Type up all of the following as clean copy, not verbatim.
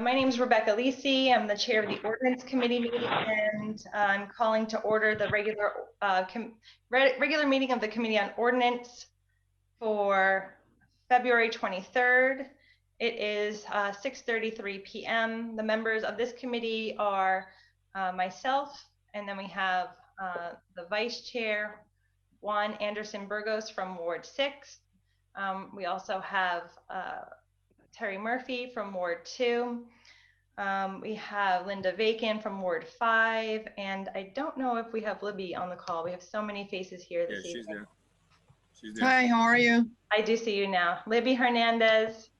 My name is Rebecca LISI. I'm the chair of the Ordinance Committee, and I'm calling to order the regular meeting of the Committee on Ordinance for February 23rd. It is 6:33 p.m. The members of this committee are myself, and then we have the vice chair, Juan Anderson Burgos from Ward 6. We also have Terry Murphy from Ward 2. We have Linda Vacan from Ward 5, and I don't know if we have Libby on the call. We have so many faces here this evening. She's there. She's there. Hi, how are you? I do see you now. Libby Hernandez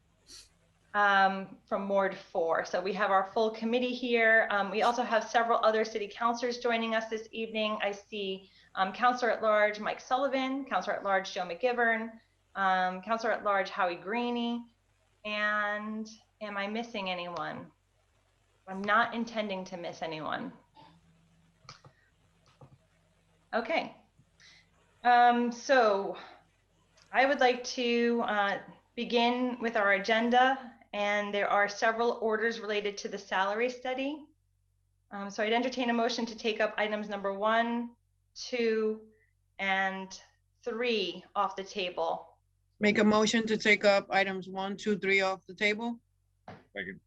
from Ward 4. So we have our full committee here. We also have several other city councilors joining us this evening. I see Councilor at Large Mike Sullivan, Councilor at Large Joe McGivern, Councilor at Large Howie Greeny. And am I missing anyone? I'm not intending to miss anyone. Okay. So I would like to begin with our agenda, and there are several orders related to the salary study. So I'd entertain a motion to take up items number 1, 2, and 3 off the table. Make a motion to take up items 1, 2, 3 off the table. Second.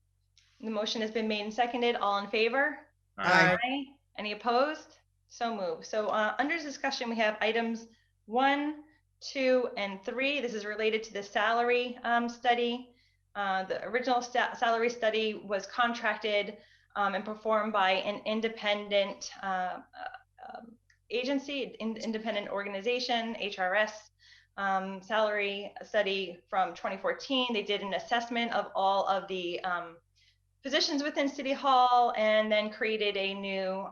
The motion has been made and seconded. All in favor? Aye. Aye. Any opposed? So moved. So under discussion, we have items 1, 2, and 3. This is related to the salary study. The original salary study was contracted and performed by an independent agency, independent organization, HRS Salary Study from 2014. They did an assessment of all of the positions within City Hall, and then created a new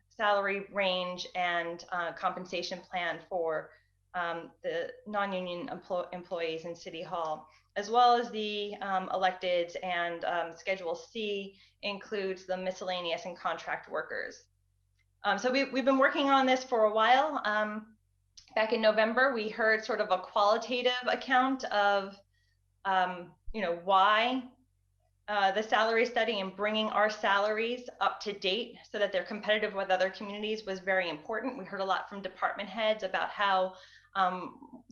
salary range and compensation plan for the non-union employees in City Hall, as well as the electeds, and Schedule C includes the miscellaneous and contract workers. So we've been working on this for a while. Back in November, we heard sort of a qualitative account of why the salary study and bringing our salaries up to date so that they're competitive with other communities was very important. We heard a lot from department heads about how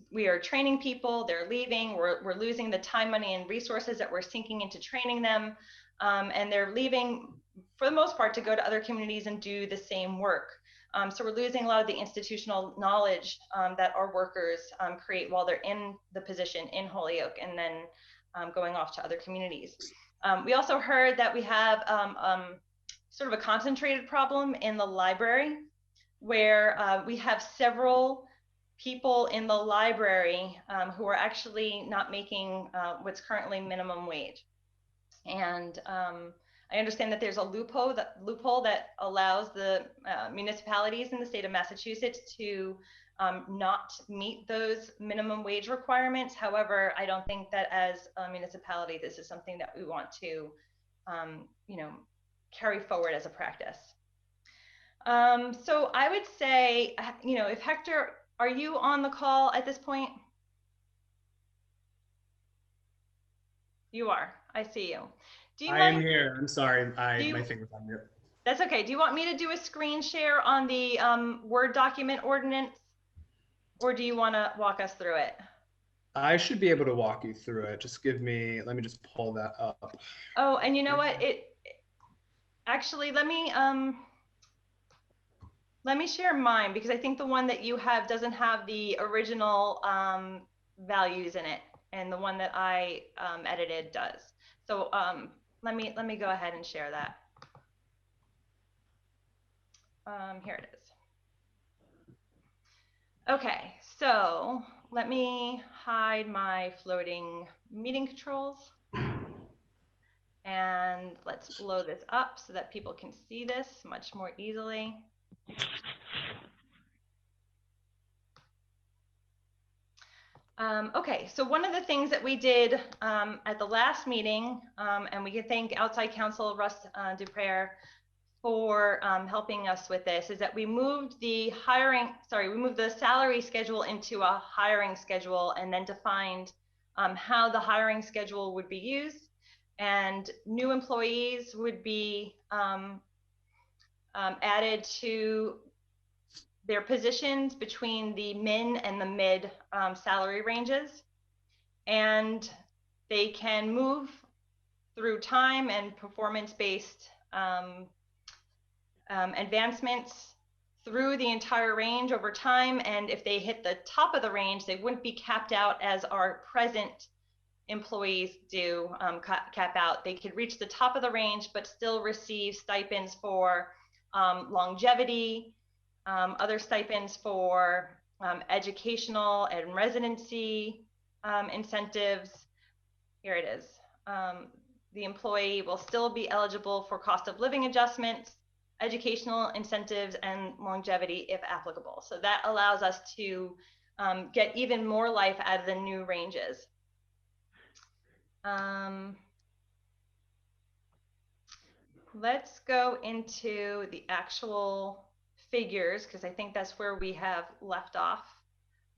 we are training people, they're leaving, we're losing the time, money, and resources that we're sinking into training them, and they're leaving for the most part to go to other communities and do the same work. So we're losing a lot of the institutional knowledge that our workers create while they're in the position in Holyoke, and then going off to other communities. We also heard that we have sort of a concentrated problem in the library, where we have several people in the library who are actually not making what's currently minimum wage. And I understand that there's a loophole that allows the municipalities in the state of Massachusetts to not meet those minimum wage requirements. However, I don't think that as a municipality, this is something that we want to, carry forward as a practice. So I would say, if Hector, are you on the call at this point? You are. I see you. I am here. I'm sorry. My finger's on mute. That's okay. Do you want me to do a screen share on the Word document ordinance, or do you want to walk us through it? I should be able to walk you through it. Let me just pull that up. Oh, and you know what? Actually, let me share mine, because I think the one that you have doesn't have the original values in it, and the one that I edited does. So let me go ahead and share that. Here it is. Okay, so let me hide my floating meeting controls, and let's blow this up so that people can see this much more easily. Okay, so one of the things that we did at the last meeting, and we can thank outside counsel Russ Duprere for helping us with this, is that we moved the salary schedule into a hiring schedule, and then defined how the hiring schedule would be used. and new employees would be added to their positions between the min and the mid salary ranges, and they can move through time and performance-based advancements through the entire range over time. And if they hit the top of the range, they wouldn't be capped out as our present employees do cap out. They could reach the top of the range, but still receive stipends for longevity, other stipends for educational and residency incentives. Here it is. The employee will still be eligible for cost of living adjustments, educational incentives, and longevity if applicable. So that allows us to get even more life out of the new ranges. Let's go into the actual figures, because I think that's where we have left off,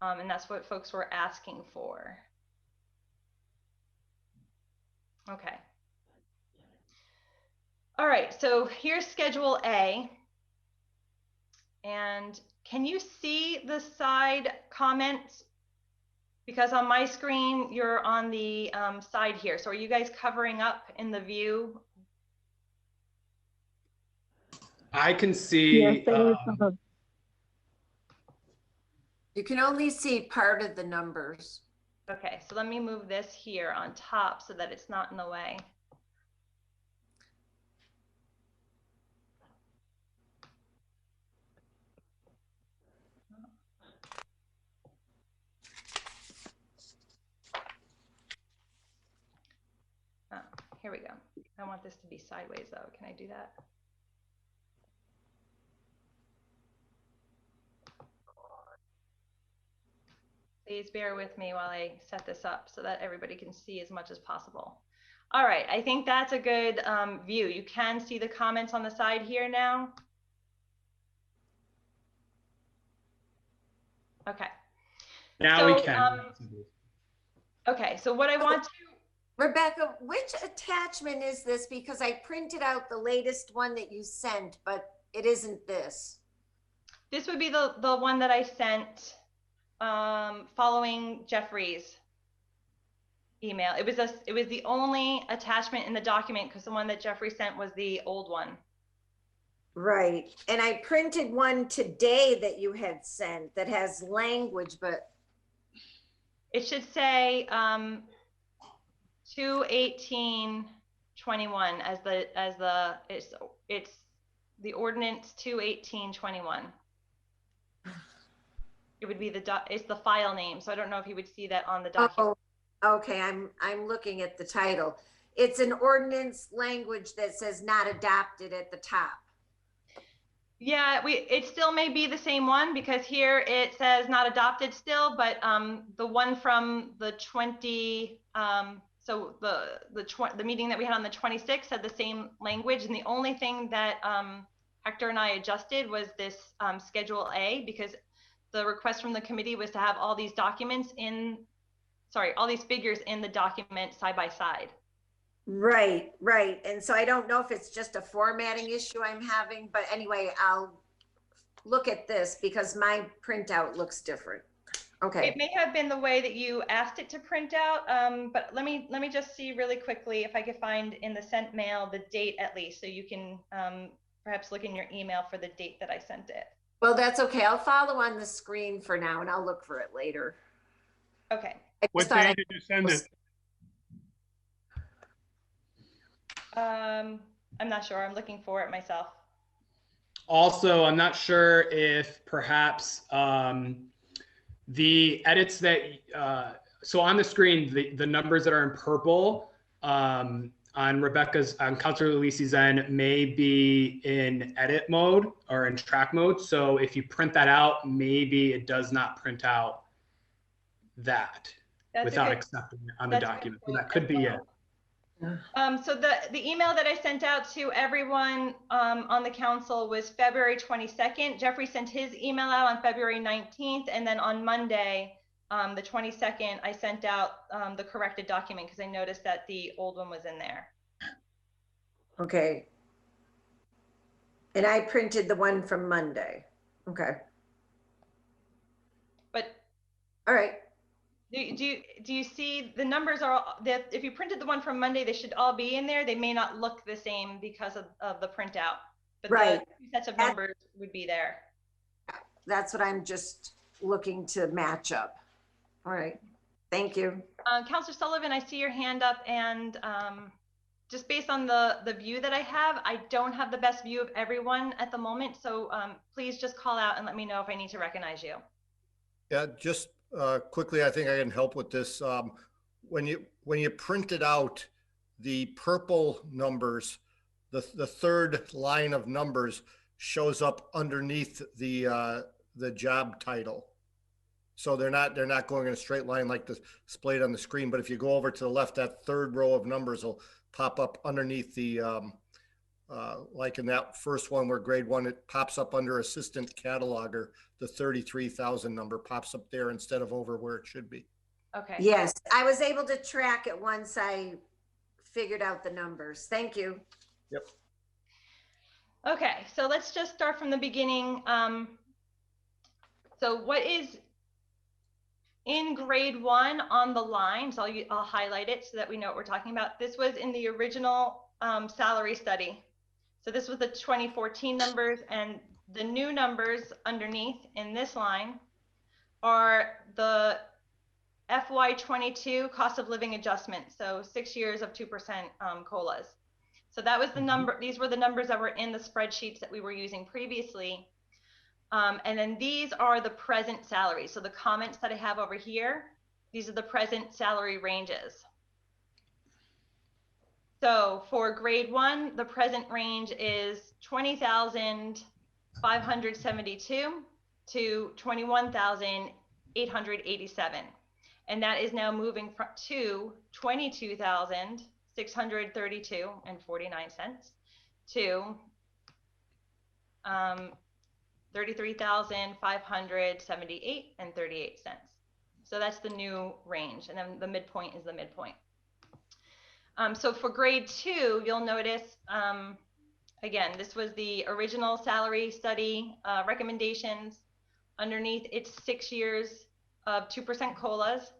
and that's what folks were asking for. Okay. All right, so here's Schedule A. And can you see the side comments? Because on my screen, you're on the side here. So are you guys covering up in the view? I can see. You can only see part of the numbers. Okay, so let me move this here on top so that it's not in the way. Oh, here we go. I want this to be sideways though. Can I do that? Please bear with me while I set this up so that everybody can see as much as possible. All right, I think that's a good view. You can see the comments on the side here now. Okay. Now so, we can. Okay, so what I want to... Rebecca, which attachment is this? Because I printed out the latest one that you sent, but it isn't this. This would be the one that I sent following Jeffrey's email. It was the only attachment in the document because the one that Jeffrey sent was the old one. Right. And I printed one today that you had sent that has language, but it should say 2/18/21 as it's the ordinance 2/18/21. It would be it's the file name, so I don't know if you would see that on the document. Oh, okay. I'm looking at the title. It's an ordinance language that says not adopted at the top. Yeah, it still may be the same one because here it says not adopted still, but the one from the 20 so the meeting that we had on the 26th had the same language, and the only thing that Hector and I adjusted was this Schedule A, because the request from the committee was to have all these documents all these figures in the document side by side. Right, right. And so I don't know if it's just a formatting issue I'm having, but anyway, I'll look at this because my printout looks different. Okay. It may have been the way that you asked it to print out, but let me just see really quickly if I could find in the sent mail the date at least, so you can perhaps look in your email for the date that I sent it. Well, that's okay. I'll follow on the screen for now and I'll look for it later. Okay. What day did you send it? I'm not sure. I'm looking for it myself. Also, I'm not sure if perhaps the edits that, so on the screen, the numbers that are in purple on Councilor LISI's end may be in edit mode or in track mode. So if you print that out, maybe it does not print out that without accepting it on the document. So that could be it. So the email that I sent out to everyone on the council was February 22nd. Jeffrey sent his email out on February 19th, and then on Monday, the 22nd, I sent out the corrected document because I noticed that the old one was in there. Okay. And I printed the one from Monday. Okay. But All right. do you see the numbers are that if you printed the one from Monday, they should all be in there. They may not look the same because of the printout, but Right. the two sets of numbers would be there. That's what I'm just looking to match up. All right. Thank you. Councilor Sullivan, I see your hand up, and just based on the view that I have, I don't have the best view of everyone at the moment. So please just call out and let me know if I need to recognize you. Yeah, just quickly, I think I can help with this. When you printed out the purple numbers, the third line of numbers shows up underneath the job title. So they're not going in a straight line like displayed on the screen. But if you go over to the left, that third row of numbers will pop up underneath the like in that first one where grade 1, it pops up under assistant cataloger. The 33,000 number pops up there instead of over where it should be. Okay. Yes, I was able to track it once I figured out the numbers. Thank you. Yep. Okay, so let's just start from the beginning. So what is in grade 1 on the line? So I'll highlight it so that we know what we're talking about. This was in the original salary study. So this was the 2014 numbers, and the new numbers underneath in this line are the FY22 cost of living adjustment. So 6 years of 2% COLAs. So that was the number. These were the numbers that were in the spreadsheets that we were using previously. And then these are the present salaries. So the comments that I have over here, these are the present salary ranges. So for grade 1, the present range is 20,572 to 21,887. And that is now moving to 22,632 and 49 cents to 33,578 and 38 cents. So that's the new range, and then the midpoint is the midpoint. So for grade 2, you'll notice, again, this was the original salary study recommendations. Underneath, it's 6 years of 2% COLAs.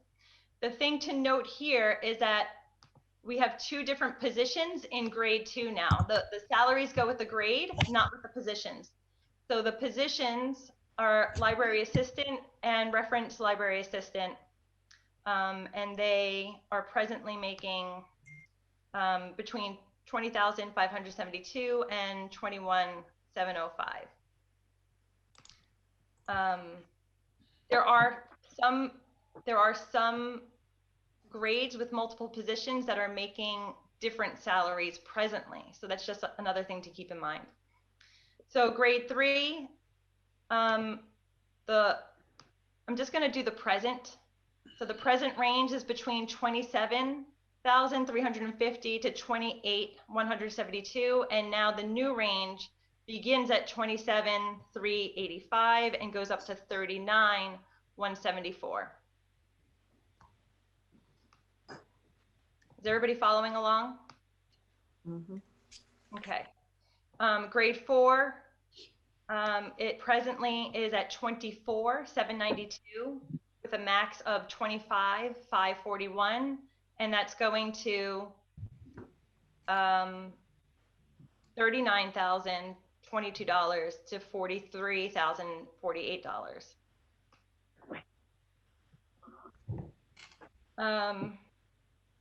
The thing to note here is that we have 2 different positions in grade 2 now. The salaries go with the grade, not with the positions. So the positions are library assistant and reference library assistant, and they are presently making between 20,572 and 21,705. There are some grades with multiple positions that are making different salaries presently. So that's just another thing to keep in mind. So grade 3, I'm just going to do the present. So the present range is between 27,350 to 28,172, and now the new range begins at 27,385 and goes up to 39,174. Is everybody following along? Mm-hmm. Okay. Grade 4, it presently is at 24,792 with a max of 25,541, and that's going to $39,022 to $43,048.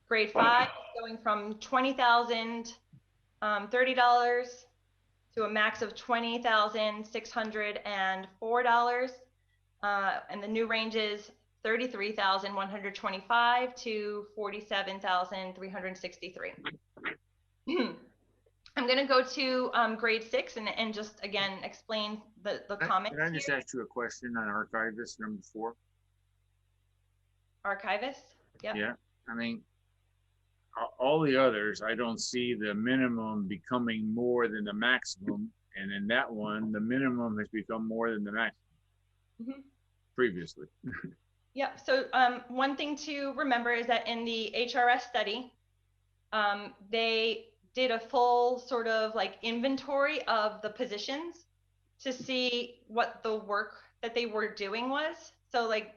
Grade 5 going from $20,030 to a max of $20,604, and the new range is $33,125 to $47,363. I'm going to go to grade 6 and just again explain the comments. Can I just ask you a question on archivist number 4? Archivist? Yep. Yeah, I mean, all the others, I don't see the minimum becoming more than the maximum, and in that one, the minimum has become more than the maximum previously. Yeah, so one thing to remember is that in the HRS study, they did a full sort of like inventory of the positions to see what the work that they were doing was. So like,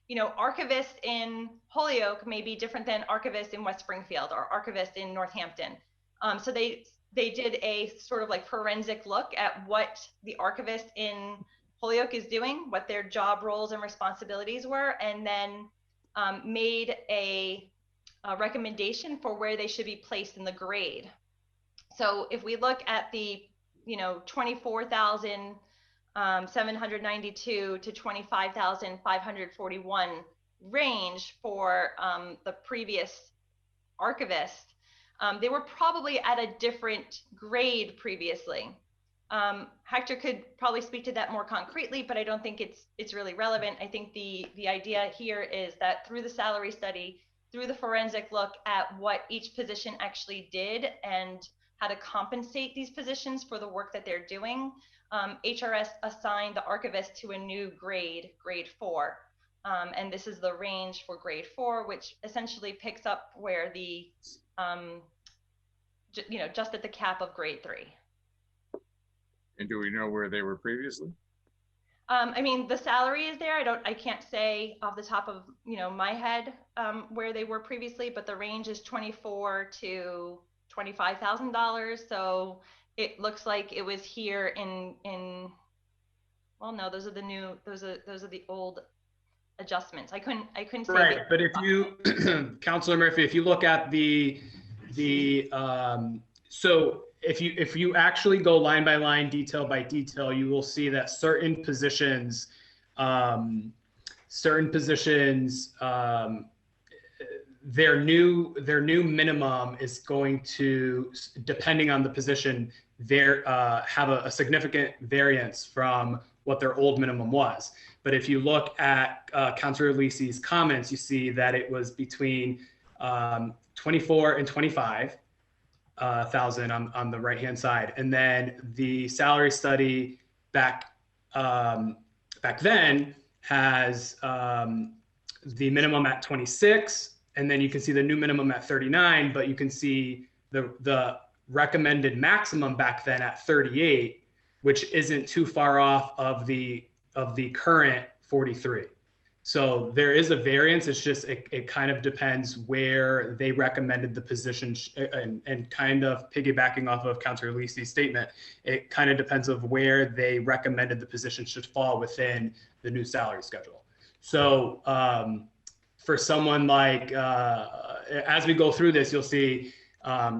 you know, archivist in Holyoke may be different than archivist in West Springfield or archivist in Northampton. So they did a sort of like forensic look at what the archivist in Holyoke is doing, what their job roles and responsibilities were, and then made a recommendation for where they should be placed in the grade. So if we look at the, you know, 24,792 to 25,541 range for the previous archivist, they were probably at a different grade previously. Hector could probably speak to that more concretely, but I don't think it's really relevant. I think the idea here is that through the salary study, through the forensic look at what each position actually did and how to compensate these positions for the work that they're doing, HRS assigned the archivist to a new grade, grade 4. And this is the range for grade 4, which essentially picks up where the, you know, just at the cap of grade 3. And do we know where they were previously? I mean, the salary is there. I can't say off the top of, you know, my head where they were previously, but the range is $24,000 to $25,000. So it looks like it was here in well, no, those are the new, those are the old adjustments. I couldn't say. Right, but if you, Councilor Murphy, if you look at so if you actually go line by line, detail by detail, you will see that certain positions, their new minimum is going to, depending on the position, have a significant variance from what their old minimum was. But if you look at Councilor LISI's comments, you see that it was between 24 and 25,000 on the right hand side, and then the salary study back then has the minimum at 26, and then you can see the new minimum at 39, but you can see the recommended maximum back then at 38, which isn't too far off of the current 43. So there is a variance. It's just, it kind of depends where they recommended the position, and kind of piggybacking off of Councilor LISI's statement, it kind of depends of where they recommended the position should fall within the new salary schedule. So for someone like, as we go through this, you'll see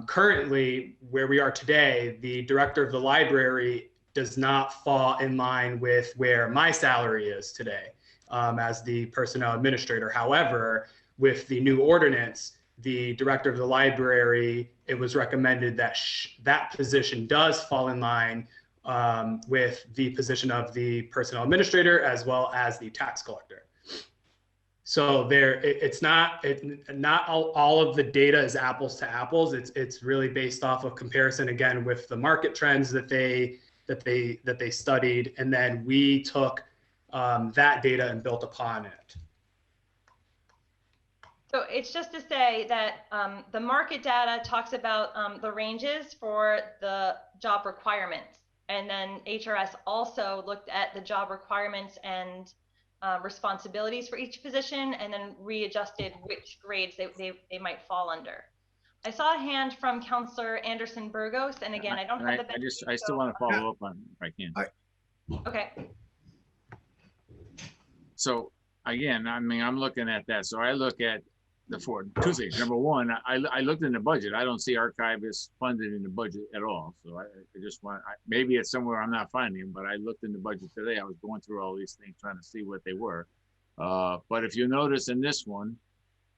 currently where we are today, the director of the library does not fall in line with where my salary is today as the personnel administrator. However, with the new ordinance, the director of the library, it was recommended that that position does fall in line with the position of the personnel administrator as well as the tax collector. So it's not all of the data is apples to apples. It's really based off of comparison, again, with the market trends that they studied, and then we took that data and built upon it. So it's just to say that the market data talks about the ranges for the job requirements, and then HRS also looked at the job requirements and responsibilities for each position, and then readjusted which grades they might fall under. I saw a hand from Councilor Anderson Burgos, and again, I don't have the. I still want to follow up on if I can. Okay. So again, I mean, I'm looking at that. So I look at the two things. Number one, I looked in the budget. I don't see archivists funded in the budget at all. So I just want, maybe it's somewhere I'm not finding them, but I looked in the budget today. I was going through all these things, trying to see what they were. But if you notice in this one,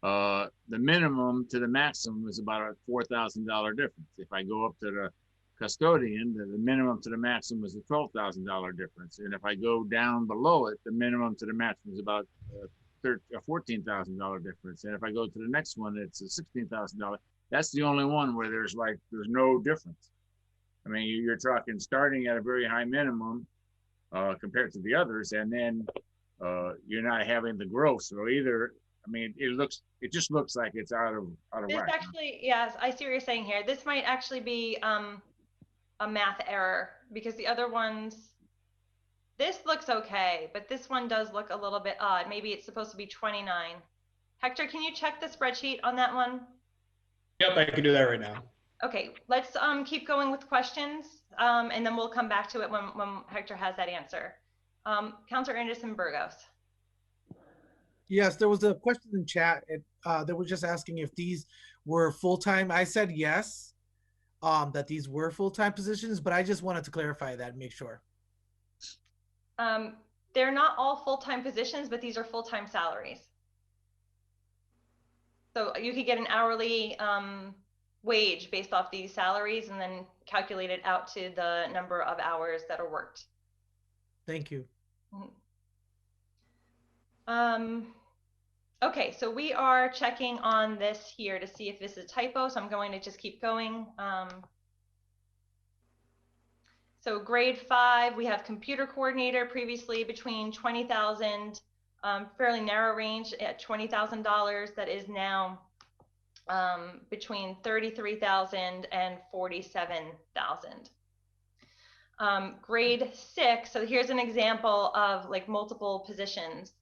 the minimum to the maximum is about a $4,000 difference. If I go up to the custodian, the minimum to the maximum is a $12,000 difference. And if I go down below it, the minimum to the maximum is about a $14,000 difference. And if I go to the next one, it's a $16,000. That's the only one where there's no difference. I mean, you're talking starting at a very high minimum compared to the others, and then you're not having the growth. So either, I mean, it just looks like it's out of This whack. actually, yes, I see what you're saying here. This might actually be a math error because the other ones, this looks okay, but this one does look a little bit odd. Maybe it's supposed to be 29. Hector, can you check the spreadsheet on that one? Yep, I can do that right now. Okay, let's keep going with questions, and then we'll come back to it when Hector has that answer. Counselor Anderson Burgos. Yes, there was a question in chat that was just asking if these were full-time. I said yes, that these were full-time positions, but I just wanted to clarify that and make sure. They're not all full-time positions, but these are full-time salaries. So you could get an hourly wage based off these salaries and then calculate it out to the number of hours that are worked. Thank you. Okay, so we are checking on this here to see if this is a typo, so I'm going to just keep going. So grade 5, we have computer coordinator previously between 20,000, fairly narrow range at $20,000. That is now between 33,000 and 47,000. Grade 6, so here's an example of like multiple positions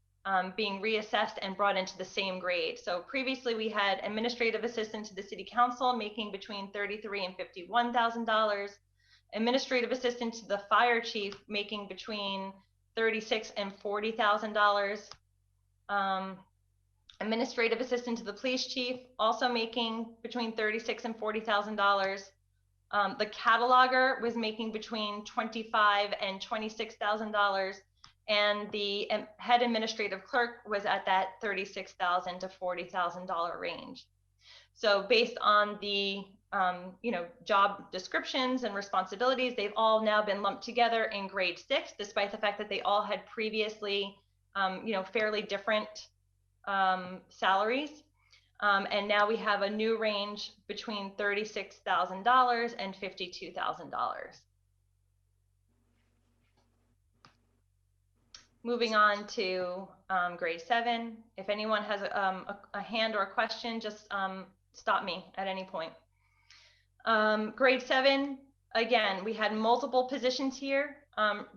being reassessed and brought into the same grade. So previously we had administrative assistant to the city council making between $33,000 and $51,000. Administrative assistant to the fire chief making between $36,000 and $40,000. Administrative assistant to the police chief also making between $36,000 and $40,000. The cataloger was making between $25,000 and $26,000, and the head administrative clerk was at that $36,000 to $40,000 range. So based on the job descriptions and responsibilities, they've all now been lumped together in grade 6, despite the fact that they all had previously, fairly different salaries. And now we have a new range between $36,000 and $52,000. Moving on to grade 7. If anyone has a hand or a question, just stop me at any point. Grade 7, again, we had multiple positions here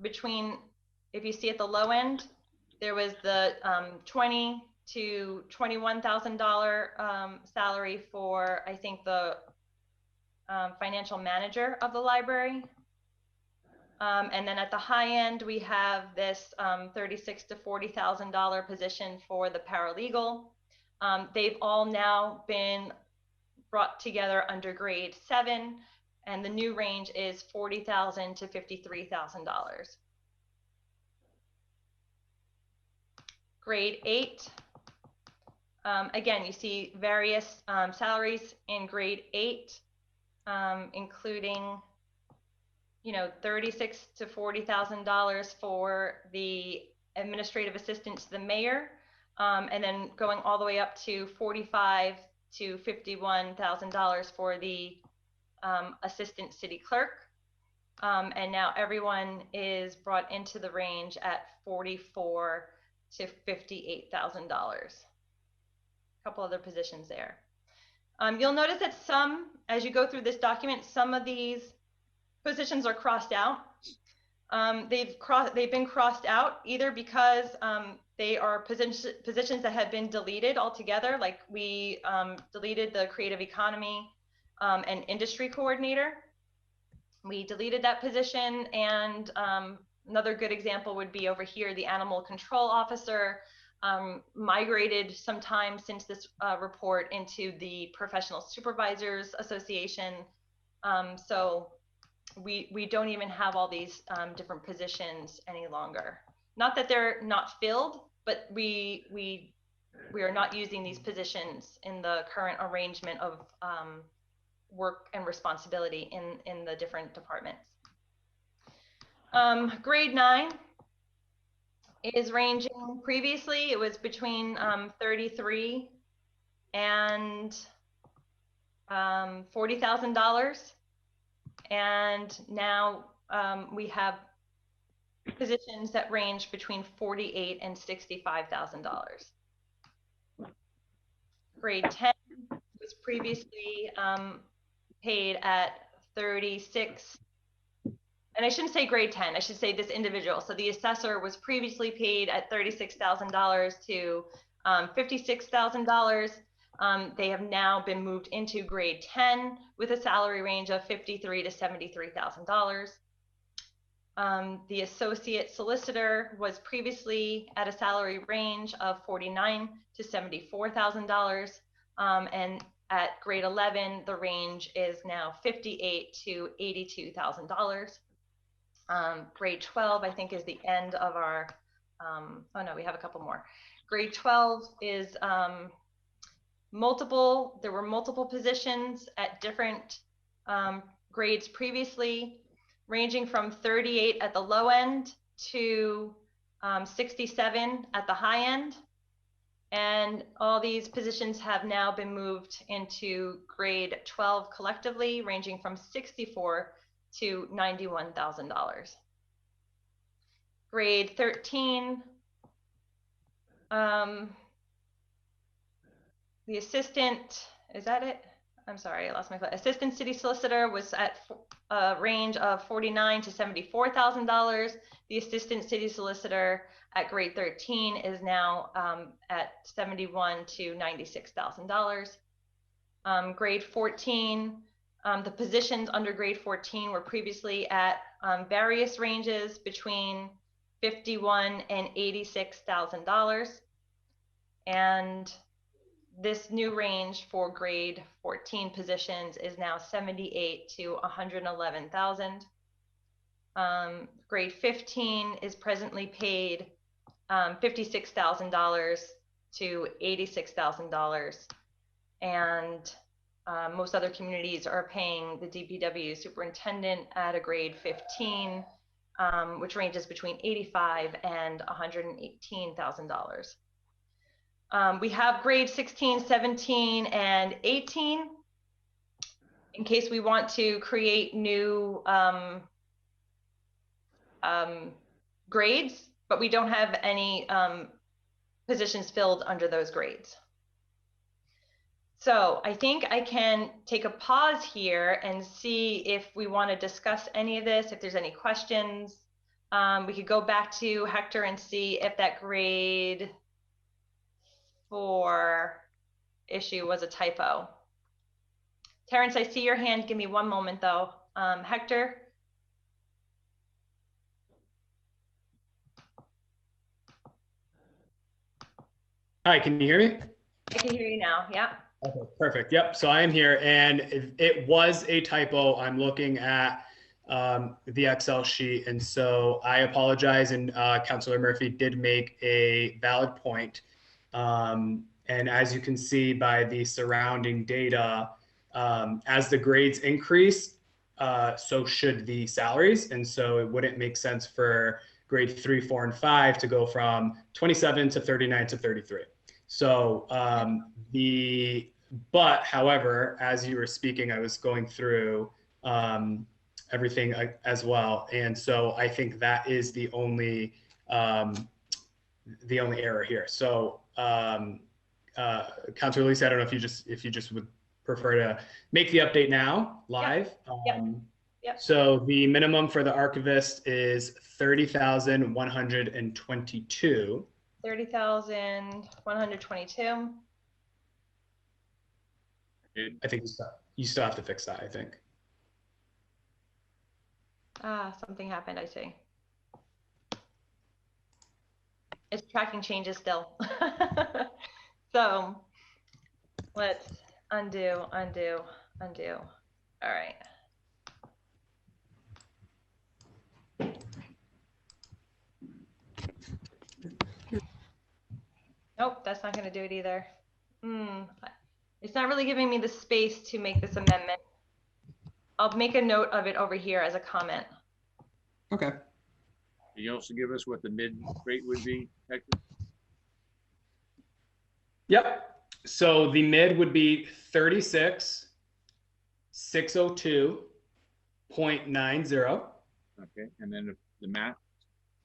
between, if you see at the low end, there was the $20,000 to $21,000 salary for, I think, the financial manager of the library. And then at the high end, we have this $36,000 to $40,000 position for the paralegal. They've all now been brought together under grade 7, and the new range is $40,000 to $53,000. Grade 8, again, you see various salaries in grade 8, including $36,000 to $40,000 for the administrative assistant to the mayor, and then going all the way up to $45,000 to $51,000 for the assistant city clerk. And now everyone is brought into the range at $44,000 to $58,000. A couple other positions there. You'll notice that as you go through this document, some of these positions are crossed out. They've been crossed out either because they are positions that have been deleted altogether, like we deleted the creative economy and industry coordinator. We deleted that position, and another good example would be over here, the animal control officer migrated sometime since this report into the Professional Supervisors Association. So we don't even have all these different positions any longer. Not that they're not filled, but we are not using these positions in the current arrangement of work and responsibility in the different departments. Grade 9 is ranging, previously it was between $33,000 and $40,000. And now we have positions that range between $48,000 and $65,000. Grade 10 was previously paid at 36, and I shouldn't say grade 10, I should say this individual. So the assessor was previously paid at $36,000 to $56,000. They have now been moved into grade 10 with a salary range of $53,000 to $73,000. The associate solicitor was previously at a salary range of $49,000 to $74,000. And at grade 11, the range is now $58,000 to $82,000. Grade 12, I think, is the end of our, oh no, we have a couple more. Grade 12 is there were multiple positions at different grades previously, ranging from 38 at the low end to 67 at the high end. And all these positions have now been moved into grade 12 collectively, ranging from $64,000 to $91,000. Grade 13, the assistant, is that it? I'm sorry, I lost my place. Assistant city solicitor was at a range of $49,000 to $74,000. The assistant city solicitor at grade 13 is now at $71,000 to $96,000. Grade 14, the positions under grade 14 were previously at various ranges between $51,000 and $86,000. And this new range for grade 14 positions is now $78,000 to $111,000. Grade 15 is presently paid $56,000 to $86,000. And most other communities are paying the DPW superintendent at a grade 15, which ranges between $85,000 and $118,000. We have grade 16, 17, and 18 in case we want to create new grades, but we don't have any positions filled under those grades. So I think I can take a pause here and see if we want to discuss any of this, if there's any questions. We could go back to Hector and see if that grade 4 issue was a typo. Terrence, I see your hand. Give me one moment though. Hector? Hi, can you hear me? I can hear you now, yeah. Okay, perfect. Yep, so I am here, and it was a typo. I'm looking at the Excel sheet, and so I apologize, and Councilor Murphy did make a valid point. And as you can see by the surrounding data, as the grades increase, so should the salaries. And so it wouldn't make sense for grade 3, 4, and 5 to go from 27 to 39 to 33. So but however, as you were speaking, I was going through everything as well. And so I think that is the only error here. So Councilor LISI, I don't know if you just would prefer to make the update now live. Yep. So the minimum for the archivist is 30,122. 30,122. I think you still have to fix that, I think. Something happened, I see. It's tracking changes still. So let's undo. All right. Nope, that's not going to do it either. It's not really giving me the space to make this amendment. I'll make a note of it over here as a comment. Okay. Can you also give us what the mid rate would be, Hector? Yep. So the mid would be 36,602.90. Okay, and then the math?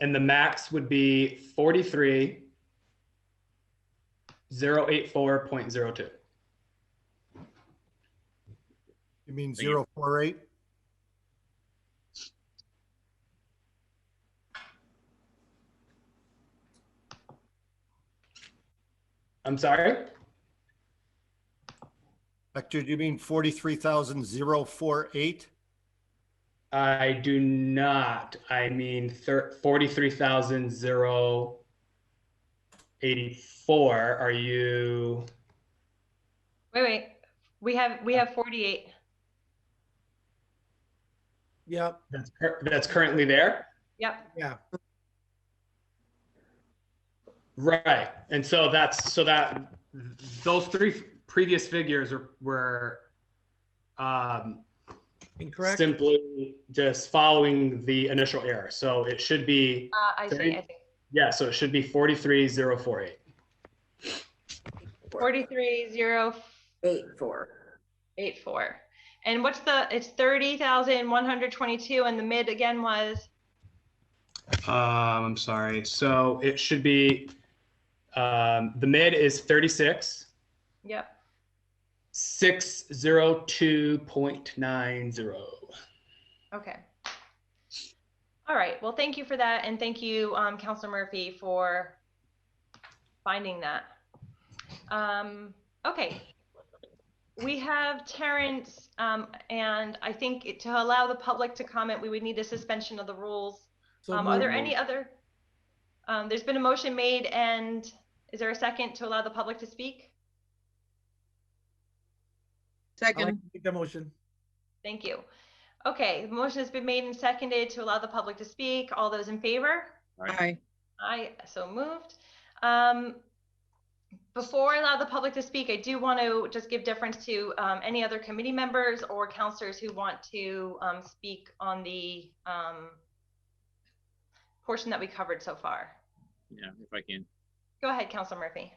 and the max would be 43,084.02. You mean Thank you. 048? I'm sorry? Hector, do you mean 43,048? I do not. I mean 43,084. Are you? Wait. We have 48. Yep. That's currently there? Yep. Yeah. Right. And so those three previous figures were Incorrect. simply just following the initial error. So it should be, I see. yeah, so it should be 43,048. 43,084. And it's 30,122 and the mid again was? I'm sorry. So it should be, the mid is 36. Yep. 602.90. Okay. All right. Well, thank you for that. And thank you, Councilor Murphy, for finding that. Okay. We have Terrence, and I think to allow the public to comment, we would need a suspension of the rules. So Are there moved. any other? There's been a motion made, and is there a second to allow the public to speak? I'd like Second. to make the motion. Thank you. Okay, the motion has been made and seconded to allow the public to speak. All those in favor? Aye. Aye, so moved. Before I allow the public to speak, I do want to just give deference to any other committee members or counselors who want to speak on the portion that we covered so far. Yeah, if I can. Go ahead, Councilor Murphy.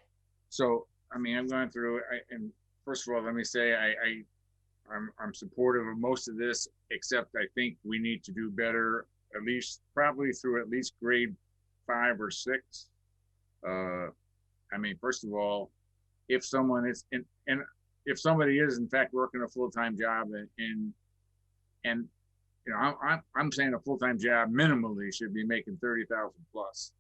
So, I mean, I'm going through, and first of all, let me say, I'm supportive of most of this, except I think we need to do better, at least probably through at least grade 5 or 6. I mean, first of all, if someone is and if somebody is in fact working a full-time job and you know, I'm saying a full-time job minimally should be making 30,000 plus.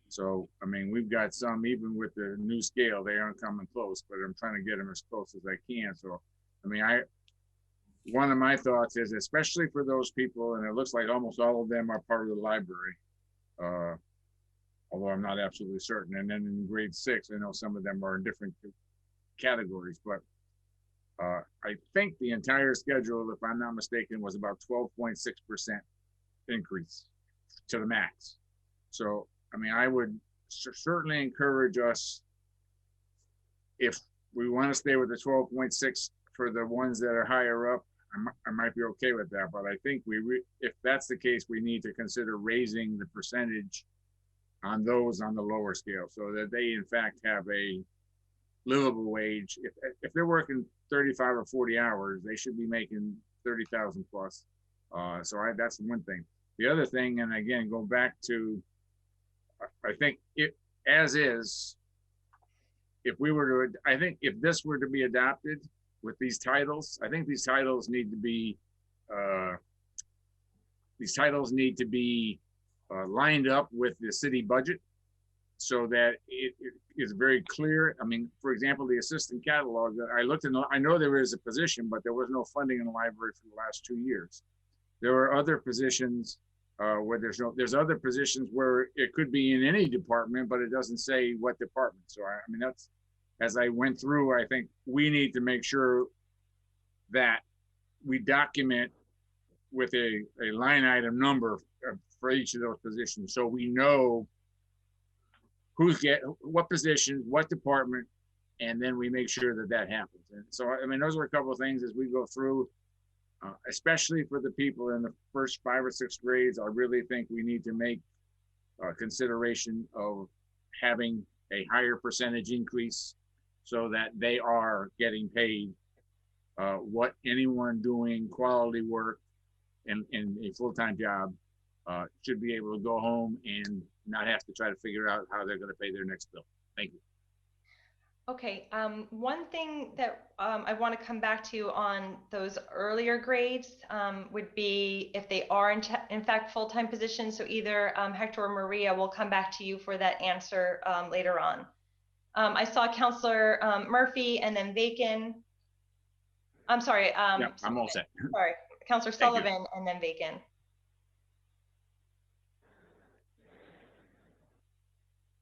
So, I mean, we've got some, even with the new scale, they aren't coming close, but I'm trying to get them as close as I can. So, I mean, one of my thoughts is, especially for those people, and it looks like almost all of them are part of the library, although I'm not absolutely certain. And then in grade 6, I know some of them are in different categories, but I think the entire schedule, if I'm not mistaken, was about 12.6% increase to the max. So, I mean, I would certainly encourage us, if we want to stay with the 12.6 for the ones that are higher up, I might be okay with that. But I think if that's the case, we need to consider raising the percentage on those on the lower scale so that they in fact have a livable wage. If they're working 35 or 40 hours, they should be making 30,000 plus. So that's one thing. The other thing, and again, go back to, I think as is, if we were to, I think if this were to be adopted with these titles, I think these titles need to be, lined up with the city budget so that it is very clear. I mean, for example, the assistant catalog that I looked in, I know there is a position, but there was no funding in the library for the last 2 years. There are other positions where there's other positions where it could be in any department, but it doesn't say what department. So I mean, that's, as I went through, I think we need to make sure that we document with a line item number for each of those positions, so we know what position, what department, and then we make sure that happens. And so, I mean, those are a couple of things as we go through, especially for the people in the first 5 or 6 grades. I really think we need to make consideration of having a higher percentage increase so that they are getting paid what anyone doing quality work in a full-time job should be able to go home and not have to try to figure out how they're going to pay their next bill. Thank you. Okay, one thing that I want to come back to on those earlier grades would be if they are in fact full-time positions. So either Hector or Maria will come back to you for that answer later on. I saw Counselor Murphy and then Bacon. I'm sorry. Yeah, I'm all set. Sorry, Counselor Sullivan and then Bacon.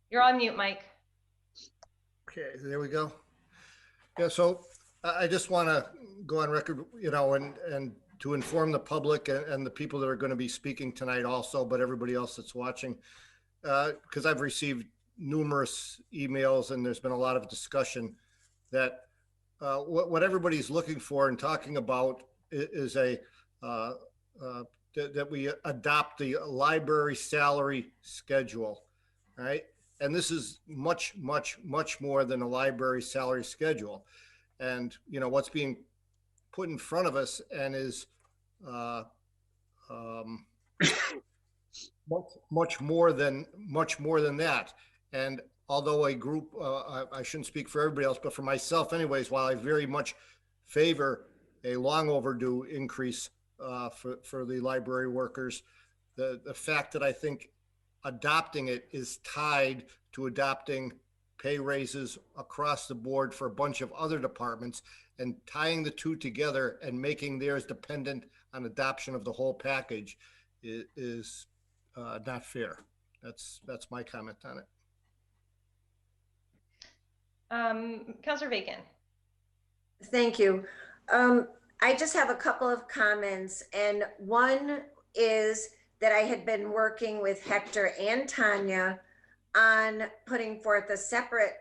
You're on mute, Mike. Okay, there we go. Yeah, so I just want to go on record, you know, and to inform the public and the people that are going to be speaking tonight also, but everybody else that's watching, because I've received numerous emails and there's been a lot of discussion that what everybody's looking for and talking about is that we adopt the library salary schedule, right? And this is much, much, much more than a library salary schedule. And, you know, what's being put in front of us and is much more than that. And although a group, I shouldn't speak for everybody else, but for myself anyways, while I very much favor a long overdue increase for the library workers, the fact that I think adopting it is tied to adopting pay raises across the board for a bunch of other departments, and tying the two together and making theirs dependent on adoption of the whole package is not fair. That's my comment on it. Counselor Bacon. Thank you. I just have a couple of comments, and one is that I had been working with Hector and Tanya on putting forth a separate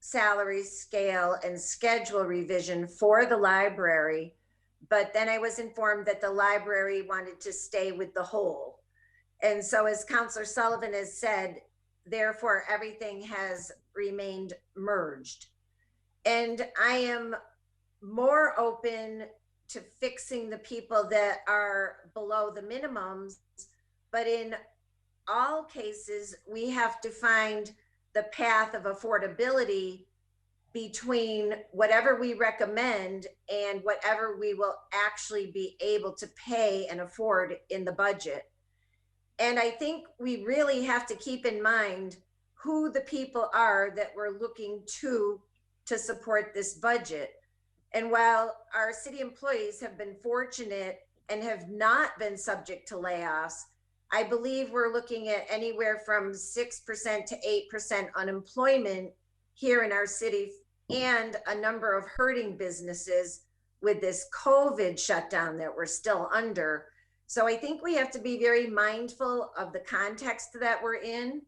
salary scale and schedule revision for the library. But then I was informed that the library wanted to stay with the whole. And so as Counselor Sullivan has said, therefore everything has remained merged. And I am more open to fixing the people that are below the minimums, but in all cases, we have to find the path of affordability between whatever we recommend and whatever we will actually be able to pay and afford in the budget. And I think we really have to keep in mind who the people are that we're looking to support this budget. And while our city employees have been fortunate and have not been subject to layoffs, I believe we're looking at anywhere from 6% to 8% unemployment here in our city, and a number of hurting businesses with this COVID shutdown that we're still under. So I think we have to be very mindful of the context that we're in,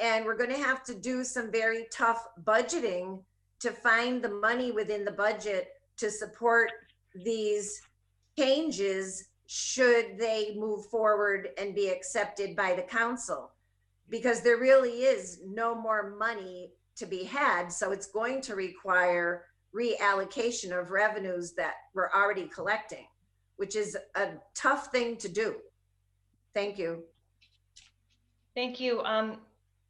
and we're going to have to do some very tough budgeting to find the money within the budget to support these changes should they move forward and be accepted by the council, because there really is no more money to be had. So it's going to require reallocation of revenues that we're already collecting, which is a tough thing to do. Thank you. Thank you.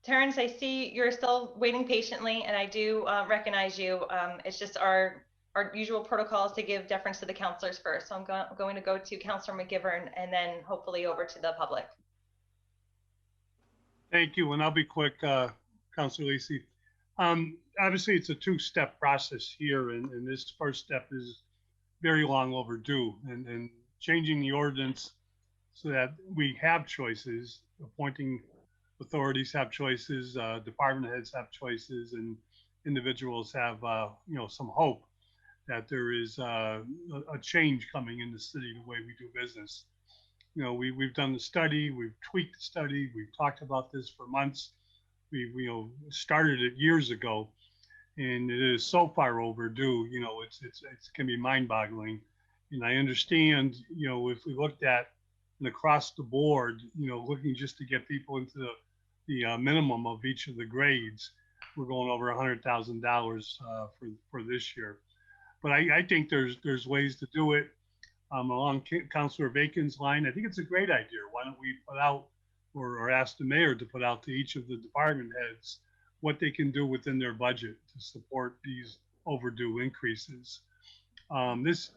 Terrence, I see you're still waiting patiently, and I do recognize you. It's just our usual protocol is to give deference to the counselors first. So I'm going to go to Counselor McGivern and then hopefully over to the public. Thank you, and I'll be quick, Counselor LISI. Obviously, it's a two-step process here, and this first step is very long overdue, and changing the ordinance so that we have choices, appointing authorities have choices, department heads have choices, and individuals have some hope that there is a change coming in the city, the way we do business. We've done the study, we've tweaked the study, we've talked about this for months. We started it years ago, and it is so far overdue. It can be mind-boggling. And I understand, if we looked at and across the board, looking just to get people into the minimum of each of the grades, we're going over $100,000 for this year. But I think there's ways to do it. along Councilor Bacon's line. I think it's a great idea. Why don't we put out or ask the mayor to put out to each of the department heads what they can do within their budget to support these overdue increases. This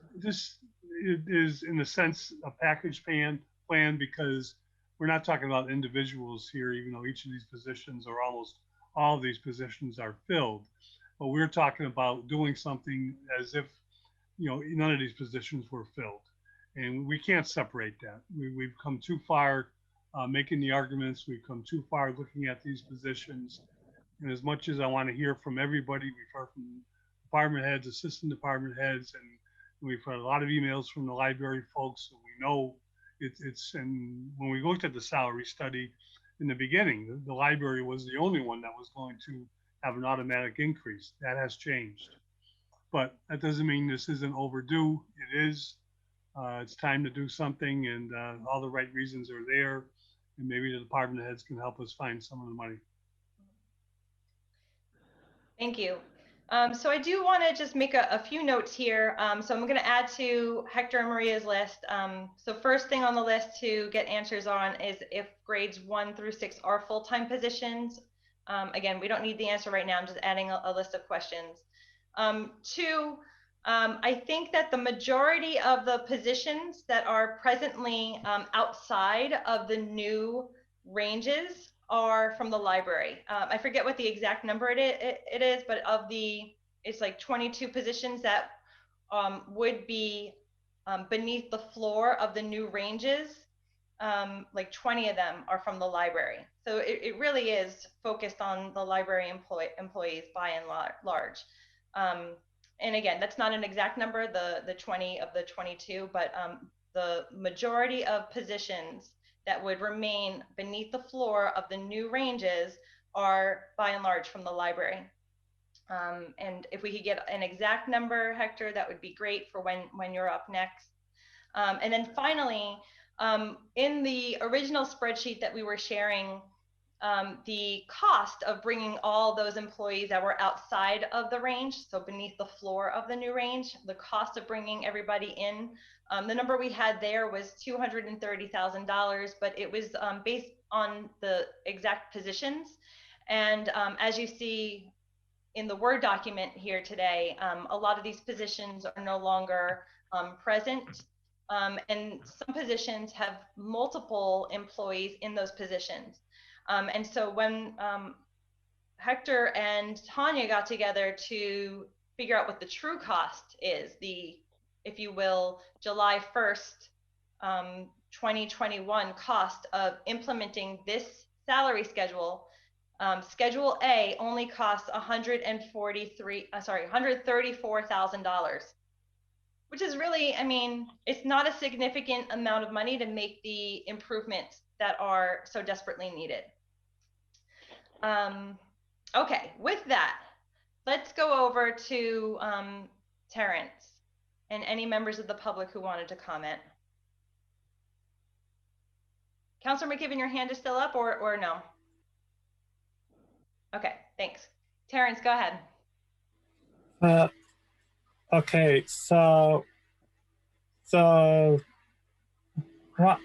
is in a sense a package plan because we're not talking about individuals here, even though each of these positions or almost all of these positions are filled. But we're talking about doing something as if, you know, none of these positions were filled. And we can't separate that. We've come too far making the arguments. We've come too far looking at these positions. And as much as I want to hear from everybody, we've heard from department heads, assistant department heads, and we've had a lot of emails from the library folks. So we know it's, and when we looked at the salary study in the beginning, the library was the only one that was going to have an automatic increase. That has changed. But that doesn't mean this isn't overdue. It is. It's time to do something, and all the right reasons are there. And maybe the department heads can help us find some of the money. Thank you. So I do want to just make a few notes here. So I'm going to add to Hector and Maria's list. So first thing on the list to get answers on is if grades 1 through 6 are full-time positions. Again, we don't need the answer right now. I'm just adding a list of questions. 2, I think that the majority of the positions that are presently outside of the new ranges are from the library. I forget what the exact number it is, but it's like 22 positions that would be beneath the floor of the new ranges. Like 20 of them are from the library. So it really is focused on the library employees by and large. And again, that's not an exact number, the 20 of the 22, but the majority of positions that would remain beneath the floor of the new ranges are by and large from the library. And if we could get an exact number, Hector, that would be great for when you're up next. And then finally, in the original spreadsheet that we were sharing, the cost of bringing all those employees that were outside of the range, so beneath the floor of the new range, the cost of bringing everybody in, the number we had there was $230,000, but it was based on the exact positions. And as you see in the Word document here today, a lot of these positions are no longer present. And some positions have multiple employees in those positions. And so when Hector and Tanya got together to figure out what the true cost is, the, if you will, July 1st, 2021 cost of implementing this salary schedule, Schedule A only costs $134,000, which is really, I mean, it's not a significant amount of money to make the improvements that are so desperately needed. Okay, with that, let's go over to Terrence and any members of the public who wanted to comment. Councilor McGivern, your hand is still up or no? Okay, thanks. Terrence, go ahead. Okay, so I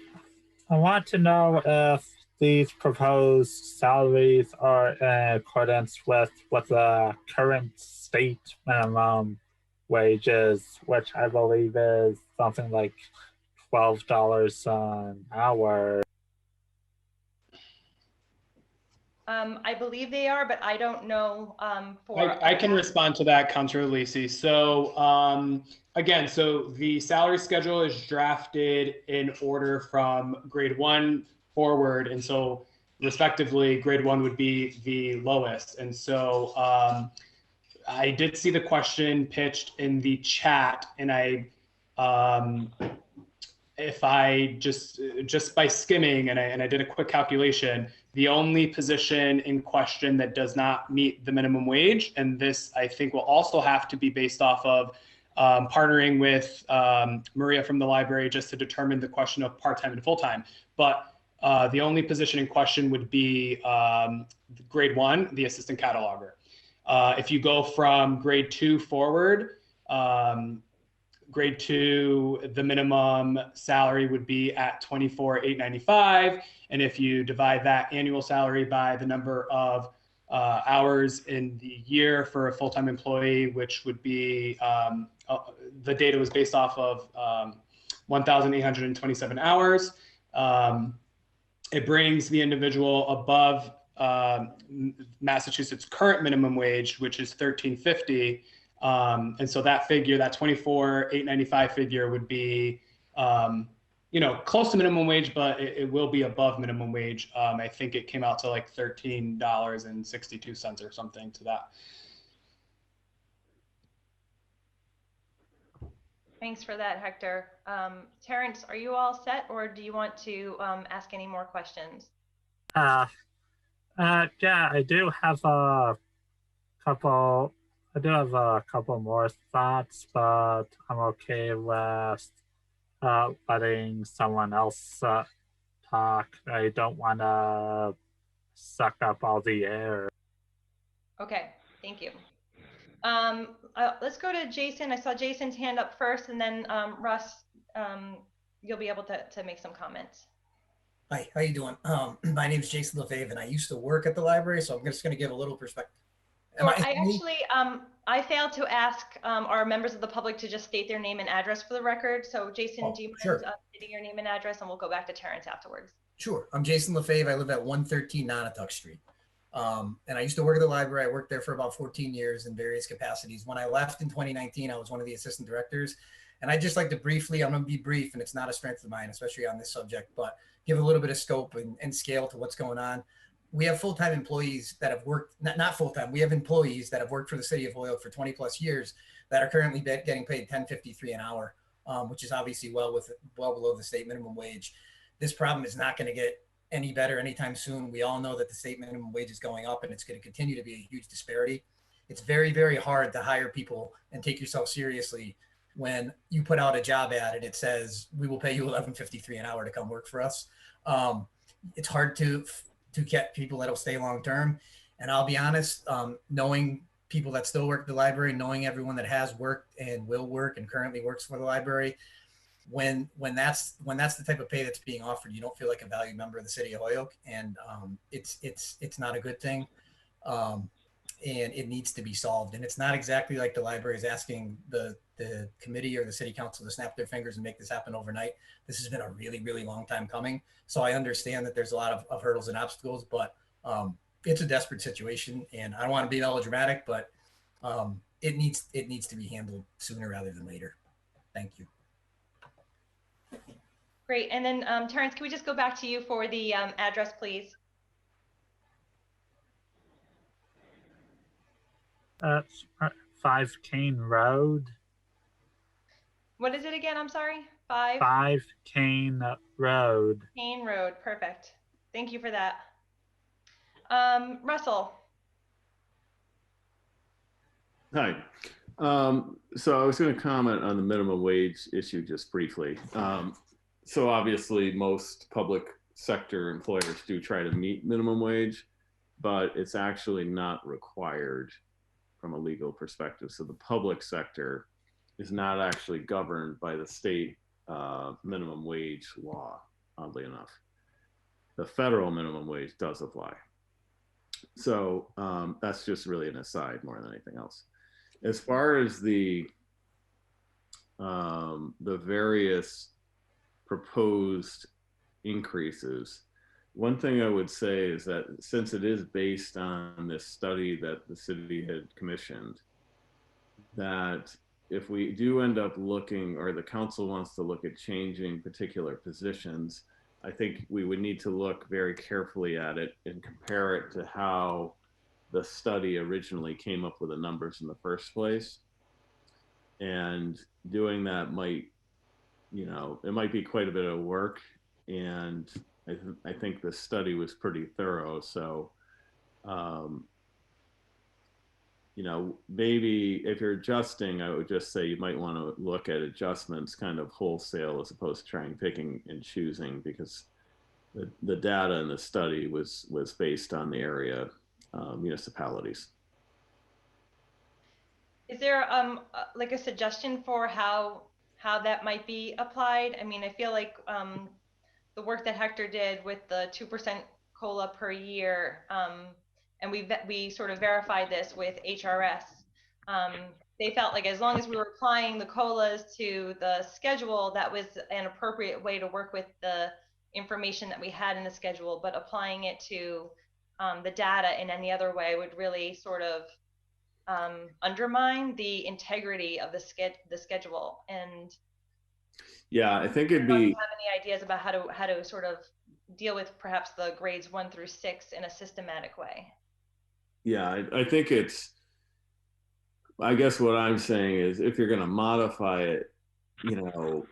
want to know if these proposed salaries are in accordance with what the current state minimum wage is, which I believe is something like $12 an hour. I believe they are, but I don't know I can respond to that, Councilor LISI. So again, so the salary schedule is drafted in order from grade 1 forward. And so respectively, grade 1 would be the lowest. And so I did see the question pitched in the chat, and if I just by skimming and I did a quick calculation, the only position in question that does not meet the minimum wage, and this I think will also have to be based off of partnering with Maria from the library just to determine the question of part-time and full-time. But the only position in question would be grade 1, the assistant cataloger. If you go from grade 2 forward, grade 2, the minimum salary would be at $24,895. And if you divide that annual salary by the number of hours in the year for a full-time employee, which would be, the data was based off of 1,827 hours. It brings the individual above Massachusetts' current minimum wage, which is $13.50. And so that figure, that $24,895 figure would be, close to minimum wage, but it will be above minimum wage. I think it came out to like $13.62 or something to that. Thanks for that, Hector. Terrence, are you all set, or do you want to ask any more questions? Yeah, I do have a couple. I do have a couple more thoughts, but I'm okay with letting someone else talk. I don't want to suck up all the air. Okay, thank you. Let's go to Jason. I saw Jason's hand up first, and then Russ, you'll be able to make some comments. Hi, how you doing? My name is Jason LaFave, and I used to work at the library, so I'm just going to give a little perspective. I failed to ask our members of the public to just state their name and address for the record. So Jason, do you mind stating your name and address, and we'll go back to Terrence afterwards. Sure. I'm Jason LaFave. I live at 113 Nonotuck Street. And I used to work at the library. I worked there for about 14 years in various capacities. When I left in 2019, I was one of the assistant directors. And I'd just like to briefly, I'm going to be brief, and it's not a strength of mine, especially on this subject, but give a little bit of scope and scale to what's going on. We have full-time employees that have worked, not full-time, we have employees that have worked for the City of Holyoke for 20 plus years that are currently getting paid $10.53 an hour, which is obviously well below the state minimum wage. This problem is not going to get any better anytime soon. We all know that the state minimum wage is going up, and it's going to continue to be a huge disparity. It's very, very hard to hire people and take yourself seriously when you put out a job ad and it says, we will pay you $11.53 an hour to come work for us. It's hard to get people that'll stay long-term. And I'll be honest, knowing people that still work at the library, knowing everyone that has worked and will work and currently works for the library, when that's the type of pay that's being offered, you don't feel like a valued member of the City of Holyoke, and it's not a good thing, and it needs to be solved. And it's not exactly like the library is asking the committee or the city council to snap their fingers and make this happen overnight. This has been a really, really long time coming. So I understand that there's a lot of hurdles and obstacles, but it's a desperate situation, and I don't want to be melodramatic, but it needs to be handled sooner rather than later. Thank you. Great. And then Terrence, can we just go back to you for the address, please? That's 5 Kane Road. What is it again? I'm sorry. 5 Kane Road. Kane Road. Perfect. Thank you for that. Russell. Hi. So I was going to comment on the minimum wage issue just briefly. So obviously most public sector employers do try to meet minimum wage, but it's actually not required from a legal perspective. So the public sector is not actually governed by the state minimum wage law, oddly enough. The federal minimum wage does apply. So that's just really an aside more than anything else. As far as the various proposed increases, one thing I would say is that since it is based on this study that the city had commissioned, that if we do end up looking, or the council wants to look at changing particular positions, I think we would need to look very carefully at it and compare it to how the study originally came up with the numbers in the first place. And doing that might, it might be quite a bit of work. And I think the study was pretty thorough. So, maybe if you're adjusting, I would just say you might want to look at adjustments kind of wholesale as opposed to trying picking and choosing, because the data in the study was based on the area municipalities. Is there like a suggestion for how how that might be applied. I mean, I feel like the work that Hector did with the 2% COLA per year, and we sort of verified this with HRS. They felt like as long as we were applying the COLAs to the schedule, that was an appropriate way to work with the information that we had in the schedule, but applying it to the data in any other way would really sort of undermine the integrity of the schedule. And yeah, I think it'd do you be, have any ideas about how to sort of deal with perhaps the grades 1 through 6 in a systematic way? yeah, I think it's, I guess what I'm saying is if you're going to modify it, you know,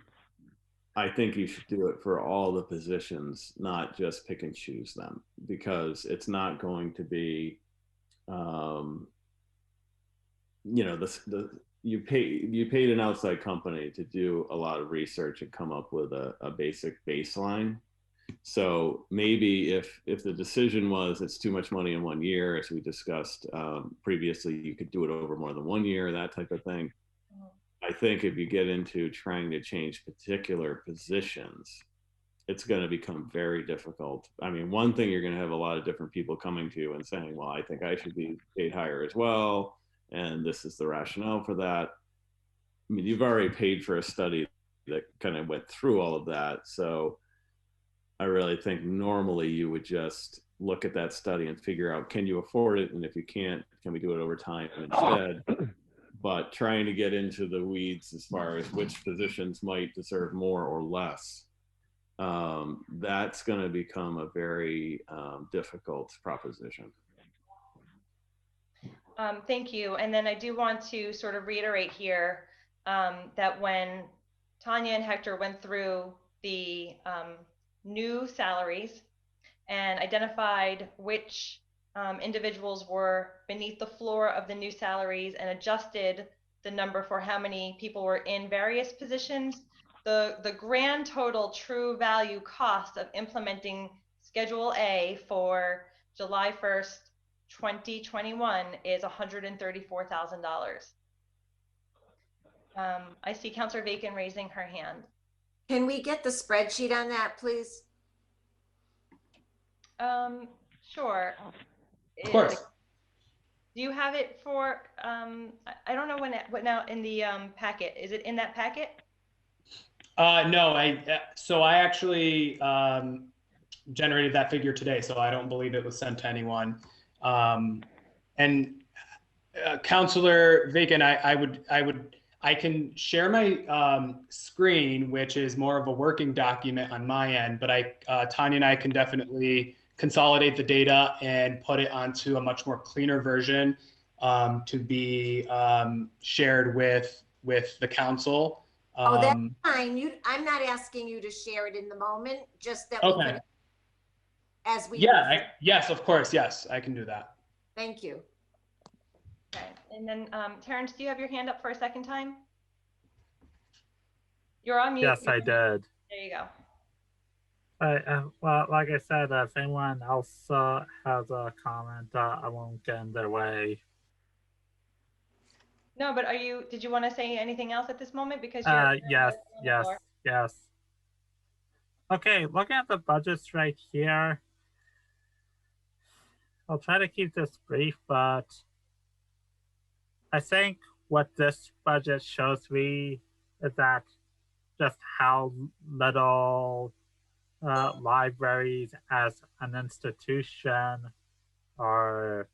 I think you should do it for all the positions, not just pick and choose them, because it's not going to be, you know, you paid an outside company to do a lot of research and come up with a basic baseline. So maybe if the decision was it's too much money in 1 year, as we discussed previously, you could do it over more than 1 year, that type of thing. I think if you get into trying to change particular positions, it's going to become very difficult. I mean, one thing, you're going to have a lot of different people coming to you and saying, well, I think I should be paid higher as well, and this is the rationale for that. I mean, you've already paid for a study that kind of went through all of that. So I really think normally you would just look at that study and figure out, can you afford it? And if you can't, can we do it over time instead? But trying to get into the weeds as far as which positions might deserve more or less, that's going to become a very difficult proposition. Thank you. And then I do want to sort of reiterate here that when Tanya and Hector went through the new salaries and identified which individuals were beneath the floor of the new salaries and adjusted the number for how many people were in various positions, the grand total true value cost of implementing Schedule A for July 1st, 2021 is $134,000. I see Councilor Bacon raising her hand. Can we get the spreadsheet on that, please? Sure. Of course. Do you have it for, I don't know what now in the packet. Is it in that packet? No, so I actually generated that figure today, so I don't believe it was sent to anyone. And Councilor Bacon, I can share my screen, which is more of a working document on my end, but Tanya and I can definitely consolidate the data and put it onto a much more cleaner version to be shared with the council. Oh, that's fine. I'm not asking you to share it in the moment, just that we Okay. could, as we. Yeah, yes, of course. Yes, I can do that. Thank you. Okay. And then Terrence, do you have your hand up for a second time? You're on mute. Yes, I did. There you go. Well, like I said, if anyone else has a comment, I won't get in their way. No, but did you want to say anything else at this moment? Because Yes. Okay, looking at the budgets right here, I'll try to keep this brief, but I think what this budget shows me is that just how little libraries as an institution are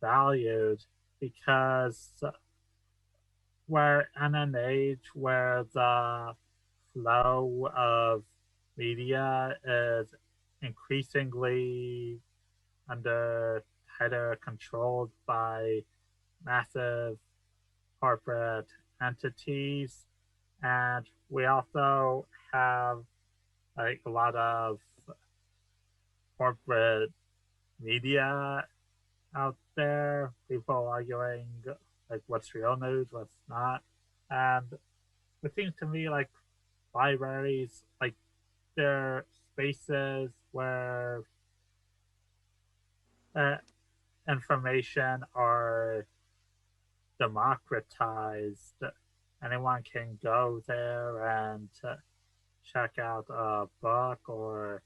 valued, because we're in an age where the flow of media is increasingly under tighter controlled by massive corporate entities, and we also have like a lot of corporate media out there, people arguing like what's real news, what's not. And it seems to me like libraries, like they're spaces where information are democratized, anyone can go there and check out a book or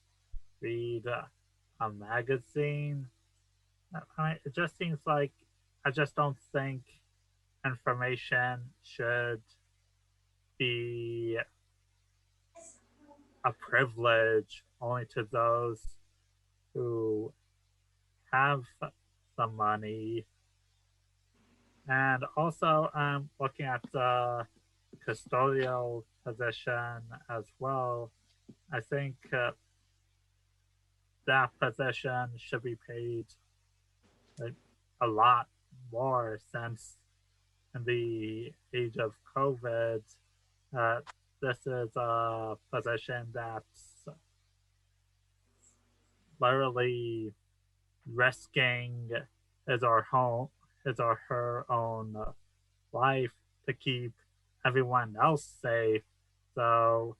read a magazine. I mean, it just seems like I just don't think information should be a privilege only to those who have the money. And also, I'm looking at the custodial position as well. I think that position should be paid a lot more, since in the age of COVID, this is a position that's literally risking his or her own life to keep everyone else safe. So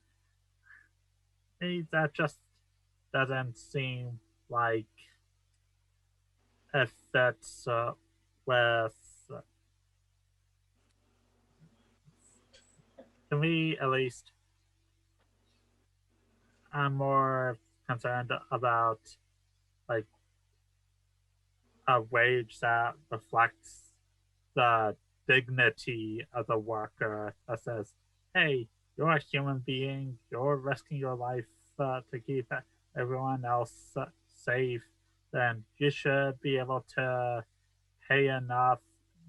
that just doesn't seem like it fits with, to me at least. I'm more concerned about like a wage that reflects the dignity of the worker, that says, hey, you're a human being, you're risking your life to keep everyone else safe, then you should be able to pay enough,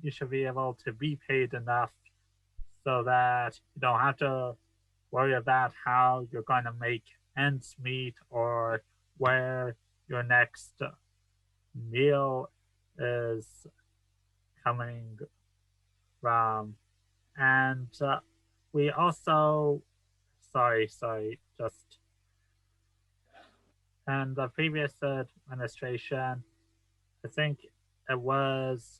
you should be able to be paid enough so that you don't have to worry about how you're going to make ends meet or where your next meal is coming from. And we also, and the previous administration, I think it was,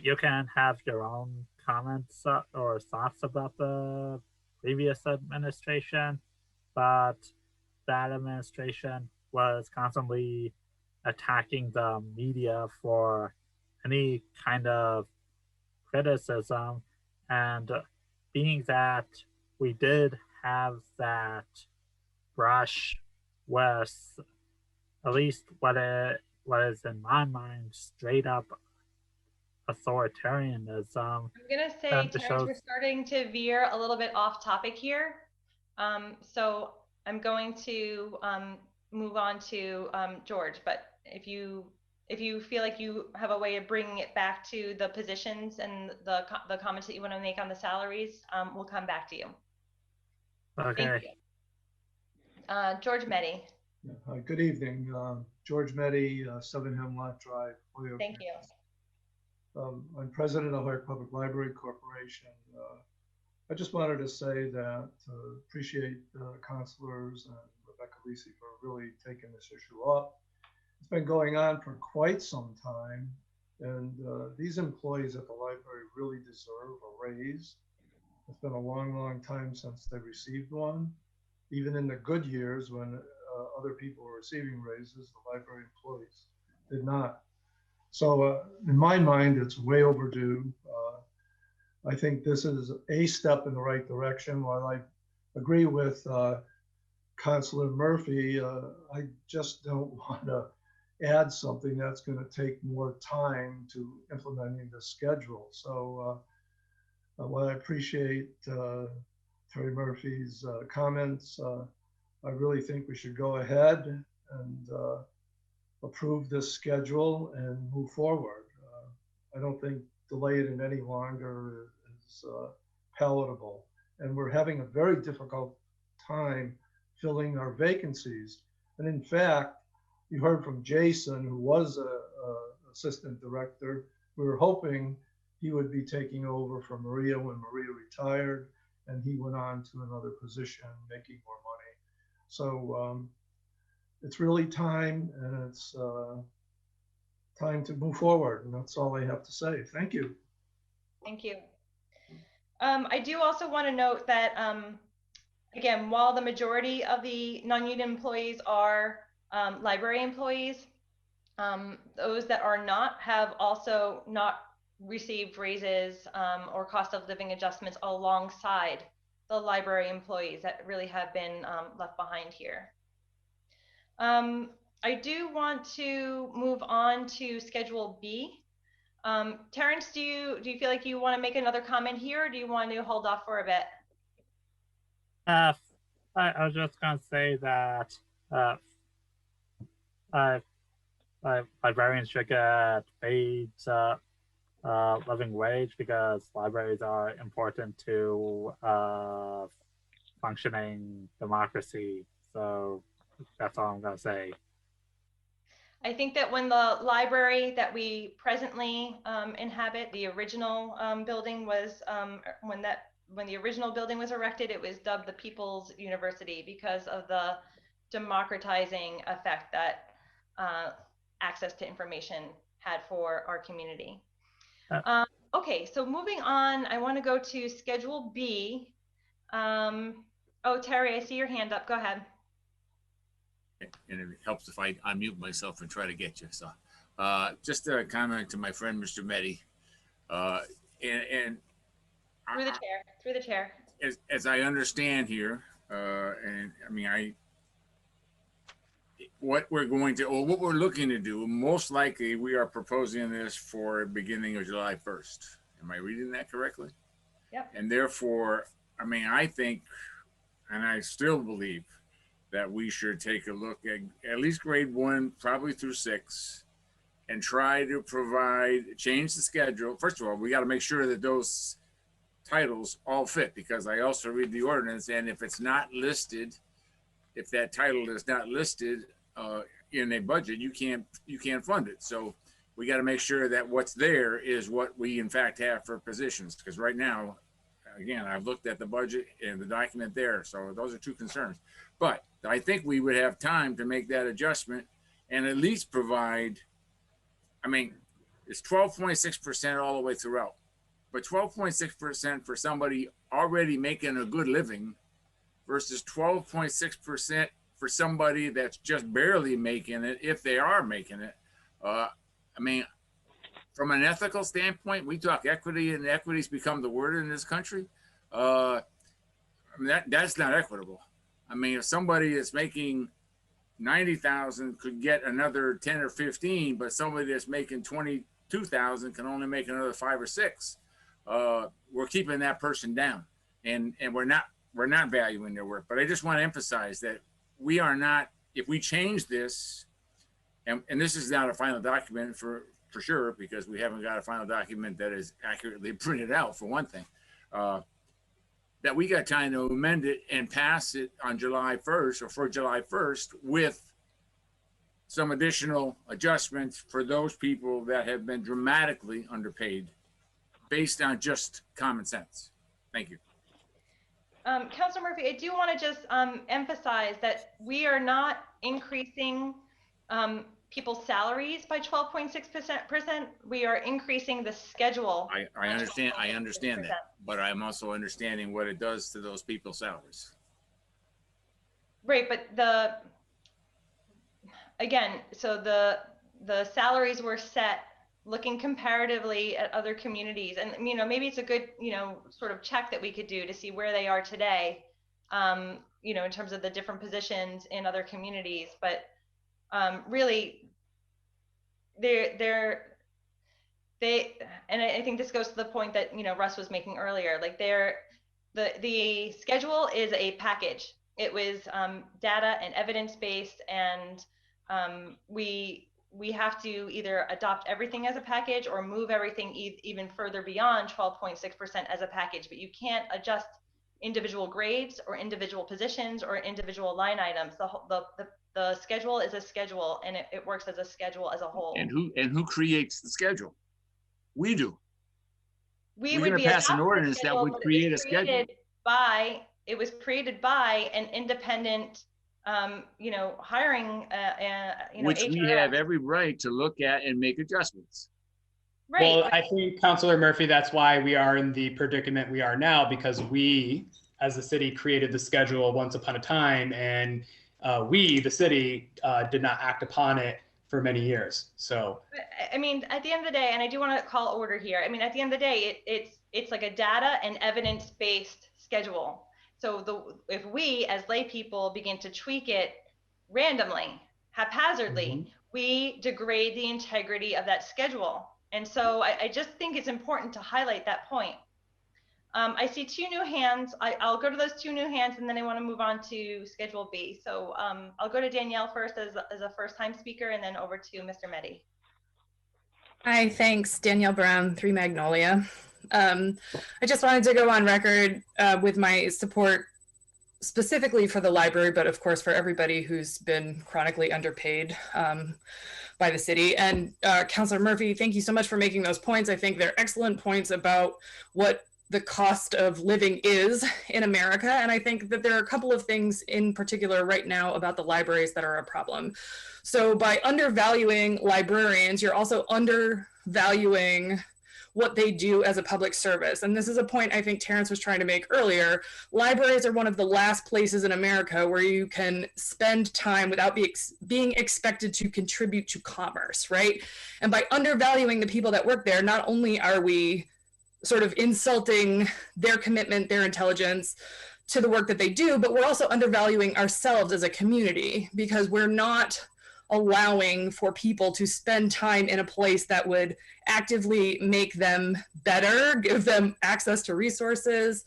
you can have your own comments or thoughts about the previous administration, but that administration was constantly attacking the media for any kind of criticism. And being that we did have that brush with at least what is in my mind straight up authoritarianism. I'm gonna say, Terrence, we're starting to veer a little bit off topic here. So I'm going to move on to George, but if you feel like you have a way of bringing it back to the positions and the comments that you want to make on the salaries, we'll come back to you. Okay. Thank you. George Meddy. Yeah, good evening. George Meddy, 7 Hemlock Drive, Holyoke. Thank you. I'm president of Holyoke Public Library Corporation. I just wanted to say that appreciate counselors and Rebecca LISI for really taking this issue up. It's been going on for quite some time, and these employees at the library really deserve a raise. It's been a long, long time since they received one. Even in the good years when other people were receiving raises, the library employees did not. So in my mind, it's way overdue. I think this is a step in the right direction. While I agree with Councilor Murphy, I just don't want to add something that's going to take more time to implementing the schedule. So while I appreciate Terry Murphy's comments, I really think we should go ahead and approve this schedule and move forward. I don't think delaying it any longer is palatable. And we're having a very difficult time filling our vacancies. And in fact, you heard from Jason, who was a assistant director. We were hoping he would be taking over from Maria when Maria retired, and he went on to another position making more money. So it's really time, and it's time to move forward. And that's all I have to say. Thank you. Thank you. I do also want to note that, again, while the majority of the non-union employees are library employees, those that are not have also not received raises or cost of living adjustments alongside the library employees that really have been left behind here. I do want to move on to Schedule B. Terrence, do you feel like you want to make another comment here, or do you want to hold off for a bit? I was just gonna say that librarians should get paid living wage because libraries are important to functioning democracy. So that's all I'm gonna say. I think that when the library that we presently inhabit, the original building was when the original building was erected, it was dubbed the People's University because of the democratizing effect that access to information had for our community. Okay, so moving on, I want to go to Schedule B. Oh, Terry, I see your hand up. Go ahead. And it helps if I unmute myself and try to get you. So just a comment to my friend, Mr. Meddy. And through the chair. As I understand here, and I mean, what we're looking to do, most likely we are proposing this for beginning of July 1st. Am I reading that correctly? Yep. And therefore, I mean, I think, and I still believe that we should take a look at least grade 1, probably through 6, and try to change the schedule. First of all, we got to make sure that those titles all fit, because I also read the ordinance, and if it's not listed, if that title is not listed in a budget, you can't fund it. So we got to make sure that what's there is what we in fact have for positions, because right now, again, I've looked at the budget and the document there, so those are two concerns. But I think we would have time to make that adjustment and at least provide, I mean, it's 12.6% all the way throughout, but 12.6% for somebody already making a good living versus 12.6% for somebody that's just barely making it, if they are making it. I mean, from an ethical standpoint, we talk equity, and equity's become the word in this country. I mean, that's not equitable. I mean, if somebody that's making 90,000 could get another 10 or 15, but somebody that's making 22,000 can only make another 5 or 6, we're keeping that person down, and we're not valuing their work. But I just want to emphasize that we are not, if we change this, and this is not a final document for sure, because we haven't got a final document that is accurately printed out, for one thing, that we got time to amend it and pass it on July 1st or for July 1st with some additional adjustments for those people that have been dramatically underpaid based on just common sense. Thank you. Councilor Murphy, I do want to just emphasize that we are not increasing people's salaries by 12.6%. We are increasing the schedule. I understand that, but I'm also understanding what it does to those people's salaries. Right, but so the salaries were set looking comparatively at other communities, and maybe it's a good sort of check that we could do to see where they are today, in terms of the different positions in other communities. But really, and I think this goes to the point that Russ was making earlier. Like the schedule is a package. It was data and evidence based, and we have to either adopt everything as a package or move everything even further beyond 12.6% as a package. But you can't adjust individual grades or individual positions or individual line items. The schedule is a schedule, and it works as a schedule as a whole. And who creates the schedule? We do. We would be pass an ordinance that would create a schedule. It was created by an independent, hiring, which HRS. we have every right to look at and make adjustments. Right. Well, I think, Councilor Murphy, that's why we are in the predicament we are now, because we, as the city, created the schedule once upon a time, and we, the city, did not act upon it for many years. So I mean, at the end of the day, and I do want to call order here. I mean, at the end of the day, it's like a data and evidence-based schedule. So if we as lay people begin to tweak it randomly, haphazardly, we degrade the integrity of that schedule. And so I just think it's important to highlight that point. I see two new hands. I'll go to those two new hands, and then I want to move on to Schedule B. So I'll go to Danielle first as a first-time speaker, and then over to Mr. Meddy. Hi, thanks. Danielle Brown, 3 Magnolia. I just wanted to go on record with my support specifically for the library, but of course for everybody who's been chronically underpaid by the city. And Councilor Murphy, thank you so much for making those points. I think they're excellent points about what the cost of living is in America. And I think that there are a couple of things in particular right now about the libraries that are a problem. So by undervaluing librarians, you're also undervaluing what they do as a public service. And this is a point I think Terrence was trying to make earlier. Libraries are one of the last places in America where you can spend time without being expected to contribute to commerce, right? And by undervaluing the people that work there, not only are we sort of insulting their commitment, their intelligence to the work that they do, but we're also undervaluing ourselves as a community because we're not allowing for people to spend time in a place that would actively make them better, give them access to resources,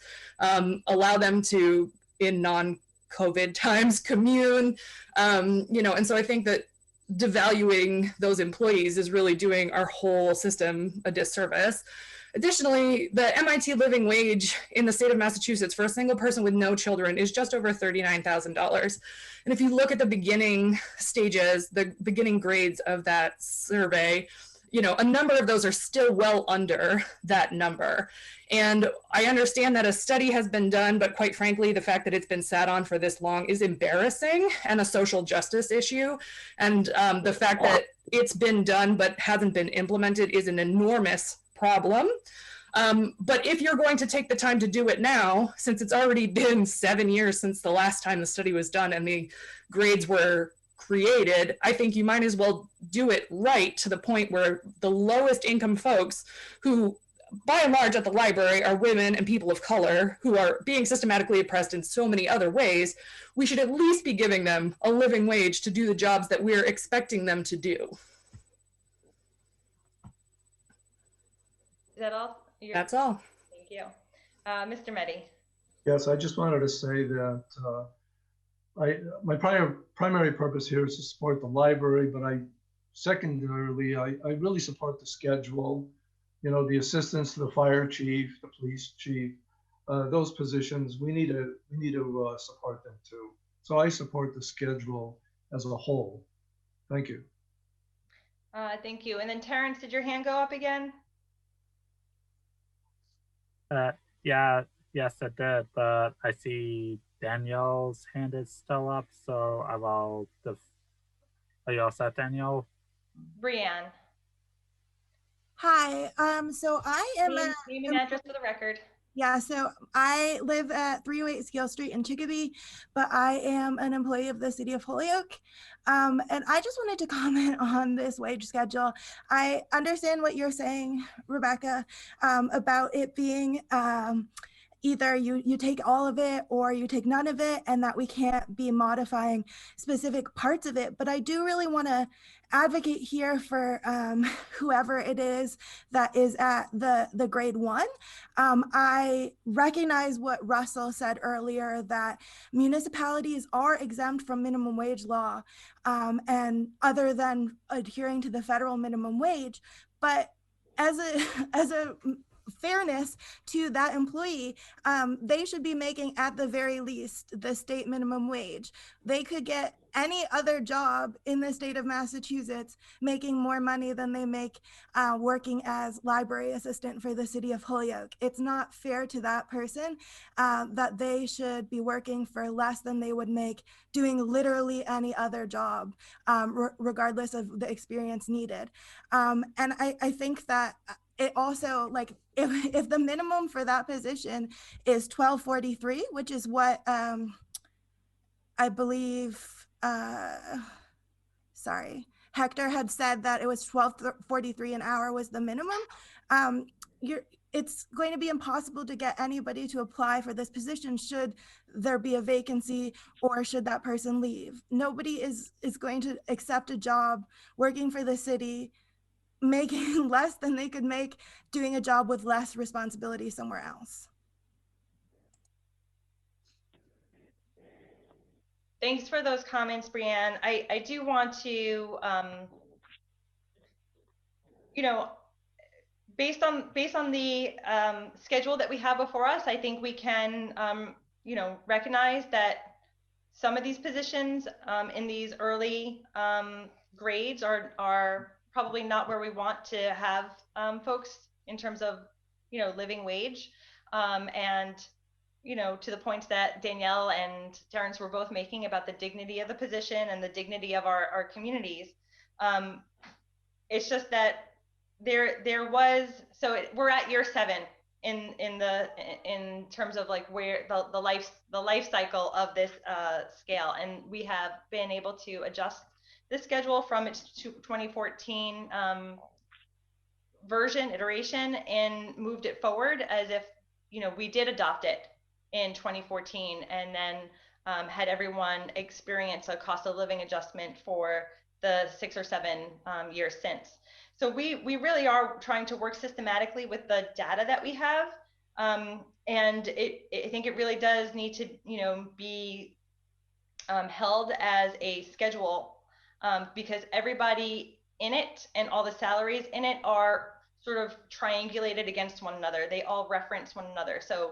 allow them to, in non-COVID times, commune, and so I think that devaluing those employees is really doing our whole system a disservice. Additionally, the MIT living wage in the state of Massachusetts for a single person with no children is just over $39,000. And if you look at the beginning stages, the beginning grades of that survey, a number of those are still well under that number. And I understand that a study has been done, but quite frankly, the fact that it's been sat on for this long is embarrassing and a social justice issue. And the fact that it's been done but hasn't been implemented is an enormous problem. But if you're going to take the time to do it now, since it's already been 7 years since the last time the study was done and the grades were created, I think you might as well do it right to the point where the lowest income folks who by and large at the library are women and people of color who are being systematically oppressed in so many other ways, we should at least be giving them a living wage to do the jobs that we're expecting them to do. Is that all? That's all. Thank you. Mr. Meddy. Yes, I just wanted to say that my primary purpose here is to support the library, but secondarily, I really support the schedule. The assistants to the fire chief, the police chief, those positions, we need to support them too. So I support the schedule as a whole. Thank you. Thank you. And then Terrence, did your hand go up again? Yes, it did, but I see Danielle's hand is still up, so I will. Are you all set, Danielle? Brianne. Hi. So I am name and address for the record. Yeah, so I live at 308 Scale Street in Chicopee, but I am an employee of the City of Holyoke. And I just wanted to comment on this wage schedule. I understand what you're saying, Rebecca, about it being either you take all of it or you take none of it, and that we can't be modifying specific parts of it. But I do really want to advocate here for whoever it is that is at the grade 1. I recognize what Russell said earlier, that municipalities are exempt from minimum wage law, and other than adhering to the federal minimum wage. But as a fairness to that employee, they should be making at the very least the state minimum wage. They could get any other job in the state of Massachusetts making more money than they make working as library assistant for the City of Holyoke. It's not fair to that person that they should be working for less than they would make doing literally any other job, regardless of the experience needed. And I think that it also, like, if the minimum for that position is $12.43, which is what I believe, Hector had said that it was $12.43 an hour was the minimum. It's going to be impossible to get anybody to apply for this position should there be a vacancy or should that person leave. Nobody is going to accept a job working for the city making less than they could make doing a job with less responsibility somewhere else. Thanks for those comments, Brianne. I do want to, you know, based on the schedule that we have before us, I think we can, you know, recognize that some of these positions in these early grades are probably not where we want to have folks in terms of, you know, living wage. And, you know, to the points that Danielle and Terrence were both making about the dignity of the position and the dignity of our communities. It's just that there was, we're at year 7 in terms of like where the life cycle of this scale, and we have been able to adjust the schedule from its 2014 iteration and moved it forward as if, you know, we did adopt it in 2014 and then had everyone experience a cost of living adjustment for the 6 or 7 years since. So we really are trying to work systematically with the data that we have, and I think it really does need to, you know, be held as a schedule, because everybody in it and all the salaries in it are sort of triangulated against one another. They all reference one another. So,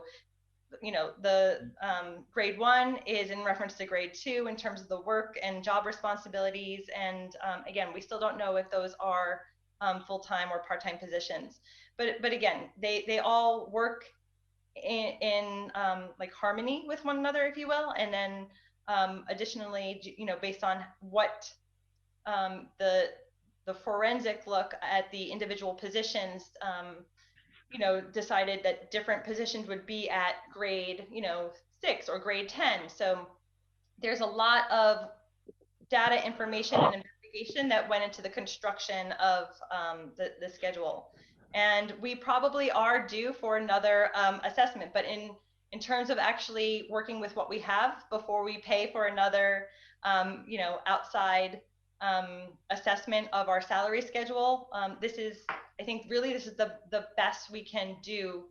you know, the grade 1 is in reference to grade 2 in terms of the work and job responsibilities. And again, we still don't know if those are full-time or part-time positions, but again, they all work in like harmony with one another, if you will. And then additionally, you know, based on what the forensic look at the individual positions, you know, decided that different positions would be at grade, you know, 6 or grade 10. So there's a lot of data information and investigation that went into the construction of the schedule. And we probably are due for another assessment, but in terms of actually working with what we have before we pay for another, you know, outside assessment of our salary schedule, this is, I think really this is the best we can do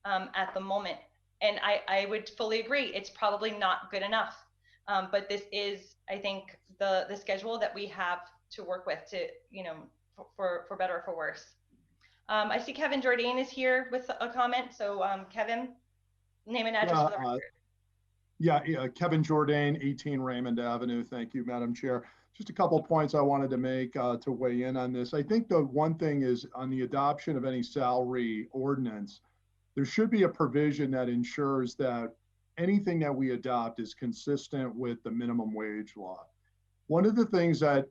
at the moment. And I would fully agree, it's probably not good enough. But this is, I think, the schedule that we have to work with to, you know, for better or for worse. I see Kevin Jordan is here with a comment. So Kevin, name and address for the record. Yeah, Kevin Jordan, 18 Raymond Avenue. Thank you, Madam Chair. Just a couple of points I wanted to make to weigh in on this. I think the one thing is on the adoption of any salary ordinance, there should be a provision that ensures that anything that we adopt is consistent with the minimum wage law. One of the things that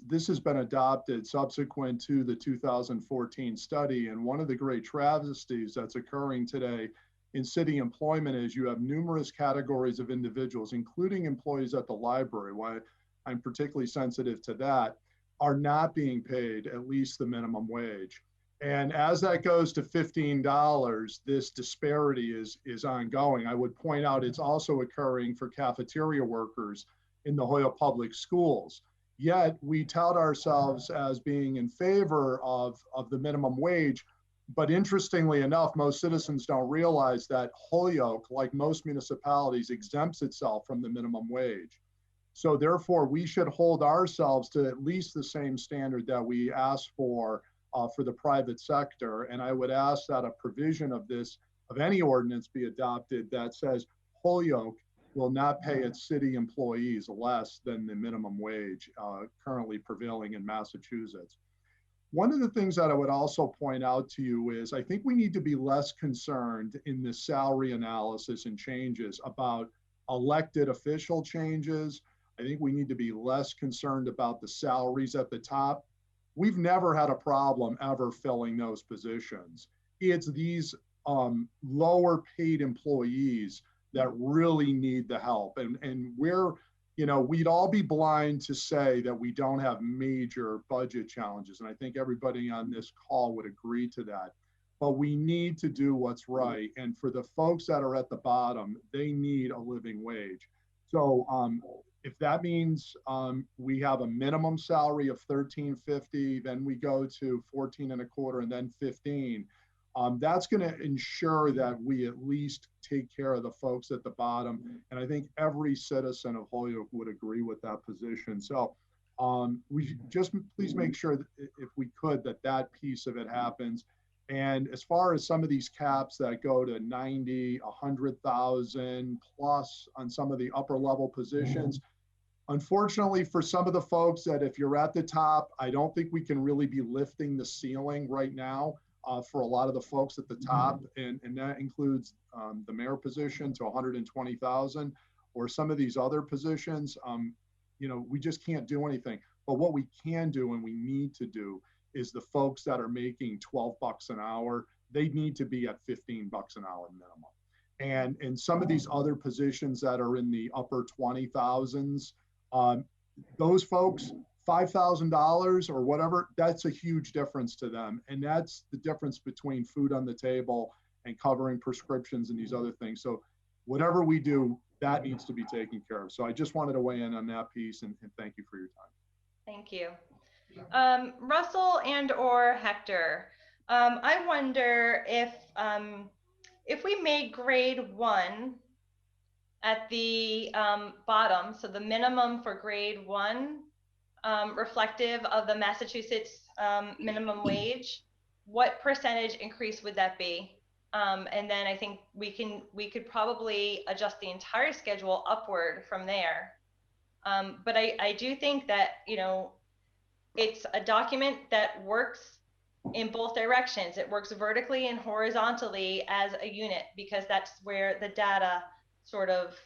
this has been adopted subsequent to the 2014 study, and one of the great travesties that's occurring today in city employment is you have numerous categories of individuals, including employees at the library, why I'm particularly sensitive to that, are not being paid at least the minimum wage. And as that goes to $15, this disparity is ongoing. I would point out it's also occurring for cafeteria workers in the Holyoke Public Schools. Yet we tout ourselves as being in favor of the minimum wage. But interestingly enough, most citizens don't realize that Holyoke, like most municipalities, exempts itself from the minimum wage. So therefore, we should hold ourselves to at least the same standard that we ask for the private sector. And I would ask that a provision of any ordinance be adopted that says Holyoke will not pay its city employees less than the minimum wage currently prevailing in Massachusetts. One of the things that I would also point out to you is I think we need to be less concerned in this salary analysis and changes about elected official changes. I think we need to be less concerned about the salaries at the top. We've never had a problem ever filling those positions. It's these lower paid employees that really need the help. And we're, you know, we'd all be blind to say that we don't have major budget challenges. And I think everybody on this call would agree to that. But we need to do what's right. And for the folks that are at the bottom, they need a living wage. So if that means we have a minimum salary of $13.50, then we go to 14.25 and then 15. That's going to ensure that we at least take care of the folks at the bottom. And I think every citizen of Holyoke would agree with that position. So we should just please make sure that if we could, that piece of it happens. And as far as some of these caps that go to 90, 100,000 plus on some of the upper level positions, unfortunately for some of the folks that if you're at the top, I don't think we can really be lifting the ceiling right now for a lot of the folks at the top. And that includes the mayor position to 120,000 or some of these other positions. You know, we just can't do anything. But what we can do and we need to do is the folks that are making 12 bucks an hour, they need to be at 15 bucks an hour minimum. And some of these other positions that are in the upper 20,000s, those folks, $5,000 or whatever, that's a huge difference to them. And that's the difference between food on the table and covering prescriptions and these other things. So whatever we do, that needs to be taken care of. So I just wanted to weigh in on that piece and thank you for your time. Thank you. Russell and or Hector, I wonder if we made grade 1 at the bottom, so the minimum for grade 1, reflective of the Massachusetts minimum wage, what percentage increase would that be? And then I think we could probably adjust the entire schedule upward from there. But I do think that, you know, it's a document that works in both directions. It works vertically and horizontally as a unit because that's where the data sort of,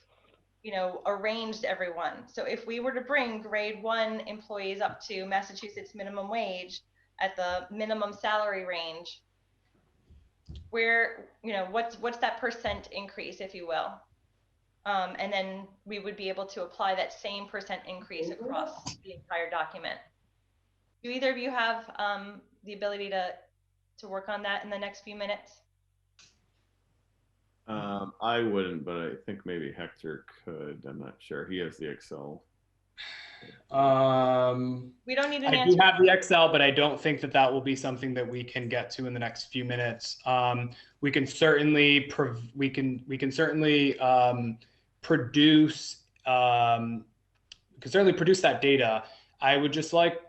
you know, arranged everyone. So if we were to bring grade 1 employees up to Massachusetts minimum wage at the minimum salary range, where, you know, what's that percent increase, if you will? And then we would be able to apply that same percent increase across the entire document. Do either of you have the ability to work on that in the next few minutes? I wouldn't, but I think maybe Hector could. I'm not sure. He has the Excel. We don't need an answer. I do have the Excel, but I don't think that will be something that we can get to in the next few minutes. We can certainly produce that data. I would just like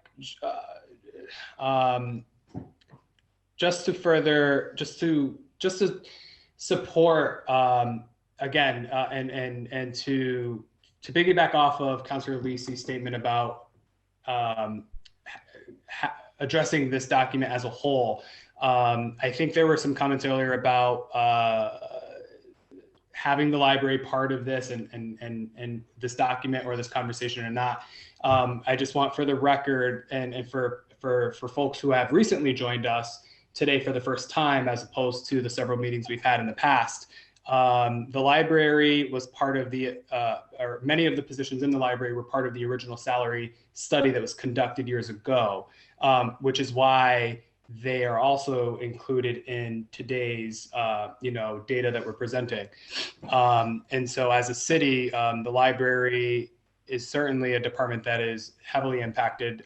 just to support again and to piggyback off of Councilor LISI's statement about addressing this document as a whole. I think there were some comments earlier about having the library part of this and this document or this conversation or not. I just want for the record and for folks who have recently joined us today for the first time, as opposed to the several meetings we've had in the past, the library was part of the, or many of the positions in the library were part of the original salary study that was conducted years ago, which is why they are also included in today's, data that we're presenting. And so as a city, the library is certainly a department that is heavily impacted,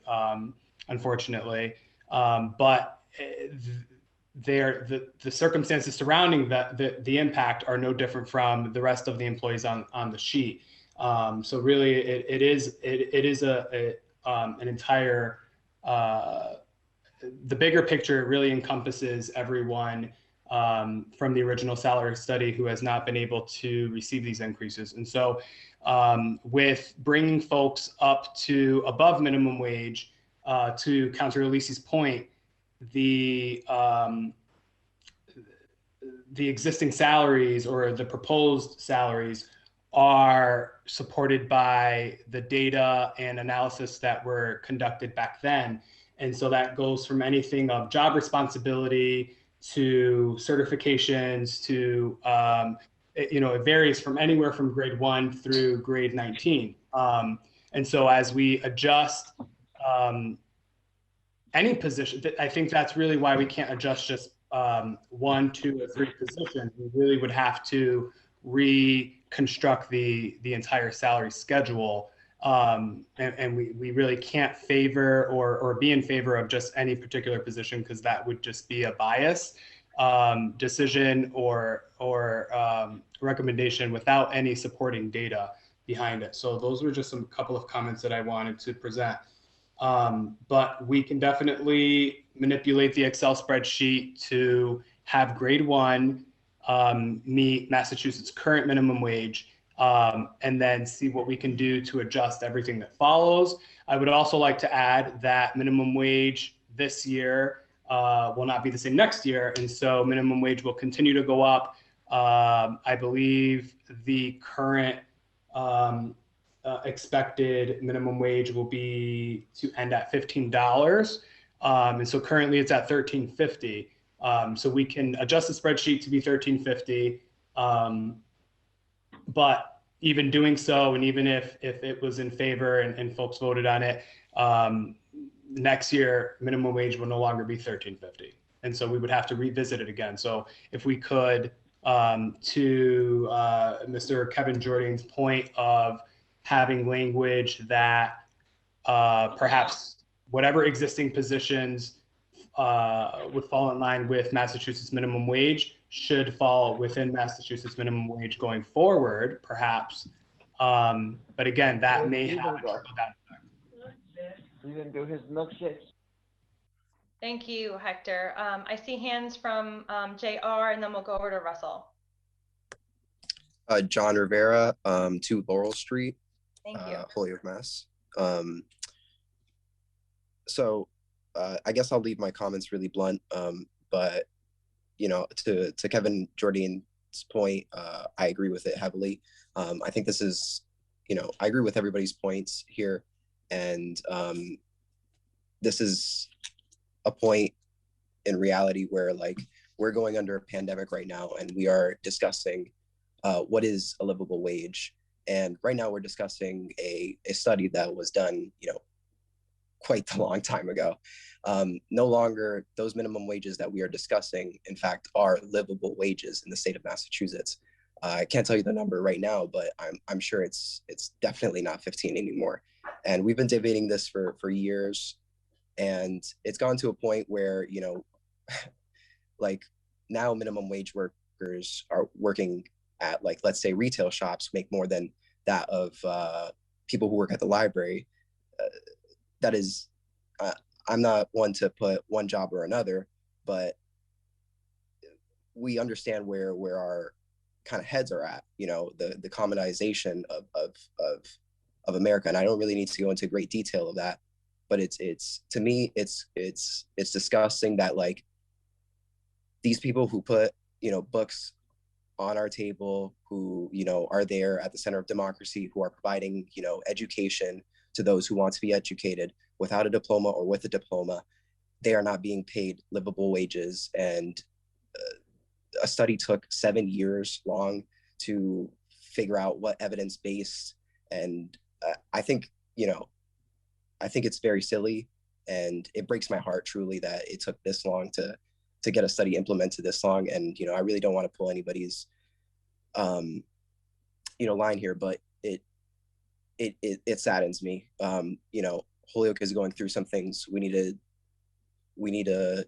unfortunately, but the circumstances surrounding the impact are no different from the rest of the employees on the sheet. So really, it is an entire. The bigger picture really encompasses everyone from the original salary study who has not been able to receive these increases. And so with bringing folks up to above minimum wage, to Councilor LISI's point, the existing salaries or the proposed salaries are supported by the data and analysis that were conducted back then. And so that goes from anything of job responsibility to certifications to it varies from anywhere from grade 1 through grade 19. And so as we adjust any position, I think that's really why we can't adjust just 1, 2, or 3 positions. We really would have to reconstruct the entire salary schedule. And we really can't favor or be in favor of just any particular position, because that would just be a bias decision or recommendation without any supporting data behind it. So those were just some couple of comments that I wanted to present. But we can definitely manipulate the Excel spreadsheet to have grade 1 meet Massachusetts' current minimum wage, and then see what we can do to adjust everything that follows. I would also like to add that minimum wage this year will not be the same next year, and so minimum wage will continue to go up. I believe the current expected minimum wage will be to end at $15. And so currently it's at $13.50. So we can adjust the spreadsheet to be $13.50. But even doing so, and even if it was in favor and folks voted on it, next year minimum wage will no longer be $13.50. And so we would have to revisit it again. So if we could, to Mr. Kevin Jordan's point of having language that perhaps whatever existing positions would fall in line with Massachusetts minimum wage should fall within Massachusetts minimum wage going forward, perhaps. But again, that may have a trickle-down effect. He didn't do his milkshakes. Thank you, Hector. I see hands from JR, and then we'll go over to Russell. John Rivera, 2 Laurel Street, Thank you. Holyoke, Mass. So I guess I'll leave my comments really blunt, but to Kevin Jordan's point, I agree with it heavily. I think this is, I agree with everybody's points here, and this is a point in reality where we're going under a pandemic right now, and we are discussing what is a livable wage. And right now we're discussing a study that was done, quite a long time ago. No longer those minimum wages that we are discussing, in fact, are livable wages in the state of Massachusetts. I can't tell you the number right now, but I'm sure it's definitely not 15 anymore. And we've been debating this for years, and it's gone to a point where, now minimum wage workers are working at let's say retail shops make more than that of people who work at the library. That is, I'm not one to put one job or another, but we understand where our kind of heads are at, the commonization of America. And I don't really need to go into great detail of that, but it's to me, it's disgusting that these people who put, books on our table, who, are there at the center of democracy, who are providing, education to those who want to be educated without a diploma or with a diploma, they are not being paid livable wages. And a study took 7 years long to figure out what evidence-based, and I think it's very silly, and it breaks my heart truly that it took this long to get a study implemented this long. And I really don't want to pull anybody's line here, but it saddens me. Holyoke is going through some things. We need to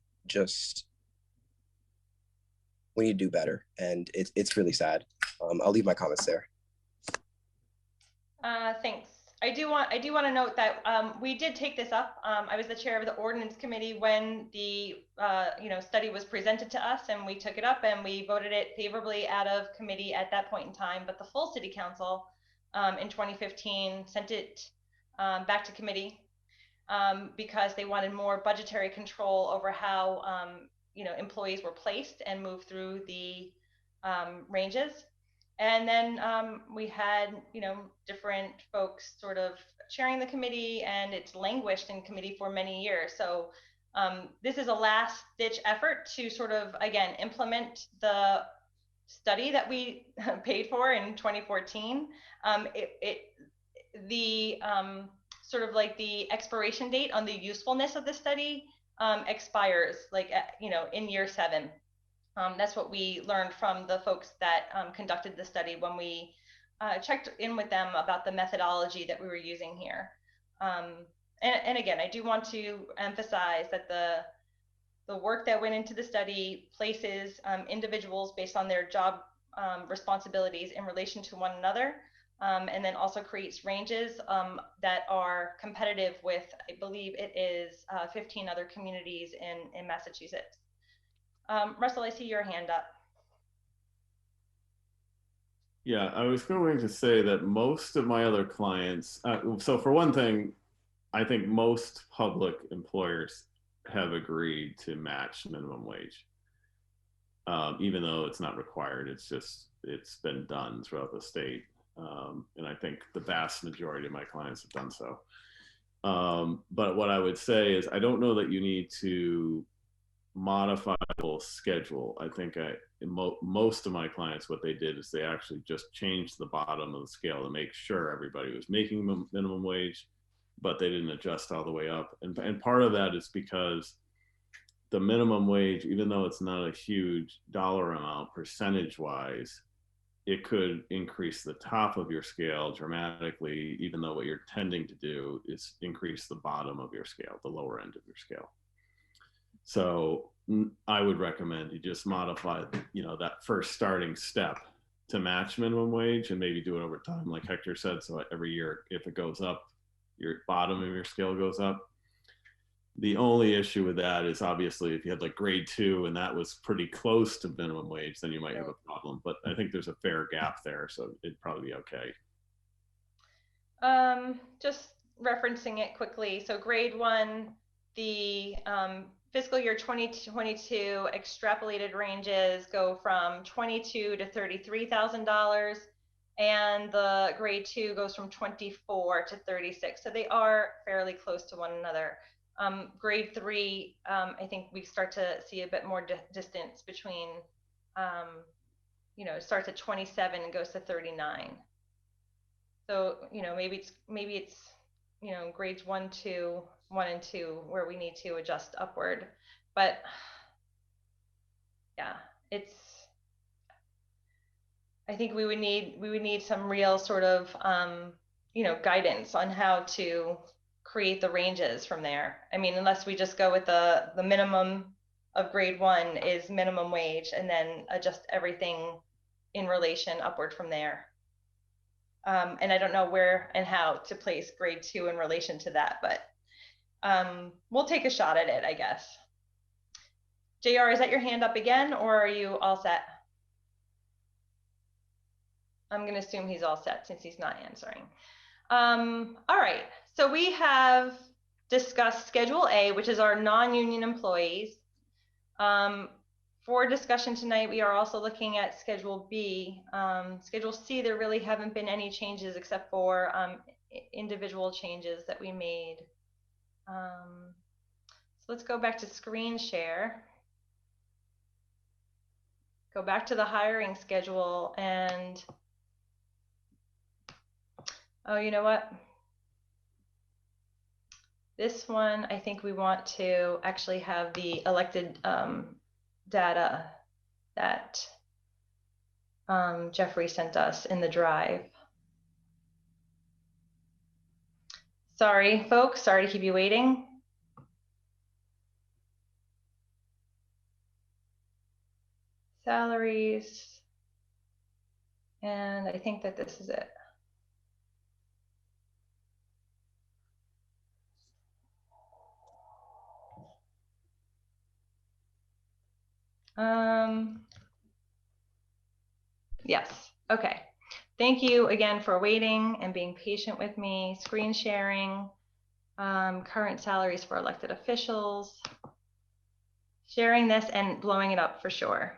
do better, and it's really sad. I'll leave my comments there. Thanks. I do want to note that we did take this up. I was the chair of the Ordinance Committee when the study was presented to us, and we took it up and we voted it favorably out of committee at that point in time. But the full City Council in 2015 sent it back to committee because they wanted more budgetary control over how employees were placed and moved through the ranges. And then we had, different folks sort of chairing the committee, and it's languished in committee for many years. So this is a last ditch effort to sort of, again, implement the study that we paid for in 2014, sort of like the expiration date on the usefulness of the study expires like, in year 7. That's what we learned from the folks that conducted the study when we checked in with them about the methodology that we were using here. And again, I do want to emphasize that the work that went into the study places individuals based on their job responsibilities in relation to one another, and then also creates ranges that are competitive with, I believe it is 15 other communities in Massachusetts. Russell, I see your hand up. Yeah, I was going to say that most of my other clients, so for one thing, I think most public employers have agreed to match minimum wage, even though it's not required. It's been done throughout the state. And I think the vast majority of my clients have done so. But what I would say is I don't know that you need to modify the whole schedule. I think most of my clients, what they did is they actually just changed the bottom of the scale to make sure everybody was making minimum wage, but they didn't adjust all the way up. And part of that is because the minimum wage, even though it's not a huge dollar amount percentage wise, it could increase the top of your scale dramatically, even though what you're tending to do is increase the bottom of your scale, the lower end of your scale. So I would recommend you just modify, that first starting step to match minimum wage and maybe do it over time, like Hector said. So every year, if it goes up, your bottom of your scale goes up. The only issue with that is obviously if you had like grade 2 and that was pretty close to minimum wage, then you might have a problem. But I think there's a fair gap there, so it'd probably be okay. Just referencing it quickly. So grade 1, the fiscal year 2022 extrapolated ranges go from $22,000 to $33,000, and the grade 2 goes from 24 to 36. So they are fairly close to one another. Grade 3, I think we start to see a bit more distance between, it starts at 27 and goes to 39. So, maybe it's, grades 1 and 2 where we need to adjust upward. But yeah, I think we would need some real sort of, guidance on how to create the ranges from there. I mean, unless we just go with the minimum of grade 1 is minimum wage and then adjust everything in relation upward from there. And I don't know where and how to place grade 2 in relation to that, but we'll take a shot at it, I guess. JR, is that your hand up again, or are you all set? I'm going to assume he's all set since he's not answering. All right, so we have discussed Schedule A, which is our non-union employees. For discussion tonight, we are also looking at Schedule B. Schedule C, there really haven't been any changes except for individual changes that we made. So let's go back to screen share. Go back to the hiring schedule and, oh, you know what? This one, I think we want to actually have the elected data that Jeffrey sent us in the drive. Sorry, folks, sorry to keep you waiting. Salaries, and I think that this is it. Yes, okay. Thank you again for waiting and being patient with me. Screen sharing, current salaries for elected officials, sharing this and blowing it up for sure.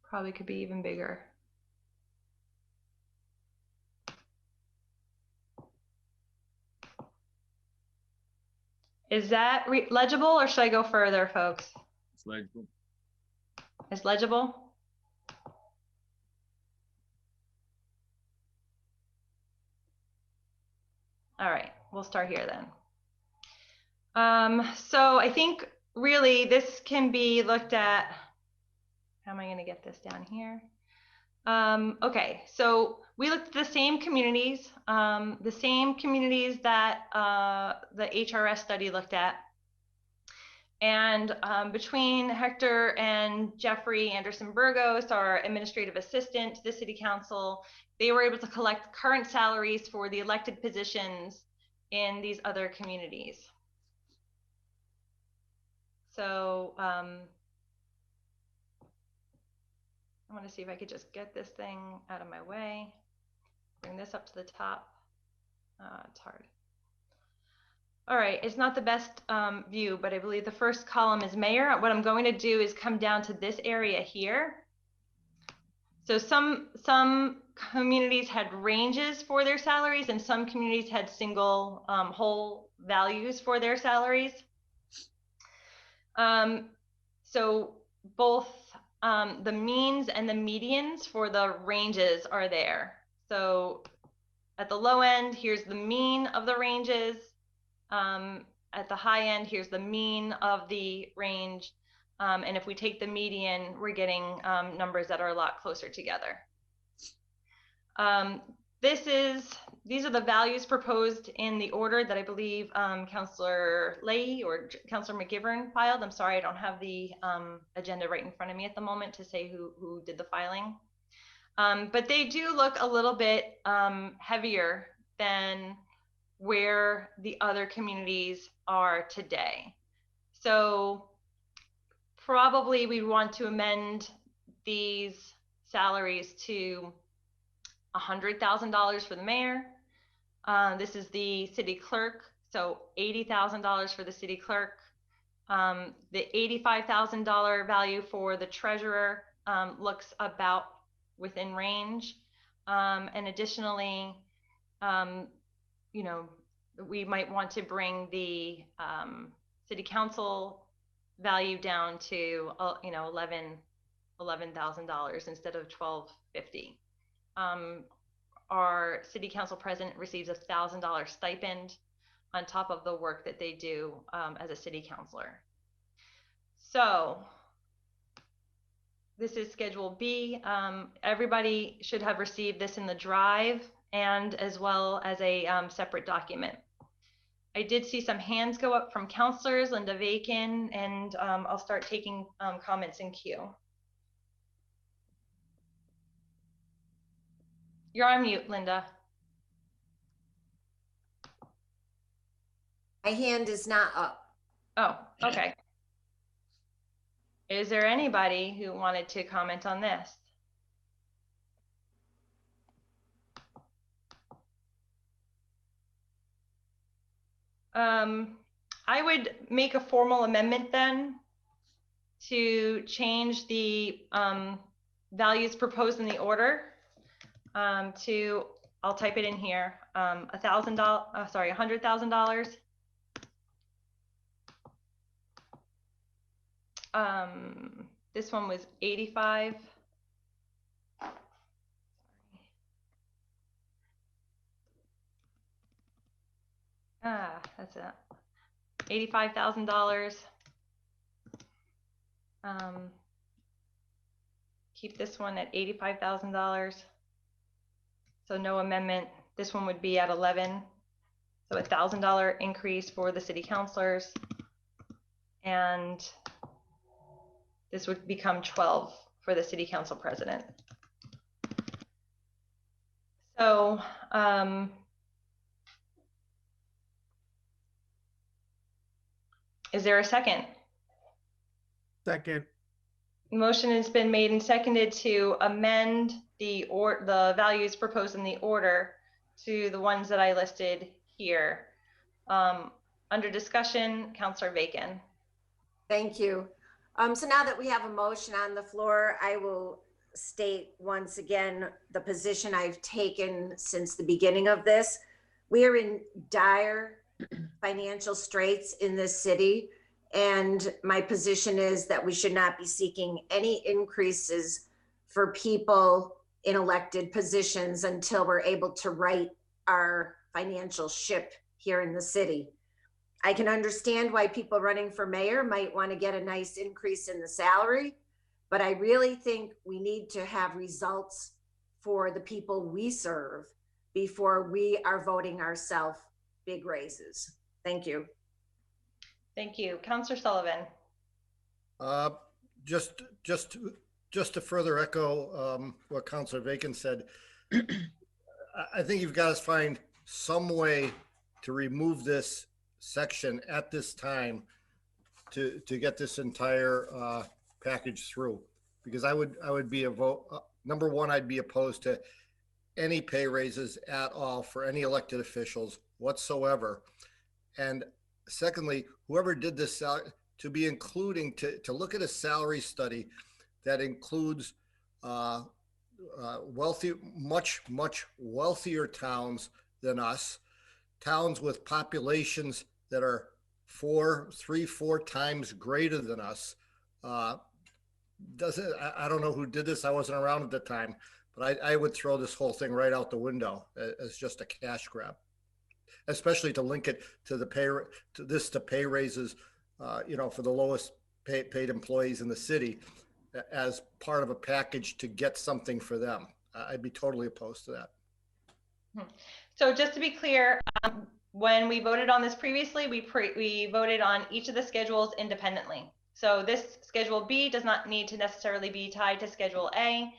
Probably could be even bigger. Is that legible, or should I go further, folks? It's legible. It's legible? All right, we'll start here then. So I think really this can be looked at. How am I going to get this down here? Okay, so we looked at the same communities that the HRS study looked at. And between Hector and Jeffrey Anderson Burgos, our administrative assistant to the city council, they were able to collect current salaries for the elected positions in these other communities. So I want to see if I could just get this thing out of my way. Bring this up to the top. It's hard. All right, it's not the best view, but I believe the first column is mayor. What I'm going to do is come down to this area here. So some communities had ranges for their salaries, and some communities had single whole values for their salaries. So both the means and the medians for the ranges are there. So at the low end, here's the mean of the ranges. At the high end, here's the mean of the range. And if we take the median, we're getting numbers that are a lot closer together. These are the values proposed in the order that I believe Councillor Leahy or Councillor McGivern filed. I'm sorry, I don't have the agenda right in front of me at the moment to say who did the filing. But they do look a little bit heavier than where the other communities are today. So probably we want to amend these salaries to $100,000 for the mayor. This is the city clerk, so $80,000 for the city clerk. The $85,000 value for the treasurer looks about within range. And additionally, you know, we might want to bring the city council value down to you know, $11,000 instead of $12,550. Our city council president receives a $1,000 stipend on top of the work that they do as a city councilor. So this is Schedule B. Everybody should have received this in the drive and as well as a separate document. I did see some hands go up from councilors, Linda Vakin, and I'll start taking comments in queue. You're on mute, Linda. My hand is not up. Oh, okay. Is there anybody who wanted to comment on this? I would make a formal amendment then to change the values proposed in the order to, I'll type it in here, $100,000. This one was 85. That's it. $85,000. Keep this one at $85,000. So no amendment. This one would be at 11. So a $1,000 increase for the city councilors. And this would become 12 for the city council president. So, is there a second? Second. Motion has been made and seconded to amend the values proposed in the order to the ones that I listed here. Under discussion, Councillor Vakin. Thank you. So now that we have a motion on the floor, I will state once again the position I've taken since the beginning of this. We are in dire financial straits in this city, and my position is that we should not be seeking any increases for people in elected positions until we're able to right our financial ship here in the city. I can understand why people running for mayor might want to get a nice increase in the salary, but I really think we need to have results for the people we serve before we are voting ourselves big raises. Thank you. Thank you. Councillor Sullivan. Just to further echo what Councillor Bacon said, I think you've got to find some way to remove this section at this time to get this entire package through, because I would be a vote. Number one, I'd be opposed to any pay raises at all for any elected officials whatsoever. And secondly, whoever did this to be including to look at a salary study that includes wealthy, much wealthier towns than us, towns with populations that are 4 times greater than us. I don't know who did this. I wasn't around at the time, but I would throw this whole thing right out the window as just a cash grab, especially to link it to the pay raises, for the lowest paid employees in the city as part of a package to get something for them. I'd be totally opposed to that. So just to be clear, when we voted on this previously, we voted on each of the schedules independently. So this Schedule B does not need to necessarily be tied to Schedule A,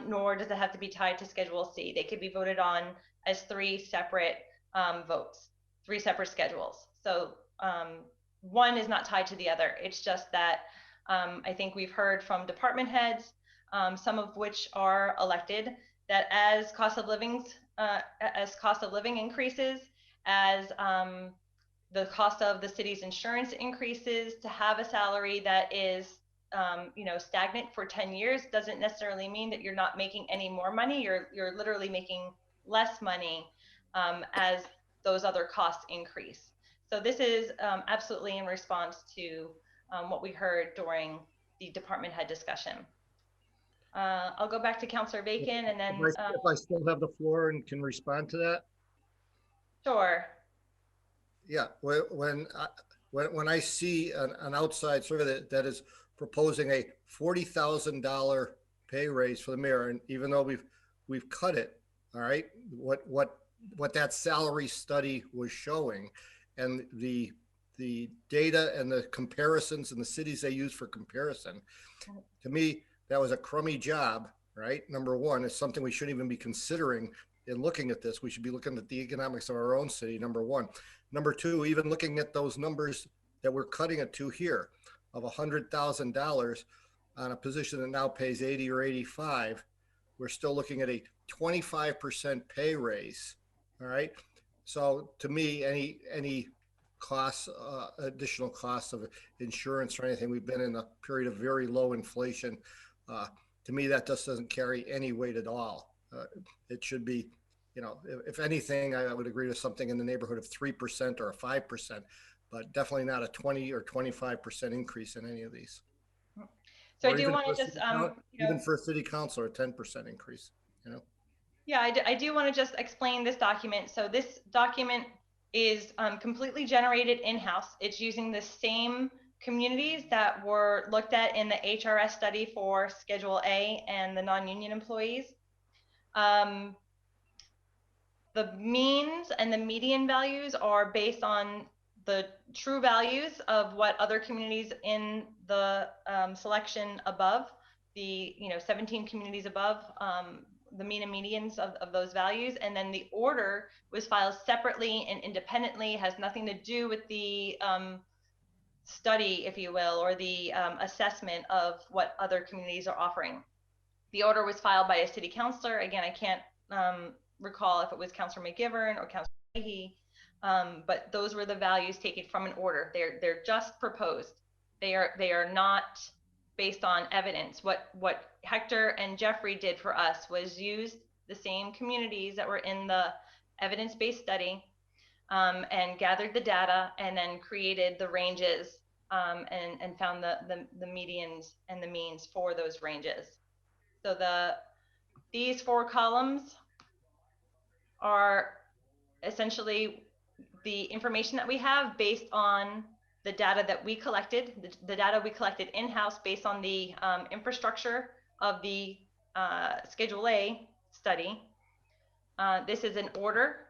nor does it have to be tied to Schedule C. They could be voted on as 3 separate votes, 3 separate schedules. So one is not tied to the other. It's just that I think we've heard from department heads, some of which are elected, that as cost of living increases, as the cost of the city's insurance increases, to have a salary that is stagnant for 10 years doesn't necessarily mean that you're not making any more money. You're literally making less money as those other costs increase. So this is absolutely in response to what we heard during the department head discussion. I'll go back to Councillor Bacon, and then if I still have the floor and can respond to that. Sure. Yeah, when I see an outside survey that is proposing a $40,000 pay raise for the mayor, and even though we've cut it, all right, what that salary study was showing, and the data and the comparisons and the cities they use for comparison, to me that was a crummy job, right? Number one, it's something we shouldn't even be considering in looking at this. We should be looking at the economics of our own city, number one. Number two, even looking at those numbers that we're cutting it to here of $100,000 on a position that now pays 80 or 85, we're still looking at a 25% pay raise. All right. So to me, any costs, additional costs of insurance or anything, we've been in a period of very low inflation. To me, that just doesn't carry any weight at all. It should be, if anything, I would agree with something in the neighborhood of 3% or 5%, but definitely not a 20 or 25% increase in any of these. So I do want to just, even for a city councilor, a 10% increase, Yeah, I do want to just explain this document. So this document is completely generated in-house. It's using the same communities that were looked at in the HRS study for Schedule A and the non-union employees. The means and the median values are based on the true values of what other communities in the selection above, the 17 communities above, the mean and medians of those values. And then the order was filed separately and independently, has nothing to do with the study, if you will, or the assessment of what other communities are offering. The order was filed by a city councilor. Again, I can't recall if it was Councilor McGivern or Councilor Leahy, but those were the values taken from an order. They're just proposed. They are not based on evidence. What Hector and Jeffrey did for us was use the same communities that were in the evidence-based study, and gathered the data, and then created the ranges, and found the medians and the means for those ranges. So these 4 columns are essentially the information that we have based on the data that we collected, the data we collected in-house based on the infrastructure of the Schedule A study. This is an order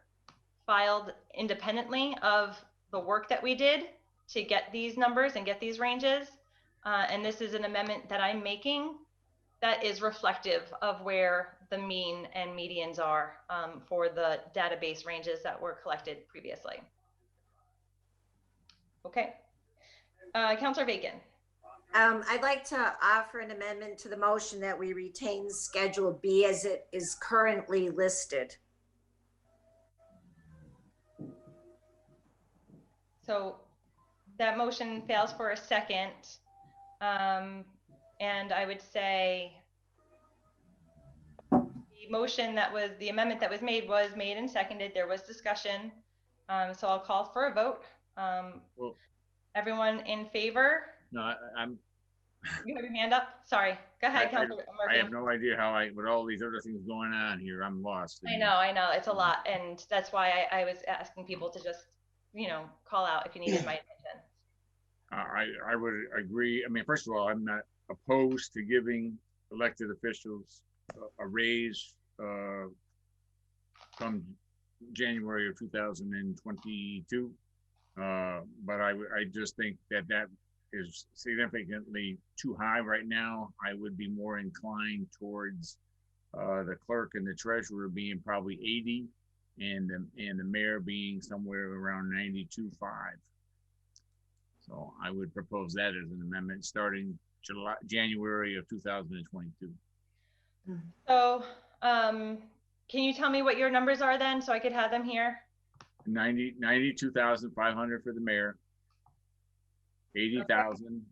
filed independently of the work that we did to get these numbers and get these ranges. And this is an amendment that I'm making that is reflective of where the mean and medians are for the database ranges that were collected previously. Okay, Councilor Bacon. I'd like to offer an amendment to the motion that we retain Schedule B as it is currently listed. So that motion fails for a second. And I would say the amendment that was made and seconded. There was discussion. So I'll call for a vote. Well, everyone in favor? No, You have your hand up? Sorry. Go ahead, Councilor Murphy. I have no idea how with all these other things going on here, I'm lost. I know. It's a lot. And that's why I was asking people to just, call out if you needed my attention. I would agree. I mean, first of all, I'm not opposed to giving elected officials a raise from January of 2022. But I just think that is significantly too high right now. I would be more inclined towards the clerk and the treasurer being probably 80, and the mayor being somewhere around 92.5. So I would propose that as an amendment starting January of 2022. So can you tell me what your numbers are then, so I could have them here? 92,500 for the mayor, 80,000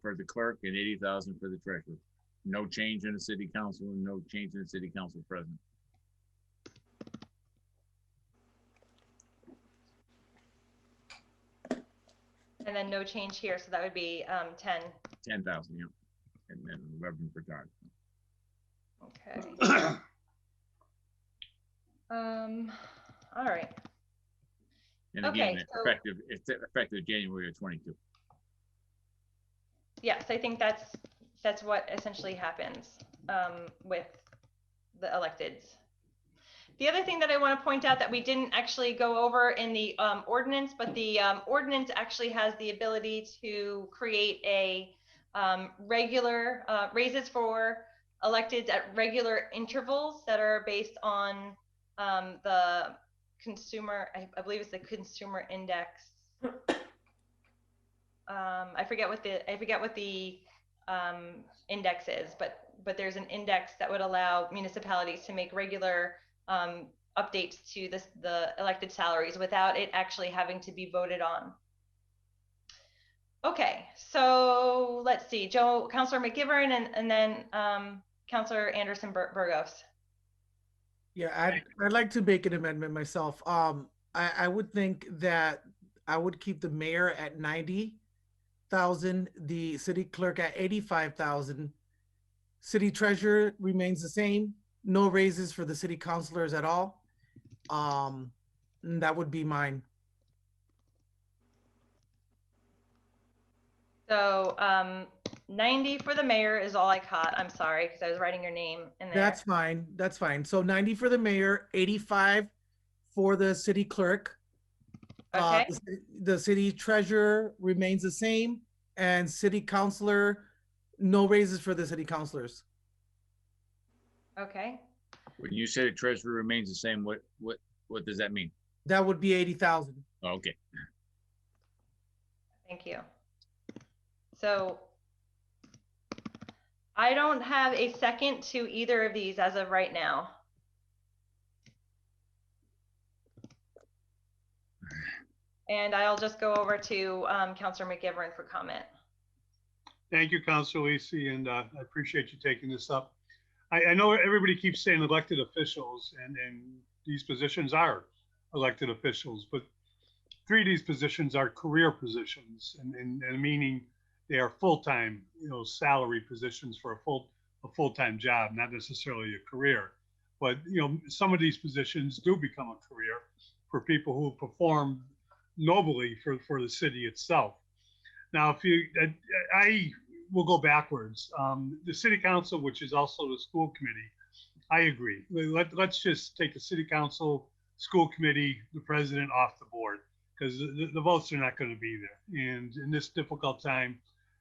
for the clerk, and 80,000 for the treasurer. No change in the city council, and no change in the city council president. And then no change here, so that would be 10,000, yeah, and then 11 for Todd. Okay. All right. And again, it's effective January of 22. Yes, I think that's what essentially happens with the electeds. The other thing that I want to point out that we didn't actually go over in the ordinance, but the ordinance actually has the ability to create a regular raises for electeds at regular intervals that are based on the consumer, I believe it's the consumer index. I forget what the index is, but there's an index that would allow municipalities to make regular updates to the elected salaries without it actually having to be voted on. Okay, so let's see, Councilor McGivern and then Councilor Anderson Burgos. Yeah, I'd like to make an amendment myself. I would think that I would keep the mayor at 90,000, the city clerk at 85,000, city treasurer remains the same, no raises for the city councilors at all. That would be mine. So 90 for the mayor is all I caught. I'm sorry, because I was writing your name in there. That's fine. That's fine. So 90 for the mayor, 85 for the city clerk. Okay. The city treasurer remains the same, and city councilor, no raises for the city councilors. Okay. When you say the treasurer remains the same, what does that mean? That would be 80,000. Okay. Thank you. So I don't have a second to either of these as of right now. And I'll just go over to Councilor McGivern for comment. Thank you, Councilor Lisi, and I appreciate you taking this up. I know everybody keeps saying elected officials, and these positions are elected officials, but 3 of these positions are career positions, and meaning they are full-time, salary positions for a full-time job, not necessarily a career. But some of these positions do become a career for people who perform nobly for the city itself. Now, I will go backwards. The city council, which is also the school committee, I agree. Let's just take the city council, school committee, the president off the board, because the votes are not going to be there. And in this difficult time,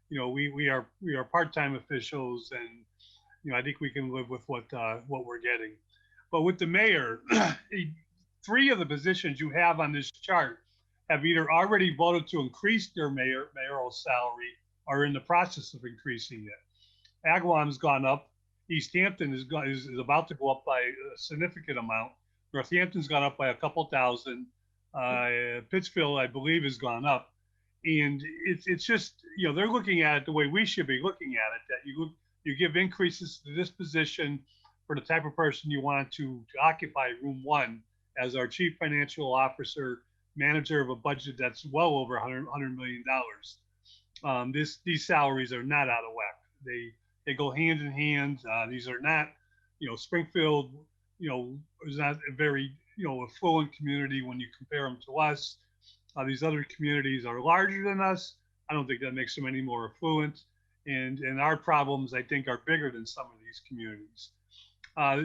we are part-time officials, and I think we can live with what we're getting. But with the mayor, 3 of the positions you have on this chart have either already voted to increase their mayoral salary or in the process of increasing it. Agawam's gone up. East Hampton is about to go up by a significant amount. Northampton's gone up by a couple thousand. Pittsfield, I believe, has gone up. And it's just, they're looking at it the way we should be looking at it, that you give increases to this position for the type of person you want to occupy room 1 as our chief financial officer, manager of a budget that's well over $100 million. These salaries are not out of whack. They go hand in hand. These are not, Springfield, is not a very, affluent community when you compare them to us. These other communities are larger than us. I don't think that makes them any more affluent. And our problems, I think, are bigger than some of these communities.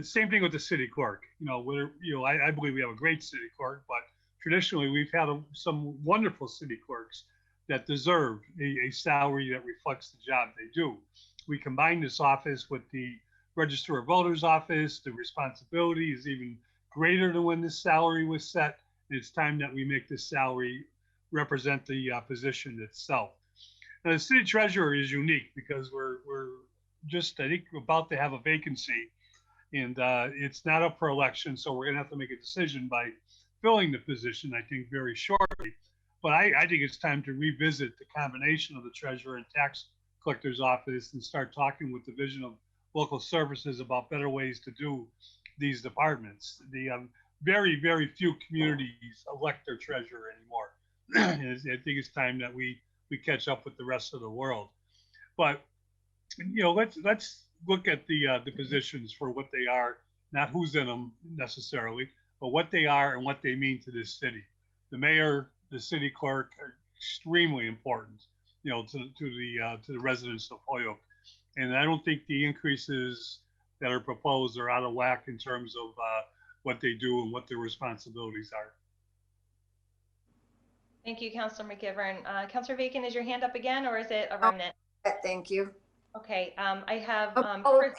Same thing with the city clerk. I believe we have a great city clerk, but traditionally we've had some wonderful city clerks that deserve a salary that reflects the job they do. We combine this office with the Register of Voters office. The responsibility is even greater than when this salary was set. It's time that we make this salary represent the position itself. Now, the city treasurer is unique because we're just, I think, about to have a vacancy, and it's not up for election, so we're going to have to make a decision by filling the position, I think, very shortly. But I think it's time to revisit the combination of the treasurer and tax collector's office and start talking with the Division of Local Services about better ways to do these departments. The very, very few communities elect their treasurer anymore. And I think it's time that we catch up with the rest of the world. But let's look at the positions for what they are, not who's in them necessarily, but what they are and what they mean to this city. The mayor, the city clerk are extremely important, to the residents of Holyoke. And I don't think the increases that are proposed are out of whack in terms of what they do and what their responsibilities are. Thank you, Councilor McGivern. Councilor Bacon, is your hand up again, or is it a remnant? Thank you. Okay, I have.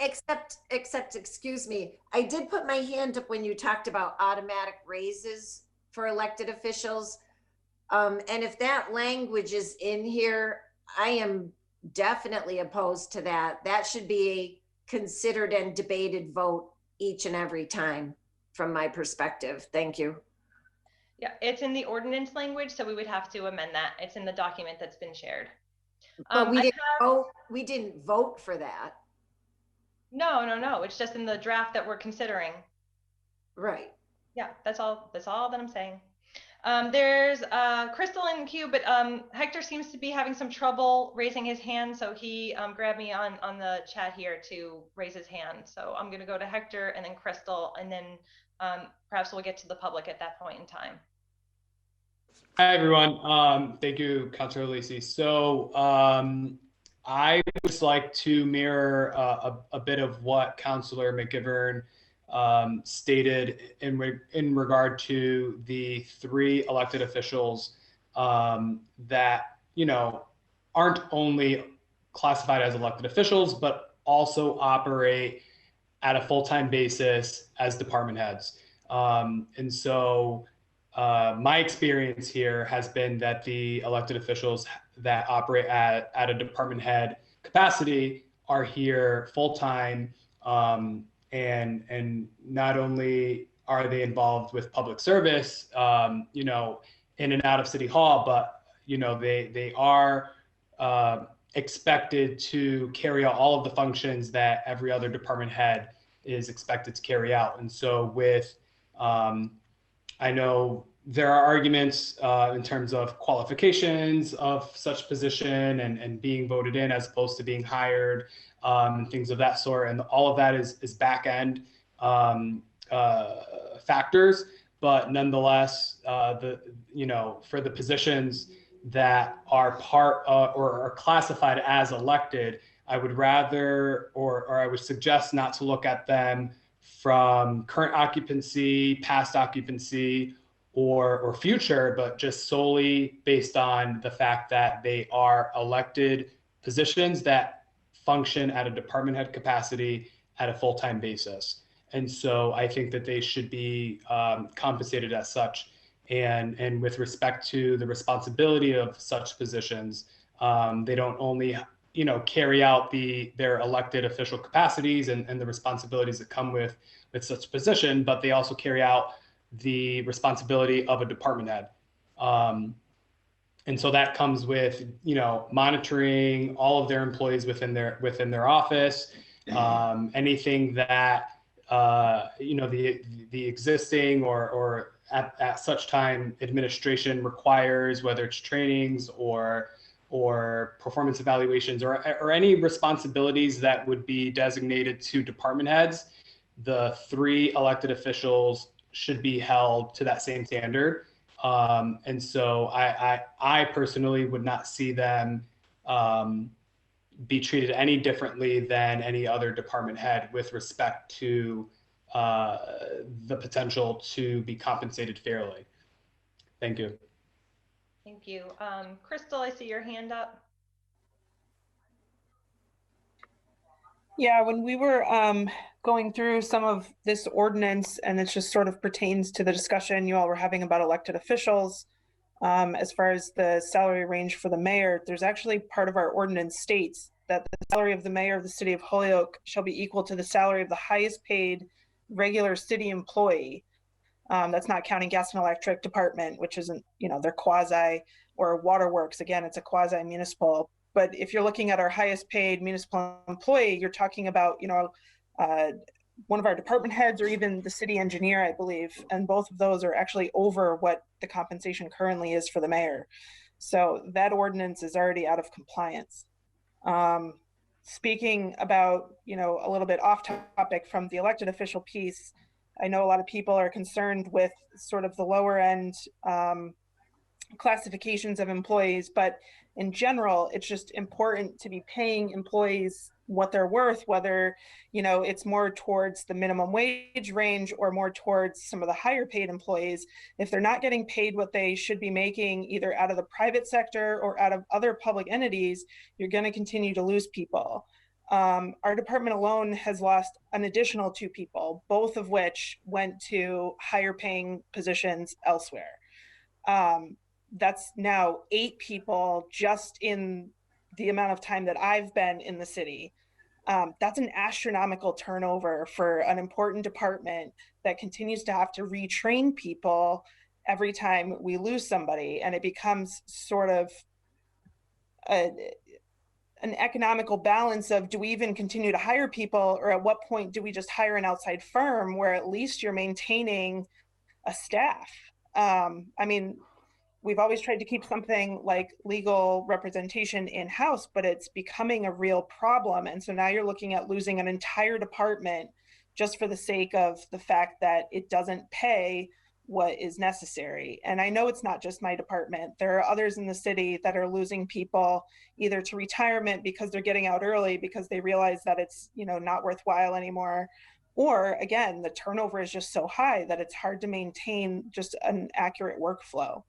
Except, excuse me, I did put my hand up when you talked about automatic raises for elected officials. And if that language is in here, I am definitely opposed to that. That should be a considered and debated vote each and every time from my perspective. Thank you. Yeah, it's in the ordinance language, so we would have to amend that. It's in the document that's been shared. But we didn't vote for that. No. It's just in the draft that we're considering. Right. Yeah, that's all that I'm saying. There's Crystal in the queue, but Hector seems to be having some trouble raising his hand, so he grabbed me on the chat here to raise his hand. So I'm going to go to Hector and then Crystal, and then perhaps we'll get to the public at that point in time. Hi, everyone. Thank you, Councilor Lisi. So I would just like to mirror a bit of what Councilor McGivern stated in regard to the 3 elected officials that, aren't only classified as elected officials, but also operate at a full-time basis as department heads. And so my experience here has been that the elected officials that operate at a department head capacity are here full-time, and not only are they involved with public service, in and out of City Hall, but they are expected to carry out all of the functions that every other department head is expected to carry out. And so with, I know there are arguments in terms of qualifications of such position and being voted in as opposed to being hired, and things of that sort. And all of that is back end factors. But nonetheless, for the positions that are part or are classified as elected, I would rather, or I would suggest not to look at them from current occupancy, past occupancy, or future, but just solely based on the fact that they are elected positions that function at a department head capacity at a full-time basis. And so I think that they should be compensated as such. And with respect to the responsibility of such positions, they don't only carry out their elected official capacities and the responsibilities that come with such position, but they also carry out the responsibility of a department head. And so that comes with, monitoring all of their employees within their office, anything that, the existing or at such time administration requires, whether it's trainings or performance evaluations or any responsibilities that would be designated to department heads. The 3 elected officials should be held to that same standard. And so I personally would not see them be treated any differently than any other department head with respect to the potential to be compensated fairly. Thank you. Thank you. Crystal, I see your hand up. Yeah, when we were going through some of this ordinance, and it just sort of pertains to the discussion you all were having about elected officials, as far as the salary range for the mayor, there's actually part of our ordinance states that the salary of the mayor of the City of Holyoke shall be equal to the salary of the highest paid regular city employee. That's not counting gas and electric department, which isn't, they're quasi, or waterworks. Again, it's a quasi municipal. But if you're looking at our highest paid municipal employee, you're talking about, one of our department heads or even the city engineer, I believe. And both of those are actually over what the compensation currently is for the mayor. So that ordinance is already out of compliance. Speaking about, a little bit off topic from the elected official piece, I know a lot of people are concerned with sort of the lower end classifications of employees, but in general, it's just important to be paying employees what they're worth, whether, it's more towards the minimum wage range or more towards some of the higher paid employees. If they're not getting paid what they should be making, either out of the private sector or out of other public entities, you're going to continue to lose people. Our department alone has lost an additional 2 people, both of which went to higher paying positions elsewhere. That's now 8 people just in the amount of time that I've been in the city. That's an astronomical turnover for an important department that continues to have to retrain people every time we lose somebody. And it becomes sort of an economical balance of, do we even continue to hire people, or at what point do we just hire an outside firm where at least you're maintaining a staff? We've always tried to keep something like legal representation in-house, but it's becoming a real problem. And so now you're looking at losing an entire department just for the sake of the fact that it doesn't pay what is necessary. And I know it's not just my department. There are others in the city that are losing people either to retirement because they're getting out early because they realize that it's, not worthwhile anymore. Or again, the turnover is just so high that it's hard to maintain just an accurate workflow.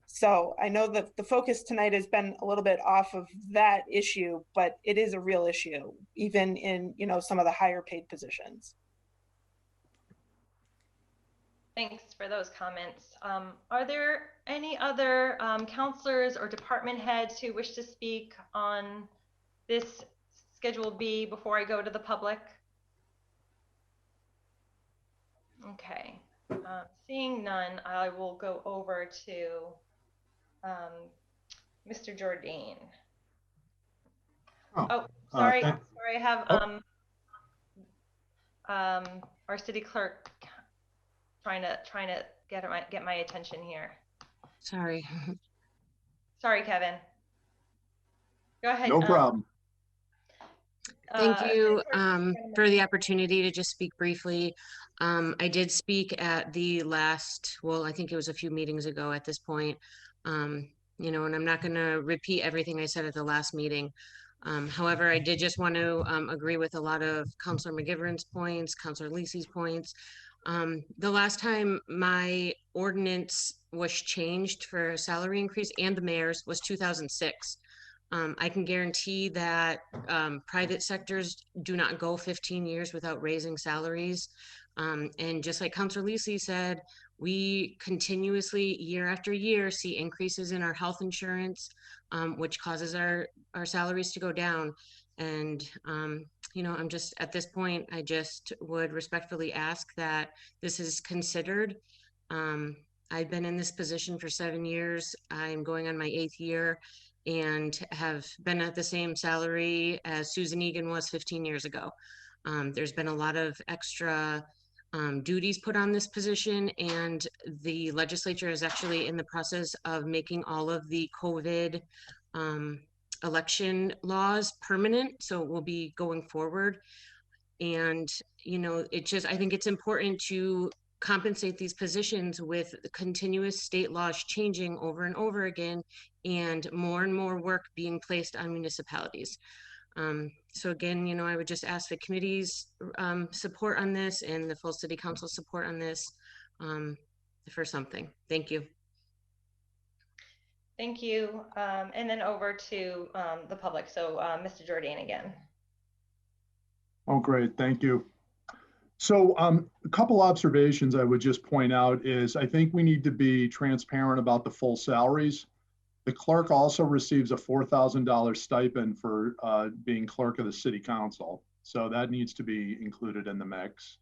So I know that the focus tonight has been a little bit off of that issue, but it is a real issue, even in, some of the higher paid positions. Thanks for those comments. Are there any other counselors or department heads who wish to speak on this Schedule B before I go to the public? Okay, seeing none, I will go over to Mr. Jourdain. Oh, sorry, thank- sorry, I have our city clerk trying to get my attention here. Sorry. Sorry, Kevin. Go ahead. No problem. Thank you for the opportunity to just speak briefly. I did speak at the last, well, I think it was a few meetings ago at this point, you know, and I'm not going to repeat everything I said at the last meeting. However, I did just want to agree with a lot of Councilor McGiverin's points, Councilor LISI's points. The last time my ordinance was changed for a salary increase and the mayor's was 2006. I can guarantee that private sectors do not go 15 years without raising salaries. And just like Councilor LISI said, we continuously, year after year, see increases in our health insurance, which causes our salaries to go down. And, you know, I'm just, at this point, I just would respectfully ask that this is considered. I've been in this position for 7 years. I'm going on my 8th year and have been at the same salary as Susan Egan was 15 years ago. There's been a lot of extra duties put on this position, and the legislature is actually in the process of making all of the COVID election laws permanent, so it will be going forward. And, you know, it just, I think it's important to compensate these positions with continuous state laws changing over and over again, and more work being placed on municipalities. So again, you know, I would just ask the committee's support on this and the full city council support on this for something. Thank you. Thank you. And then over to the public. So Mr. Jordan again. Oh, great. Thank you. So a couple observations I would just point out is I think we need to be transparent about the full salaries. The clerk also receives a $4,000 stipend for being clerk of the city council. So that needs to be included in the mix.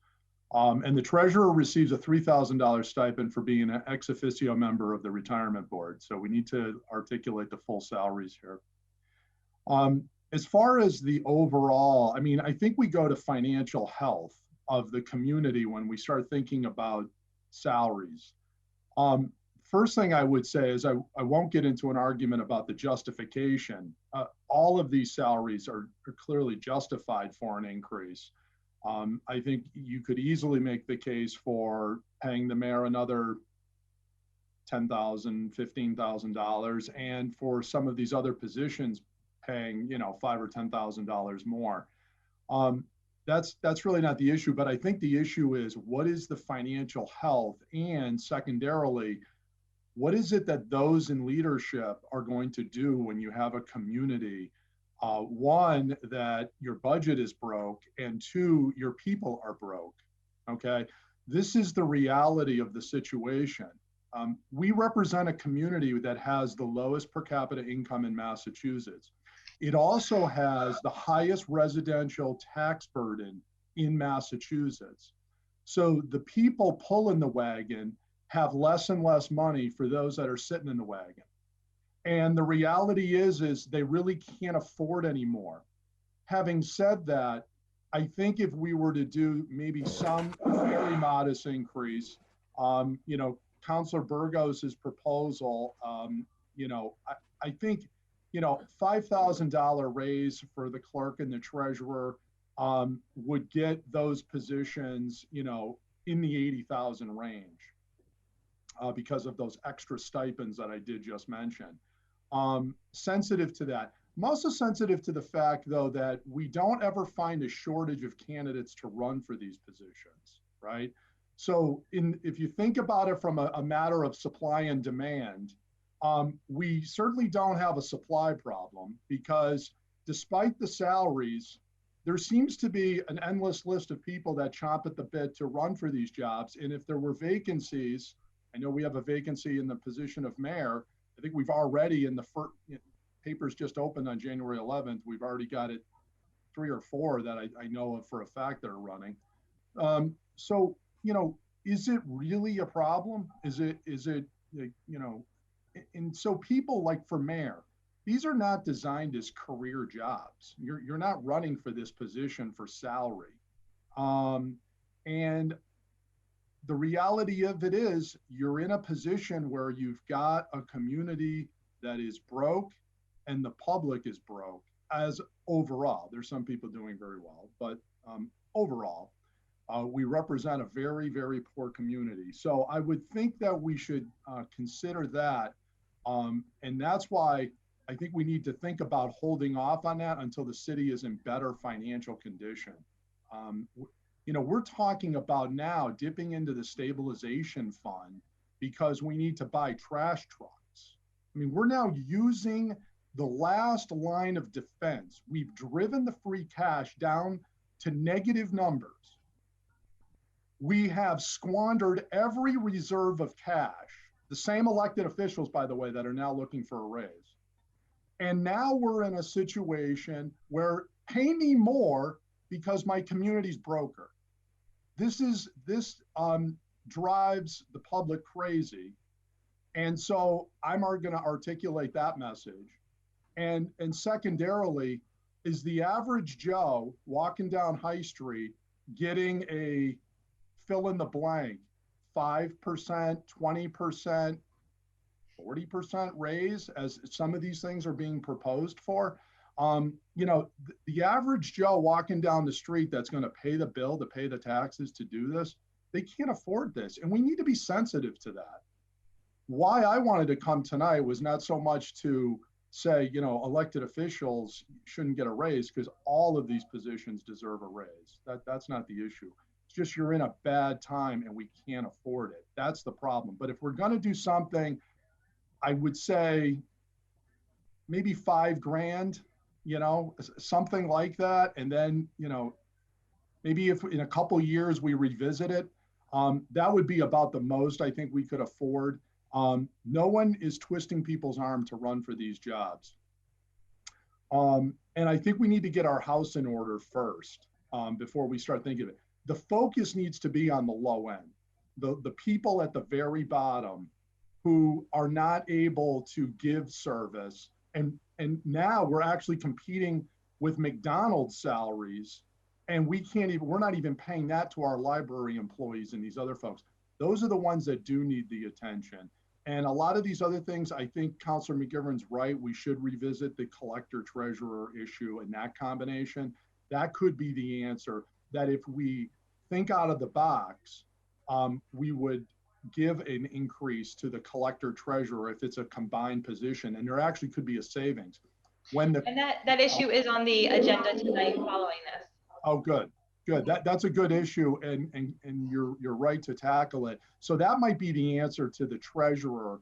And the treasurer receives a $3,000 stipend for being an ex officio member of the retirement board. So we need to articulate the full salaries here. As far as the overall, I mean, I think we go to financial health of the community when we start thinking about salaries. First thing I would say is I won't get into an argument about the justification. All of these salaries are clearly justified for an increase. I think you could easily make the case for paying the mayor another $10,000, $15,000, and for some of these other positions paying, you know, $5,000 or $10,000 more. That's really not the issue, but I think the issue is what is the financial health, and secondarily, what is it that those in leadership are going to do when you have a community, one, that your budget is broke, and two, your people are broke, okay? This is the reality of the situation. We represent a community that has the lowest per capita income in Massachusetts. It also has the highest residential tax burden in Massachusetts. So the people pulling the wagon have less and less money for those that are sitting in the wagon. And the reality is they really can't afford anymore. Having said that, I think if we were to do maybe some very modest increase, you know, Councilor Burgos's proposal, you know, I think, you know, $5,000 raise for the clerk and the treasurer would get those positions, you know, in the 80,000 range because of those extra stipends that I did just mention. Sensitive to that. I'm also sensitive to the fact, though, that we don't ever find a shortage of candidates to run for these positions, right? So if you think about it from a matter of supply and demand, we certainly don't have a supply problem because despite the salaries, there seems to be an endless list of people that chomp at the bit to run for these jobs. And if there were vacancies, I know we have a vacancy in the position of mayor. I think we've already in the first, papers just opened on January 11th. We've already got it 3 or 4 that I know of for a fact that are running. So, you know, is it really a problem? Is it, you know, and so people like for mayor, these are not designed as career jobs. You're not running for this position for salary. And the reality of it is you're in a position where you've got a community that is broke and the public is broke as overall. There's some people doing very well, but overall, we represent a very, very poor community. So I would think that we should consider that. And that's why I think we need to think about holding off on that until the city is in better financial condition. You know, we're talking about now dipping into the stabilization fund because we need to buy trash trucks. I mean, we're now using the last line of defense. We've driven the free cash down to negative numbers. We have squandered every reserve of cash, the same elected officials, by the way, that are now looking for a raise. And now we're in a situation where pay me more because my community's broker. This drives the public crazy. And so I'm going to articulate that message. And secondarily, is the average Joe walking down High Street getting a fill in the blank 5%, 20%, 40% raise as some of these things are being proposed for? You know, the average Joe walking down the street that's going to pay the bill, to pay the taxes, to do this, they can't afford this. And we need to be sensitive to that. Why I wanted to come tonight was not so much to say, you know, elected officials shouldn't get a raise, because all of these positions deserve a raise. That's not the issue. It's just you're in a bad time and we can't afford it. That's the problem. But if we're going to do something, I would say maybe $5,000, you know, something like that. And then, you know, maybe if in a couple of years we revisit it, that would be about the most I think we could afford. No one is twisting people's arm to run for these jobs. And I think we need to get our house in order first before we start thinking of it. The focus needs to be on the low end, the people at the very bottom who are not able to give service. And now we're actually competing with McDonald's salaries, and we're not even paying that to our library employees and these other folks. Those are the ones that do need the attention. And a lot of these other things, I think Councilor McGivern's right. We should revisit the collector treasurer issue and that combination. That could be the answer, that if we think out of the box, we would give an increase to the collector treasurer if it's a combined position, and there actually could be a savings. And that issue is on the agenda tonight following this. Oh, good. That's a good issue, and you're right to tackle it. So that might be the answer to the treasurer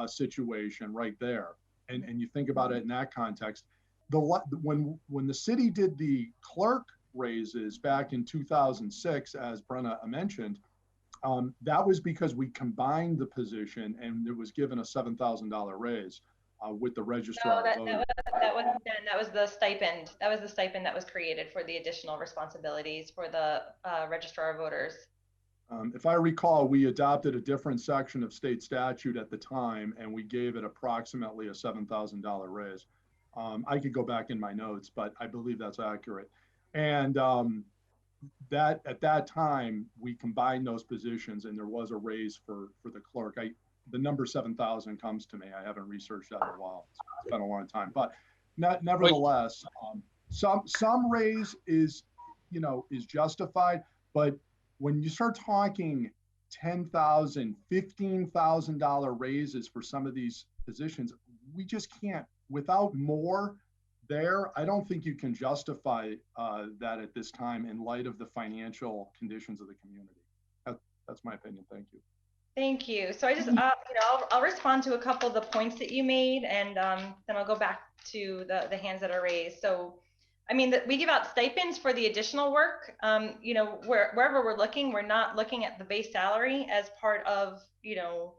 situation right there. And you think about it in that context. When the city did the clerk raises back in 2006, as Brenna mentioned, that was because we combined the position and it was given a $7,000 raise with the registrar. No, that wasn't done. That was the stipend. That was the stipend that was created for the additional responsibilities for the registrar of voters. If I recall, we adopted a different section of state statute at the time, and we gave it approximately a $7,000 raise. I could go back in my notes, but I believe that's accurate. And that at that time, we combined those positions, and there was a raise for the clerk. The number 7,000 comes to me. I haven't researched that in a while. It's been a long time, but nevertheless, some raise is justified. But when you start talking $10,000, $15,000 raises for some of these positions, we just can't. Without more there, I don't think you can justify that at this time in light of the financial conditions of the community. That's my opinion. Thank you. Thank you. So I just, I'll respond to a couple of the points that you made, and then I'll go back to the hands that are raised. So, I mean, we give out stipends for the additional work. Wherever we're looking, we're not looking at the base salary as part of, the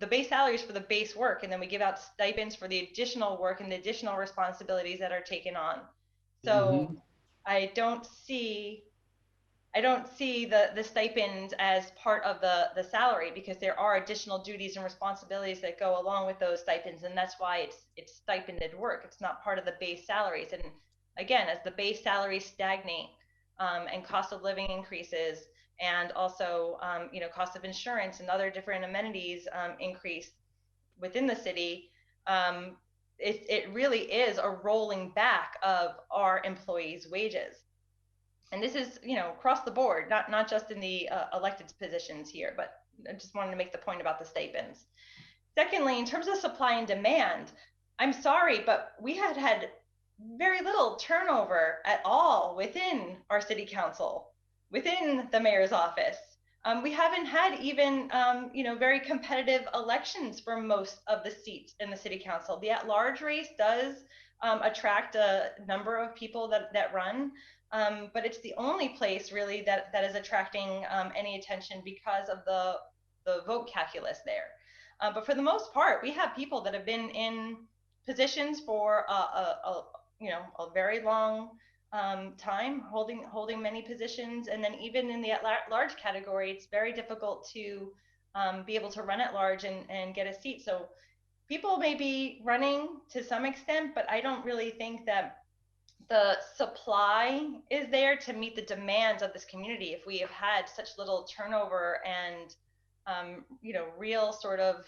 base salaries for the base work, and then we give out stipends for the additional work and the additional responsibilities that are taken on. So I don't see I don't see the stipends as part of the salary, because there are additional duties and responsibilities that go along with those stipends, and that's why it's stipended work. It's not part of the base salaries. And again, as the base salaries stagnate, and cost of living increases, and also you know, cost of insurance and other different amenities increase within the city, it really is a rolling back of our employees' wages. And this is, you know, across the board, not just in the elected positions here, but I just wanted to make the point about the stipends. Secondly, in terms of supply and demand, I'm sorry, but we had very little turnover at all within our city council, within the mayor's office. We haven't had even, you know, very competitive elections for most of the seats in the city council. The at-large race does attract a number of people that run, but it's the only place really that is attracting any attention because of the vote calculus there. But for the most part, we have people that have been in positions for you know, a very long time, holding many positions. And then even in the at-large category, it's very difficult to be able to run at large and get a seat. So people may be running to some extent, but I don't really think that the supply is there to meet the demands of this community if we have had such little turnover and you know, real sort of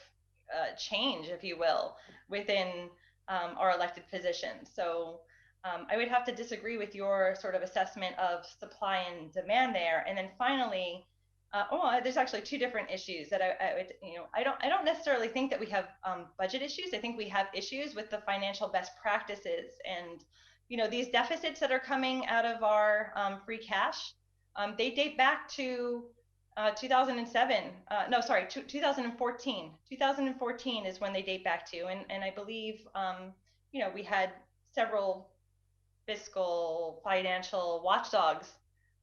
change, if you will, within our elected positions. So I would have to disagree with your sort of assessment of supply and demand there. And then finally, there's actually two different issues that I would, you know, I don't necessarily think that we have budget issues. I think we have issues with the financial best practices, and you know, these deficits that are coming out of our free cash, they date back to 2007. No, sorry, 2014. 2014 is when they date back to, and I believe you know, we had several fiscal financial watchdogs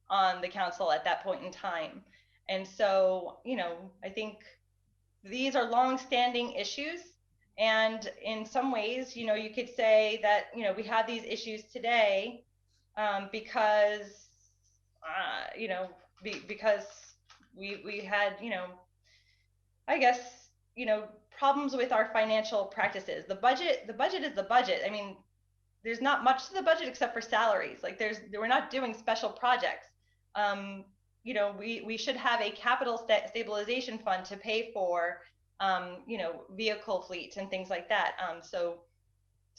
on the council at that point in time. And so, you know, I think these are long-standing issues. And in some ways, you know, you could say that, you know, we have these issues today because, you know, because we had, you know, I guess, you know, problems with our financial practices. The budget is the budget. I mean, there's not much to the budget except for salaries. Like we're not doing special projects. You know, we should have a capital stabilization fund to pay for, you know, vehicle fleets and things like that. So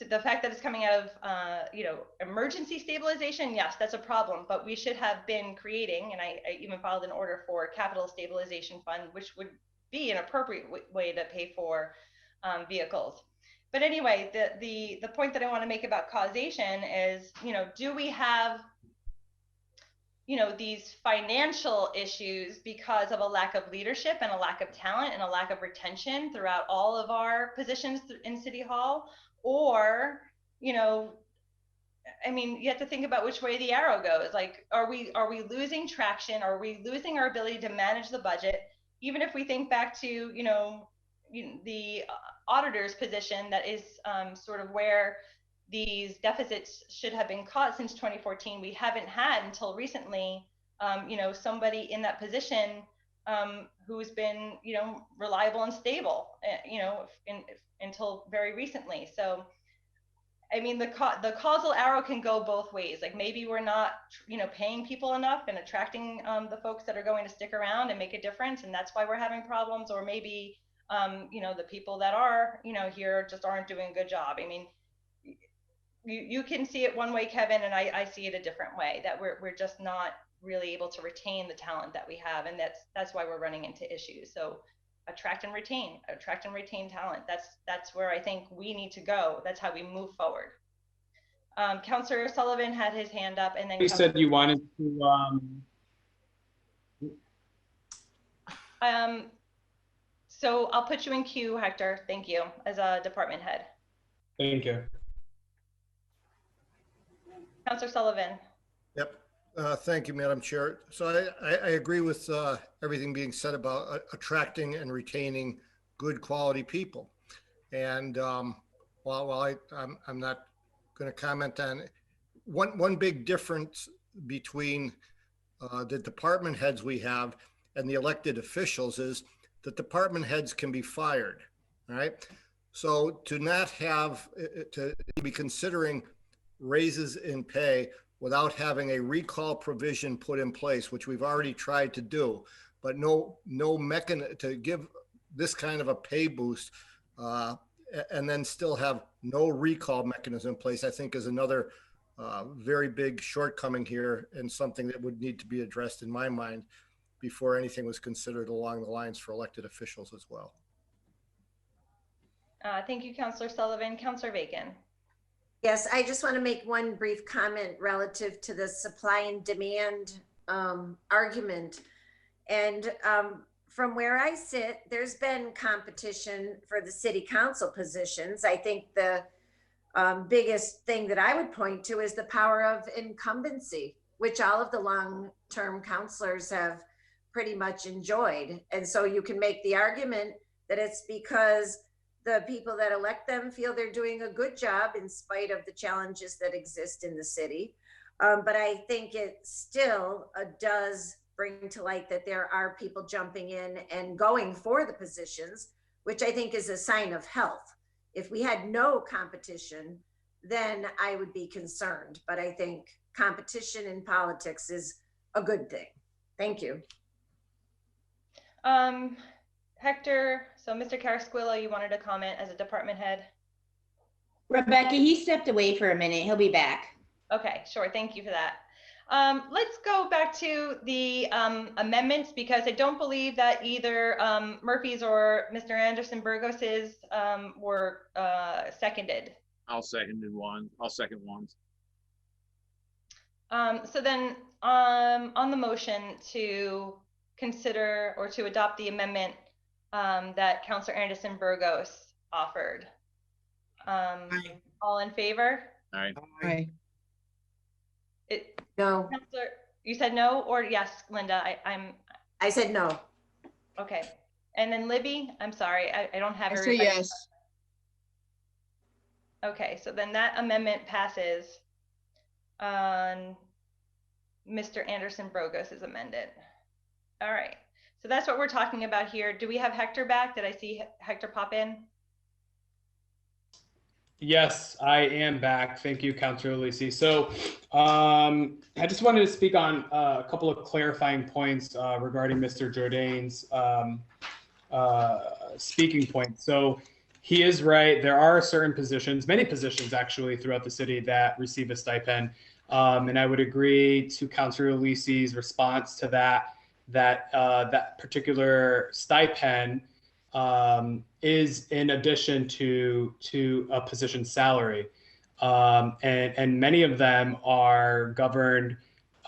the fact that it's coming out of, you know, emergency stabilization, yes, that's a problem, but we should have been creating, and I even filed an order for capital stabilization fund, which would be an appropriate way to pay for vehicles. But anyway, the point that I want to make about causation is, you know, do we have, you know, these financial issues because of a lack of leadership and a lack of talent and a lack of retention throughout all of our positions in City Hall? Or, you know, I mean, you have to think about which way the arrow goes. Like, are we losing traction? Are we losing our ability to manage the budget? Even if we think back to, you know, the auditor's position, that is sort of where these deficits should have been caught since 2014. We haven't had until recently, you know, somebody in that position who's been, you know, reliable and stable, you know, until very recently. So, I mean, the causal arrow can go both ways. Like maybe we're not, you know, paying people enough and attracting the folks that are going to stick around and make a difference, and that's why we're having problems. Or maybe, you know, the people that are, you know, here just aren't doing a good job. I mean, you can see it one way, Kevin, and I see it a different way. That we're just not really able to retain the talent that we have, and that's why we're running into issues. So attract and retain talent. That's where I think we need to go. That's how we move forward. Councillor Sullivan had his hand up, and then you said you wanted to. So I'll put you in queue, Hector. Thank you, as a department head. Thank you. Councillor Sullivan. Yep. Thank you, Madam Chair. So I agree with everything being said about attracting and retaining good quality people. And while I'm not going to comment on one big difference between the department heads we have and the elected officials is the department heads can be fired, all right? So to not have, to be considering raises in pay without having a recall provision put in place, which we've already tried to do, but no mechanism to give this kind of a pay boost and then still have no recall mechanism in place, I think is another very big shortcoming here and something that would need to be addressed in my mind before anything was considered along the lines for elected officials as well. Thank you, Councillor Sullivan. Councillor Bacon. Yes, I just want to make one brief comment relative to the supply and demand argument. And from where I sit, there's been competition for the city council positions. I think the biggest thing that I would point to is the power of incumbency, which all of the long-term counselors have pretty much enjoyed. And so you can make the argument that it's because the people that elect them feel they're doing a good job in spite of the challenges that exist in the city. But I think it still does bring to light that there are people jumping in and going for the positions, which I think is a sign of health. If we had no competition, then I would be concerned. But I think competition in politics is a good thing. Thank you. Hector, so Mr. Carasquillo, you wanted to comment as a department head? Rebecca, he stepped away for a minute. He'll be back. Okay, sure. Thank you for that. Let's go back to the amendments because I don't believe that either Murphy's or Mr. Anderson Burgos's were seconded. I'll second one. I'll second one. So then on the motion to consider or to adopt the amendment that Councillor Anderson Burgos offered. All in favor? Aye. Aye. No. Councillor, you said no or yes, Linda? I said no. Okay. And then Libby, I'm sorry, I don't have I say everybody. yes. Okay, so then that amendment passes on Mr. Anderson Burgos is amended. All right, so that's what we're talking about here. Do we have Hector back? Did I see Hector pop in? Yes, I am back. Thank you, Councillor LISI. So I just wanted to speak on a couple of clarifying points regarding Mr. Jourdain's speaking point. So he is right. There are certain positions, many positions actually throughout the city that receive a stipend. And I would agree to Councillor LISI's response to that particular stipend is in addition to a position salary. And many of them are governed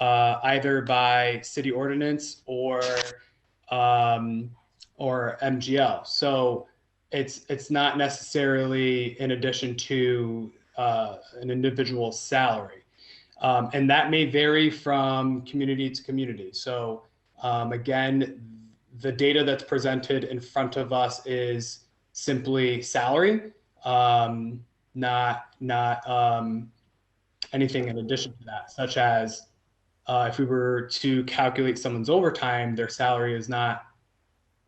either by city ordinance or MGL. So it's not necessarily in addition to an individual salary. And that may vary from community to community. So again, the data that's presented in front of us is simply salary, not anything in addition to that, such as if we were to calculate someone's overtime, their salary is not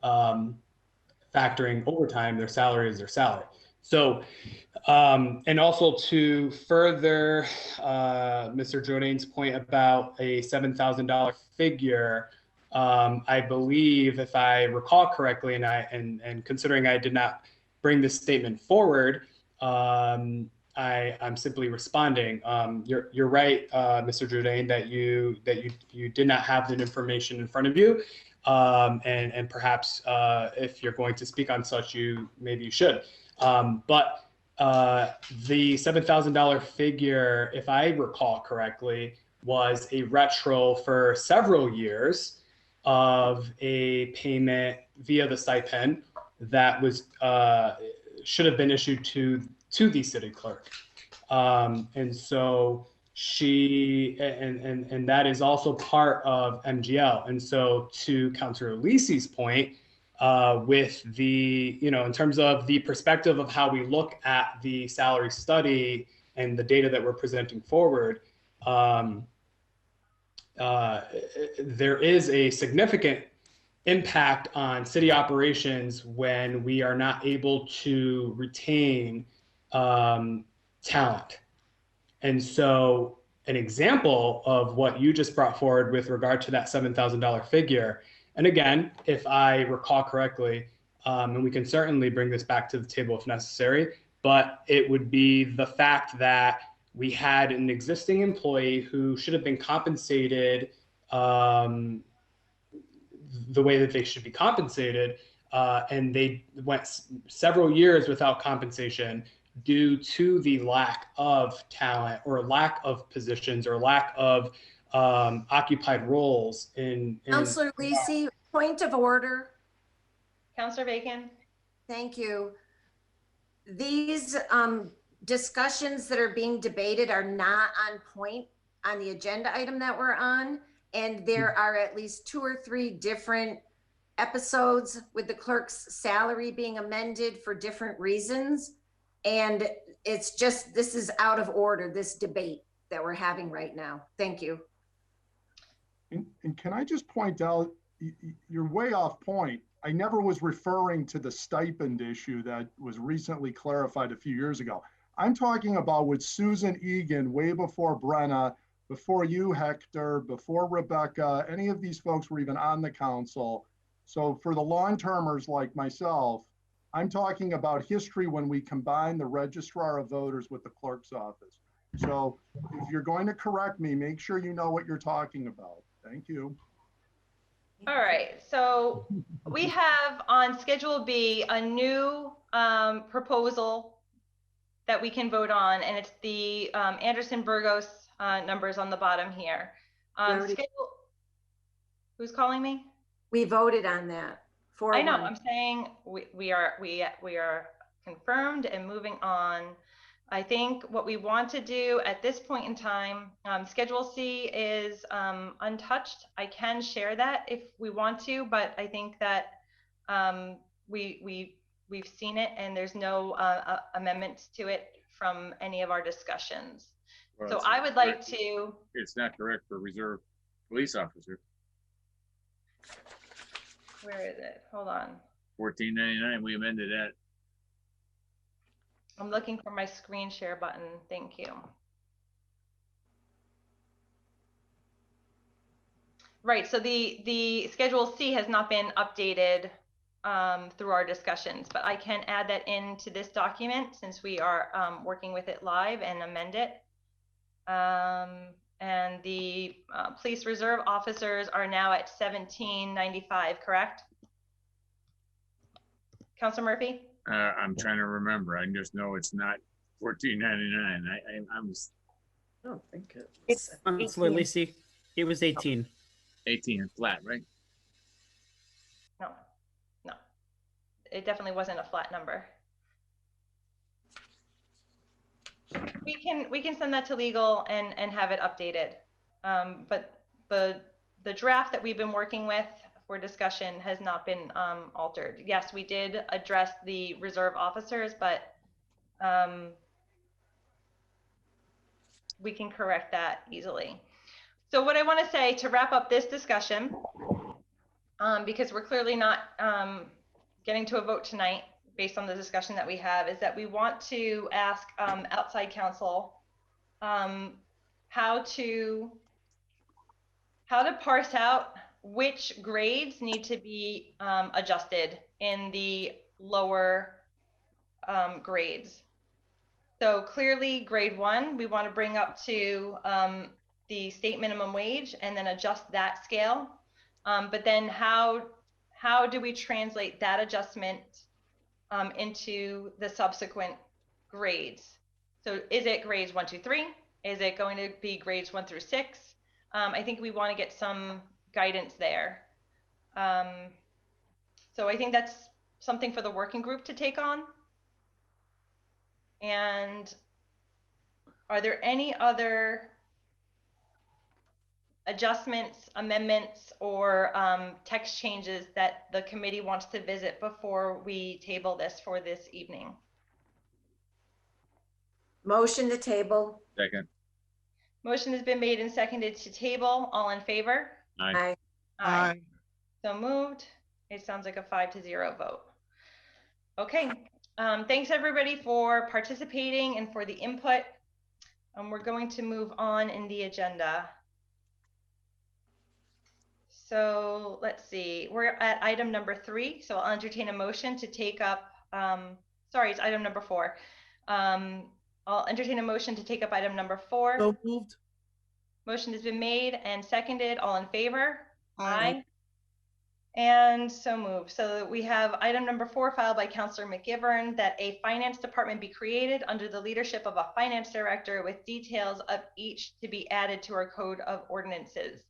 factoring overtime, their salary is their salary. So, and also to further Mr. Jourdain's point about a $7,000 figure, I believe, if I recall correctly, and considering I did not bring this statement forward, I'm simply responding. You're right, Mr. Jourdain, that you did not have that information in front of you, and perhaps if you're going to speak on such, maybe you should. But the $7,000 figure, if I recall correctly, was a retro for several years of a payment via the stipend that was should have been issued to the city clerk. And so she, and that is also part of MGL. And so to Councillor LISI's point, with the, in terms of the perspective of how we look at the salary study and the data that we're presenting forward, there is a significant impact on city operations when we are not able to retain talent. And so an example of what you just brought forward with regard to that $7,000 figure, and again, if I recall correctly, and we can certainly bring this back to the table if necessary, but it would be the fact that we had an existing employee who should have been compensated the way that they should be compensated, and they went several years without compensation due to the lack of talent or lack of positions or lack of occupied roles in Councilor LISI, point of order. Councilor Bacon. Thank you. These discussions that are being debated are not on point on the agenda item that we're on. And there are at least 2 or 3 different episodes with the clerk's salary being amended for different reasons. And it's just, this is out of order, this debate that we're having right now. Thank you. And can I just point out, you're way off point. I never was referring to the stipend issue that was recently clarified a few years ago. I'm talking about with Susan Egan way before Brenna, before you, Hector, before Rebecca, any of these folks were even on the council. So for the long-termers like myself, I'm talking about history when we combine the registrar of voters with the clerk's office. So if you're going to correct me, make sure you know what you're talking about. Thank you. All right, so we have on Schedule B a new proposal that we can vote on, and it's the Anderson Burgos numbers on the bottom here. Who's calling me? We voted on that. I know. I'm saying we are confirmed and moving on. I think what we want to do at this point in time, Schedule C is untouched. I can share that if we want to, but I think that we've seen it and there's no amendments to it from any of our discussions. Well, so I would like to. It's not correct for reserve police officer. Where is it? Hold on. $14.99. We amended that. I'm looking for my screen share button. Thank you. Right. So the Schedule C has not been updated through our discussions, but I can add that into this document since we are working with it live and amend it. And the police reserve officers are now at $17.95, correct? Councilor Murphy? I'm trying to remember. I just know it's not $14.99. I don't think it's Councilor LISI. It was 18. 18 flat, right? No, it definitely wasn't a flat number. We can send that to legal and have it updated. But the draft that we've been working with for discussion has not been altered. Yes, we did address the reserve officers, but we can correct that easily. So what I want to say to wrap up this discussion, because we're clearly not getting to a vote tonight based on the discussion that we have, is that we want to ask outside counsel how to parse out which grades need to be adjusted in the lower grades. So clearly grade 1, we want to bring up to the state minimum wage and then adjust that scale. But then how do we translate that adjustment into the subsequent grades? So is it grades 1, 2, 3? Is it going to be grades 1 through 6? I think we want to get some guidance there. So I think that's something for the working group to take on. And are there any other adjustments, amendments, or text changes that the committee wants to visit before we table this for this evening? Motion to table. Second. Motion has been made and seconded to table. All in favor? Aye. Aye. So moved. It sounds like a 5-0 vote. Okay. Thanks everybody for participating and for the input. We're going to move on in the agenda. So let's see, we're at item number 3. So I'll entertain a motion to take up, sorry, it's item number 4. I'll entertain a motion to take up item number 4. So moved. Motion has been made and seconded. All in favor? Aye. And so moved. So we have item number 4 filed by Councilor McGivern, that a finance department be created under the leadership of a finance director with details of each to be added to our Code of Ordinances.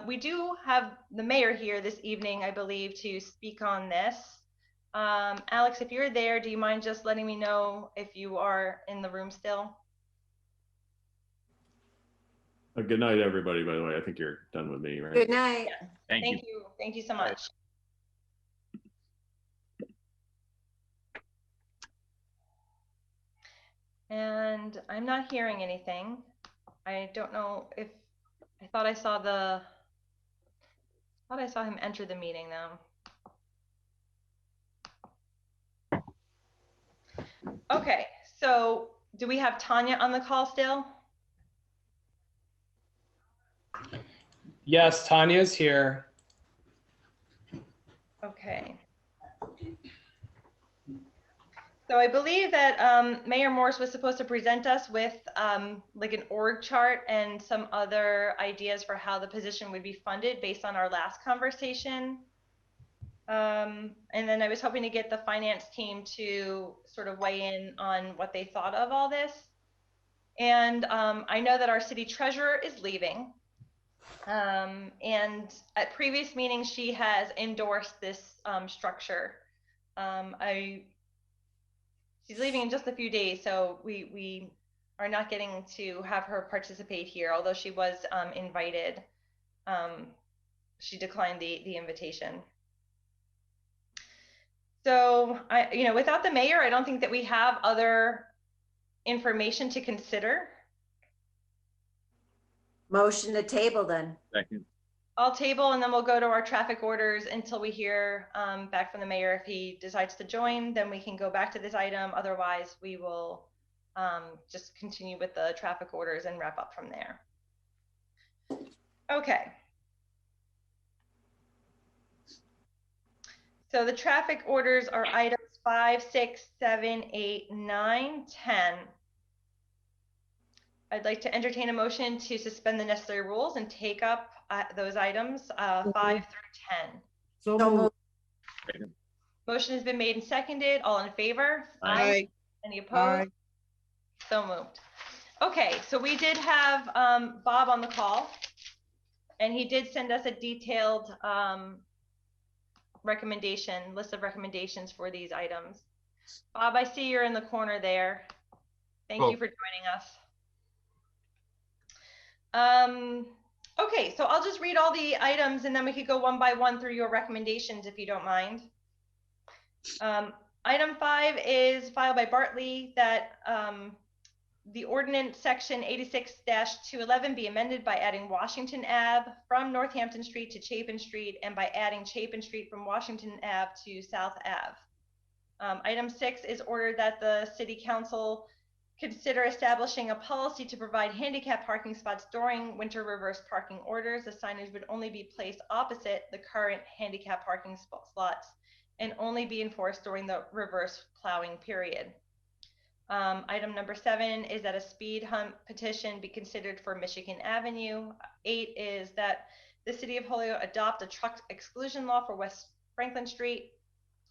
We do have the mayor here this evening, I believe, to speak on this. Alex, if you're there, do you mind just letting me know if you are in the room still? Good night, everybody, by the way. I think you're done with me, right? Good night. Yes. Thank you. Thank you so much. And I'm not hearing anything. I don't know if I thought I saw him enter the meeting though. Okay, so do we have Tanya on the call still? Yes, Tanya's here. Okay. So I believe that Mayor Morse was supposed to present us with like an org chart and some other ideas for how the position would be funded based on our last conversation. And then I was hoping to get the finance team to sort of weigh in on what they thought of all this. And I know that our city treasurer is leaving. And at previous meetings, she has endorsed this structure. She's leaving in just a few days, so we are not getting to have her participate here, although she was invited. She declined the invitation. So without the mayor, I don't think that we have other information to consider. Motion to table then. Second. I'll table and then we'll go to our traffic orders until we hear back from the mayor. If he decides to join, then we can go back to this item. Otherwise, we will just continue with the traffic orders and wrap up from there. Okay. So the traffic orders are items 5, 6, 7, 8, 9, 10. I'd like to entertain a motion to suspend the necessary rules and take up those items 5 through 10. So moved. Motion has been made and seconded. All in favor? Aye. Any opposed? Aye. So moved. Okay, so we did have Bob on the call, and he did send us a detailed list of recommendations for these items. Bob, I see you're in the corner there. Thank you for joining us. Okay, so I'll just read all the items and then we could go one by one through your recommendations if you don't mind. Item 5 is filed by Bartley, that the ordinance section 86-211 be amended by adding Washington Ave from Northampton Street to Chapin Street and by adding Chapin Street from Washington Ave to South Ave. Item 6 is ordered that the City Council consider establishing a policy to provide handicap parking spots during winter reverse parking orders. The signage would only be placed opposite the current handicap parking slots and only be enforced during the reverse plowing period. Item number 7 is that a speed hump petition be considered for Michigan Avenue. 8 is that the City of Holyoke adopt a truck exclusion law for West Franklin Street.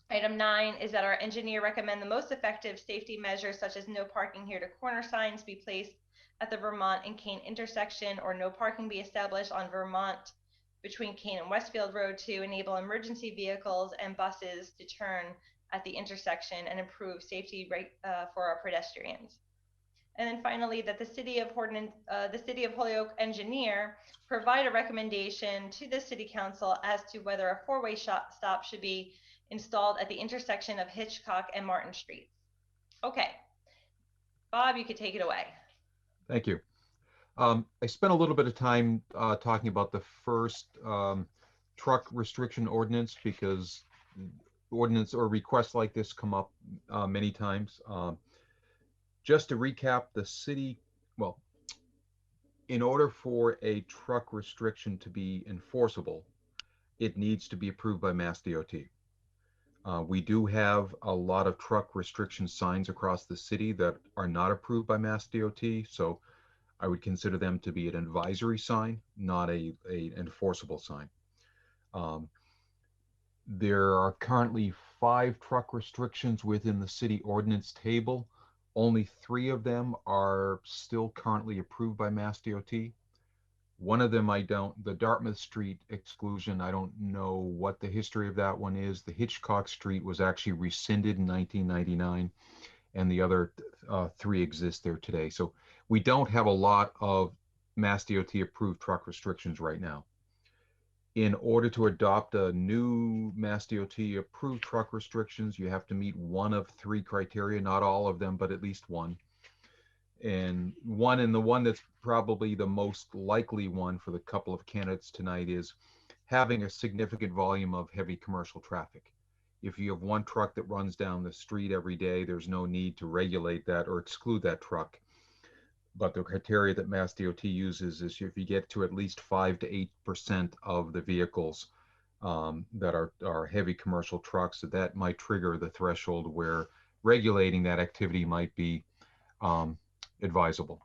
Item 9 is that our engineer recommend the most effective safety measures such as no parking here to corner signs be placed at the Vermont and Kane intersection, or no parking be established on Vermont between Kane and Westfield Road to enable emergency vehicles and buses to turn at the intersection and improve safety for our pedestrians. And then finally, that the City of Holyoke engineer provide a recommendation to the City Council as to whether a four-way stop should be installed at the intersection of Hitchcock and Martin Streets. Okay, Bob, you could take it away. Thank you. I spent a little bit of time talking about the first truck restriction ordinance because ordinance or requests like this come up many times. Just to recap, the city, well, in order for a truck restriction to be enforceable, it needs to be approved by Mass DOT. We do have a lot of truck restriction signs across the city that are not approved by Mass DOT, so I would consider them to be an advisory sign, not a enforceable sign. There are currently 5 truck restrictions within the city ordinance table. Only 3 of them are still currently approved by Mass DOT. One of them the Dartmouth Street exclusion, I don't know what the history of that one is. The Hitchcock Street was actually rescinded in 1999, and the other 3 exist there today. So we don't have a lot of Mass DOT approved truck restrictions right now. In order to adopt a new Mass DOT approved truck restrictions, you have to meet one of 3 criteria, not all of them, but at least one. And the one that's probably the most likely one for the couple of candidates tonight is having a significant volume of heavy commercial traffic. If you have one truck that runs down the street every day, there's no need to regulate that or exclude that truck. But the criteria that Mass DOT uses is if you get to at least 5 to 8% of the vehicles that are heavy commercial trucks, that might trigger the threshold where regulating that activity might be advisable.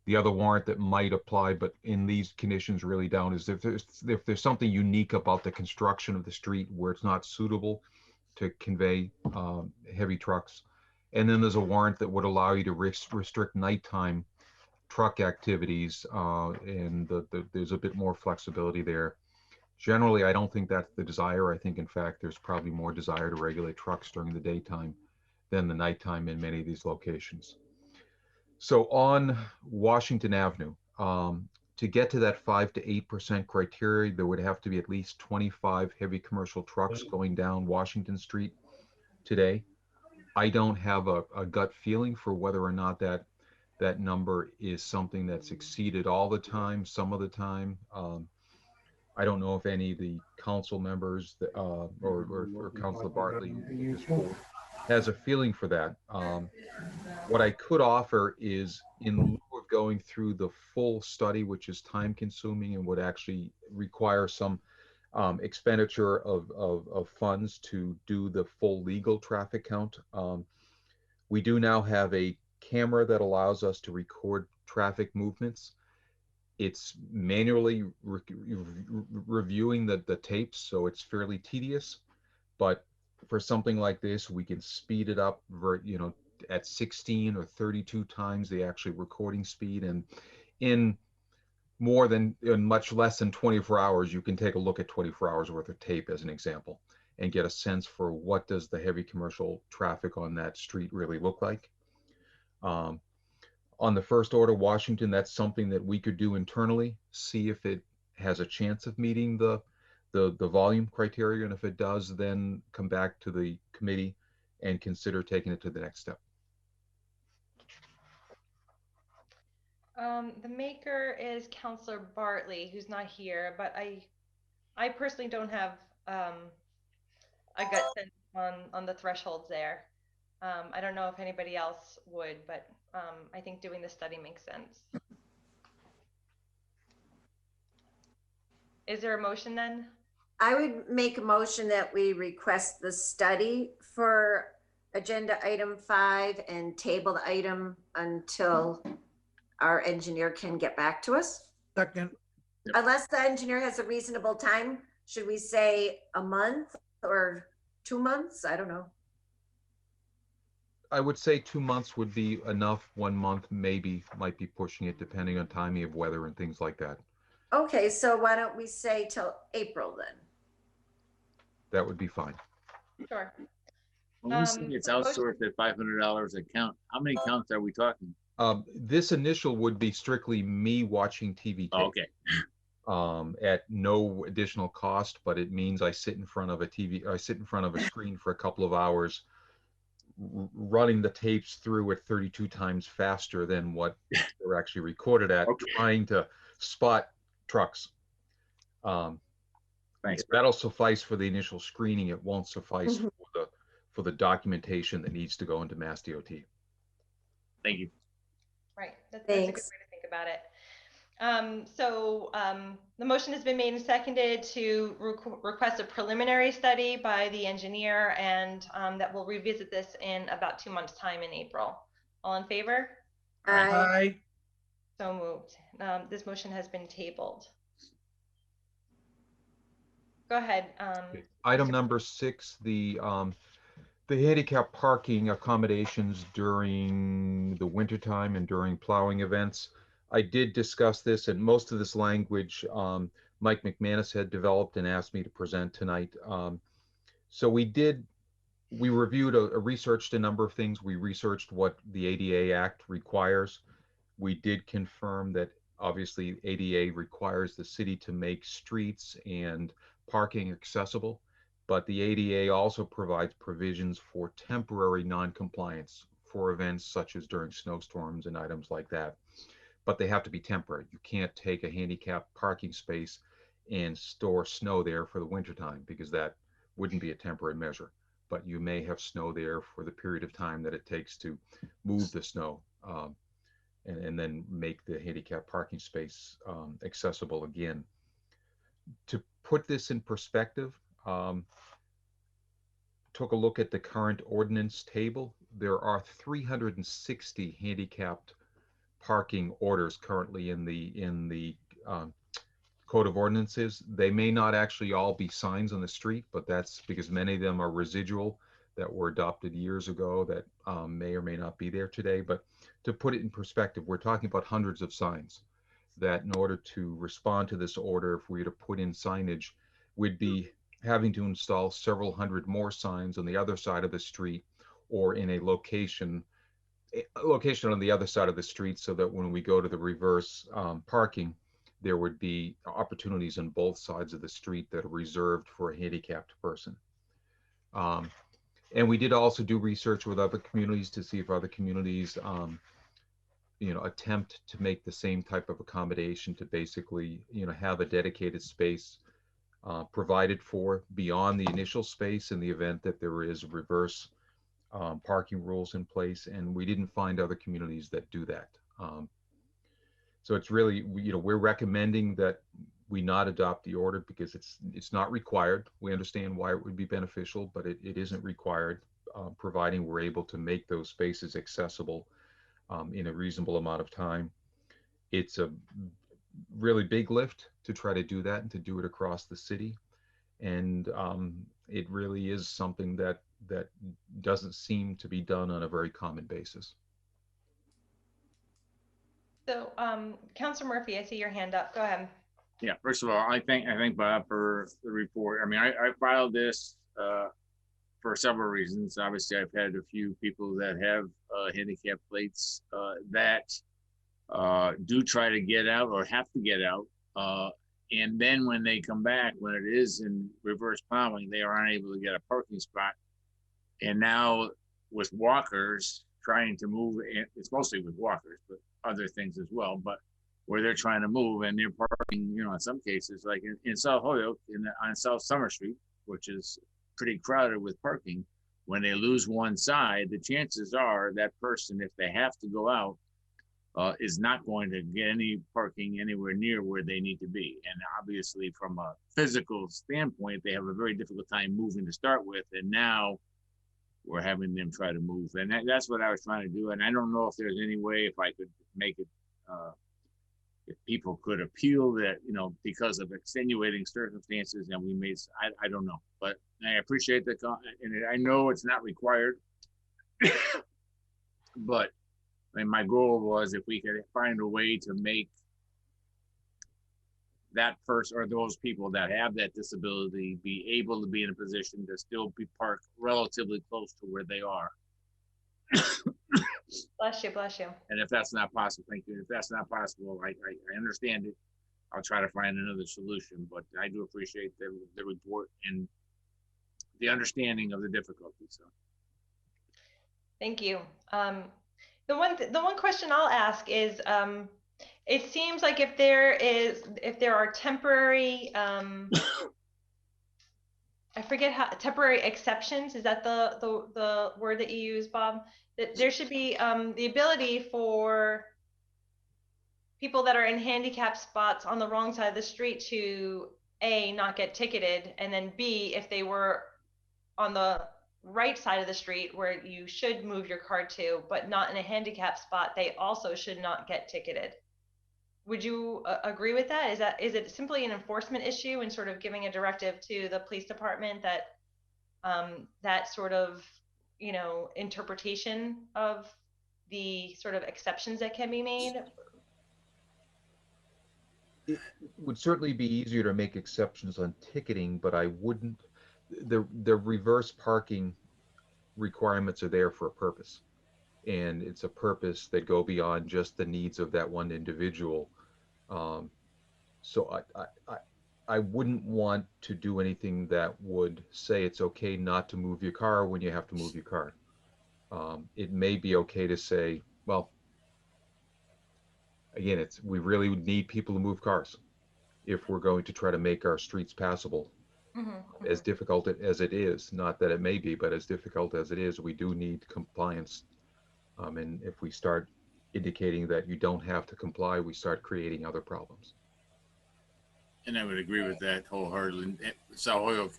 The other warrant that might apply, but in these conditions really don't, is if there's something unique about the construction of the street where it's not suitable to convey heavy trucks. And then there's a warrant that would allow you to restrict nighttime truck activities, and there's a bit more flexibility there. Generally, I don't think that's the desire. I think, in fact, there's probably more desire to regulate trucks during the daytime than the nighttime in many of these locations. So on Washington Avenue, to get to that 5 to 8% criteria, there would have to be at least 25 heavy commercial trucks going down Washington Street today. I don't have a gut feeling for whether or not that number is something that's exceeded all the time, some of the time. I don't know if any of the council members or Councilor Bartley has a feeling for that. What I could offer is, in lieu of going through the full study, which is time consuming and would actually require some expenditure of funds to do the full legal traffic count, we do now have a camera that allows us to record traffic movements. It's manually reviewing the tapes, so it's fairly tedious, but for something like this, we can speed it up at 16 or 32 times the actual recording speed, and in much less than 24 hours, you can take a look at 24 hours worth of tape as an example and get a sense for what does the heavy commercial traffic on that street really look like. On the first order, Washington, that's something that we could do internally, see if it has a chance of meeting the volume criteria, and if it does, then come back to the committee and consider taking it to the next step. The maker is Councilor Bartley, who's not here, but I personally don't have a gut sense on the thresholds there. I don't know if anybody else would, but I think doing the study makes sense. Is there a motion then? I would make a motion that we request the study for agenda item 5 and table the item until our engineer can get back to us. Second. Unless the engineer has a reasonable time, should we say a month or 2 months? I don't know. I would say 2 months would be enough. 1 month maybe might be pushing it, depending on timing of weather and things like that. Okay, so why don't we say till April then? That would be fine. Sure. When we say it's outsourced at $500 a count, how many counts are we talking? This initial would be strictly me watching TV. Oh, okay. At no additional cost, but it means I sit in front of a TV, I sit in front of a screen for a couple of hours, running the tapes through at 32 times faster than what they're actually recorded at, trying to spot trucks. Thanks. That'll suffice for the initial screening. It won't suffice for the documentation that needs to go into Mass DOT. Thank you. Right, that's a good way to think about it. The motion has been made and seconded to request a preliminary study by the engineer, and that we'll revisit this in about 2 months' time in April. All in favor? Aye. So moved. This motion has been tabled. Go ahead. Item number 6, the handicap parking accommodations during the wintertime and during plowing events. I did discuss this, and most of this language Mike McManus had developed and asked me to present tonight. So we reviewed, researched a number of things. We researched what the ADA Act requires. We did confirm that obviously ADA requires the city to make streets and parking accessible, but the ADA also provides provisions for temporary non-compliance for events such as during snowstorms and items like that. But they have to be temporary. You can't take a handicapped parking space and store snow there for the wintertime, because that wouldn't be a temporary measure. But you may have snow there for the period of time that it takes to move the snow and then make the handicapped parking space accessible again. To put this in perspective, took a look at the current ordinance table. There are 360 handicapped parking orders currently in the Code of Ordinances. They may not actually all be signs on the street, but that's because many of them are residual that were adopted years ago that may or may not be there today. But to put it in perspective, we're talking about hundreds of signs that in order to respond to this order, if we were to put in signage, we'd be having to install several hundred more signs on the other side of the street or in a location on the other side of the street, so that when we go to the reverse parking, there would be opportunities on both sides of the street that are reserved for a handicapped person. And we did also do research with other communities to see if other communities attempt to make the same type of accommodation to basically have a dedicated space provided for beyond the initial space in the event that there is reverse parking rules in place, and we didn't find other communities that do that. So it's really, we're recommending that we not adopt the order because it's not required. We understand why it would be beneficial, but it isn't required, providing we're able to make those spaces accessible in a reasonable amount of time. It's a really big lift to try to do that and to do it across the city. And it really is something that doesn't seem to be done on a very common basis. So, Councilor Murphy, I see your hand up. Go ahead. Yeah, first of all, I thank Bob for the report. I mean, I filed this for several reasons. Obviously, I've had a few people that have handicap plates that do try to get out or have to get out. And then when they come back, when it is in reverse plowing, they are unable to get a parking spot. And now with walkers trying to move, it's mostly with walkers, but other things as well, but where they're trying to move and they're parking, in some cases, like in South Holyoke, on South Summer Street, which is pretty crowded with parking, when they lose one side, the chances are that person, if they have to go out, is not going to get any parking anywhere near where they need to be. And obviously from a physical standpoint, they have a very difficult time moving to start with. And now we're having them try to move. And that's what I was trying to do. And I don't know if there's any way, if I could make it, if people could appeal that, because of extenuating circumstances, and we made, I don't know, but I appreciate the, and I know it's not required, but my goal was if we could find a way to make that person or those people that have that disability be able to be in a position to still be parked relatively close to where they are. Bless you, bless you. And if that's not possible, thank you. If that's not possible, I understand it. I'll try to find another solution, but I do appreciate the report and the understanding of the difficulty. So. Thank you. The one question I'll ask is, it seems like if there are temporary, I forget how, temporary exceptions, is that the word that you use, Bob? That there should be the ability for people that are in handicap spots on the wrong side of the street to A, not get ticketed, and then B, if they were on the right side of the street where you should move your car to, but not in a handicap spot, they also should not get ticketed. Would you agree with that? Is it simply an enforcement issue and sort of giving a directive to the police department that that sort of, you know, interpretation of the sort of exceptions that can be made? It would certainly be easier to make exceptions on ticketing, but I wouldn't. The reverse parking requirements are there for a purpose, and it's a purpose that go beyond just the needs of that one individual. So I wouldn't want to do anything that would say it's okay not to move your car when you have to move your car. It may be okay to say, well, again, we really need people to move cars if we're going to try to make our streets passable. As difficult as it is, not that it may be, but as difficult as it is, we do need compliance. And if we start indicating that you don't have to comply, we start creating other problems. And I would agree with that wholeheartedly. South Holyoke,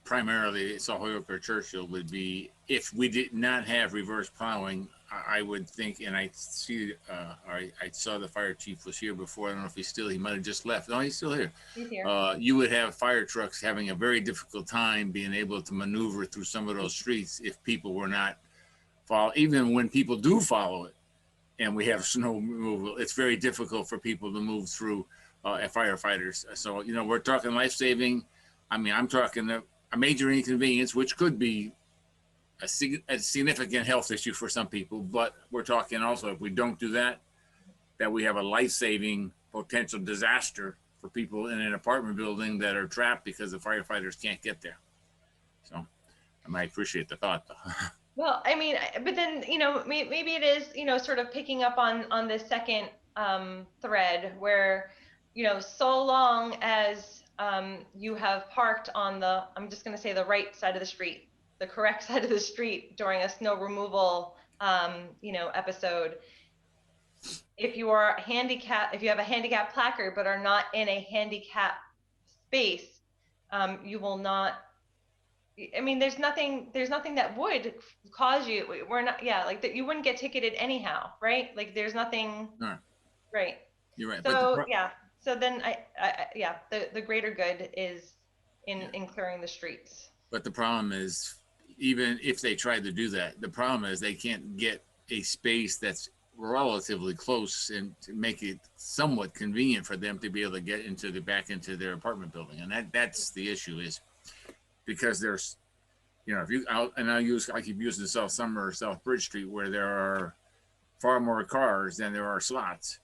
primarily South Holyoke or Churchill would be, if we did not have reverse plowing, I would think, and I see, I saw the fire chief was here before. I don't know if he's still, he might have just left. No, he's still here. He's here. You would have fire trucks having a very difficult time being able to maneuver through some of those streets if people were not follow, even when people do follow it and we have snow removal, it's very difficult for people to move through firefighters. So, you know, we're talking life-saving. I mean, I'm talking a major inconvenience, which could be a significant health issue for some people, but we're talking also, if we don't do that, that we have a life-saving potential disaster for people in an apartment building that are trapped because the firefighters can't get there. So I might appreciate the thought though. Well, I mean, but then, you know, maybe it is, you know, sort of picking up on this second thread where, you know, so long as you have parked on the, I'm just going to say the right side of the street, the correct side of the street during a snow removal, you know, episode. If you are handicapped, if you have a handicap placard but are not in a handicap space, you will not. I mean, there's nothing that would cause you. We're not, yeah, like that. You wouldn't get ticketed anyhow, right? Like there's nothing. Right. Right. You're right. So yeah. So then yeah, the greater good is in clearing the streets. But the problem is, even if they tried to do that, the problem is they can't get a space that's relatively close and to make it somewhat convenient for them to be able to get back into their apartment building. And that's the issue, is because there's, you know, if you I keep using South Summer or South Bridge Street, where there are far more cars than there are slots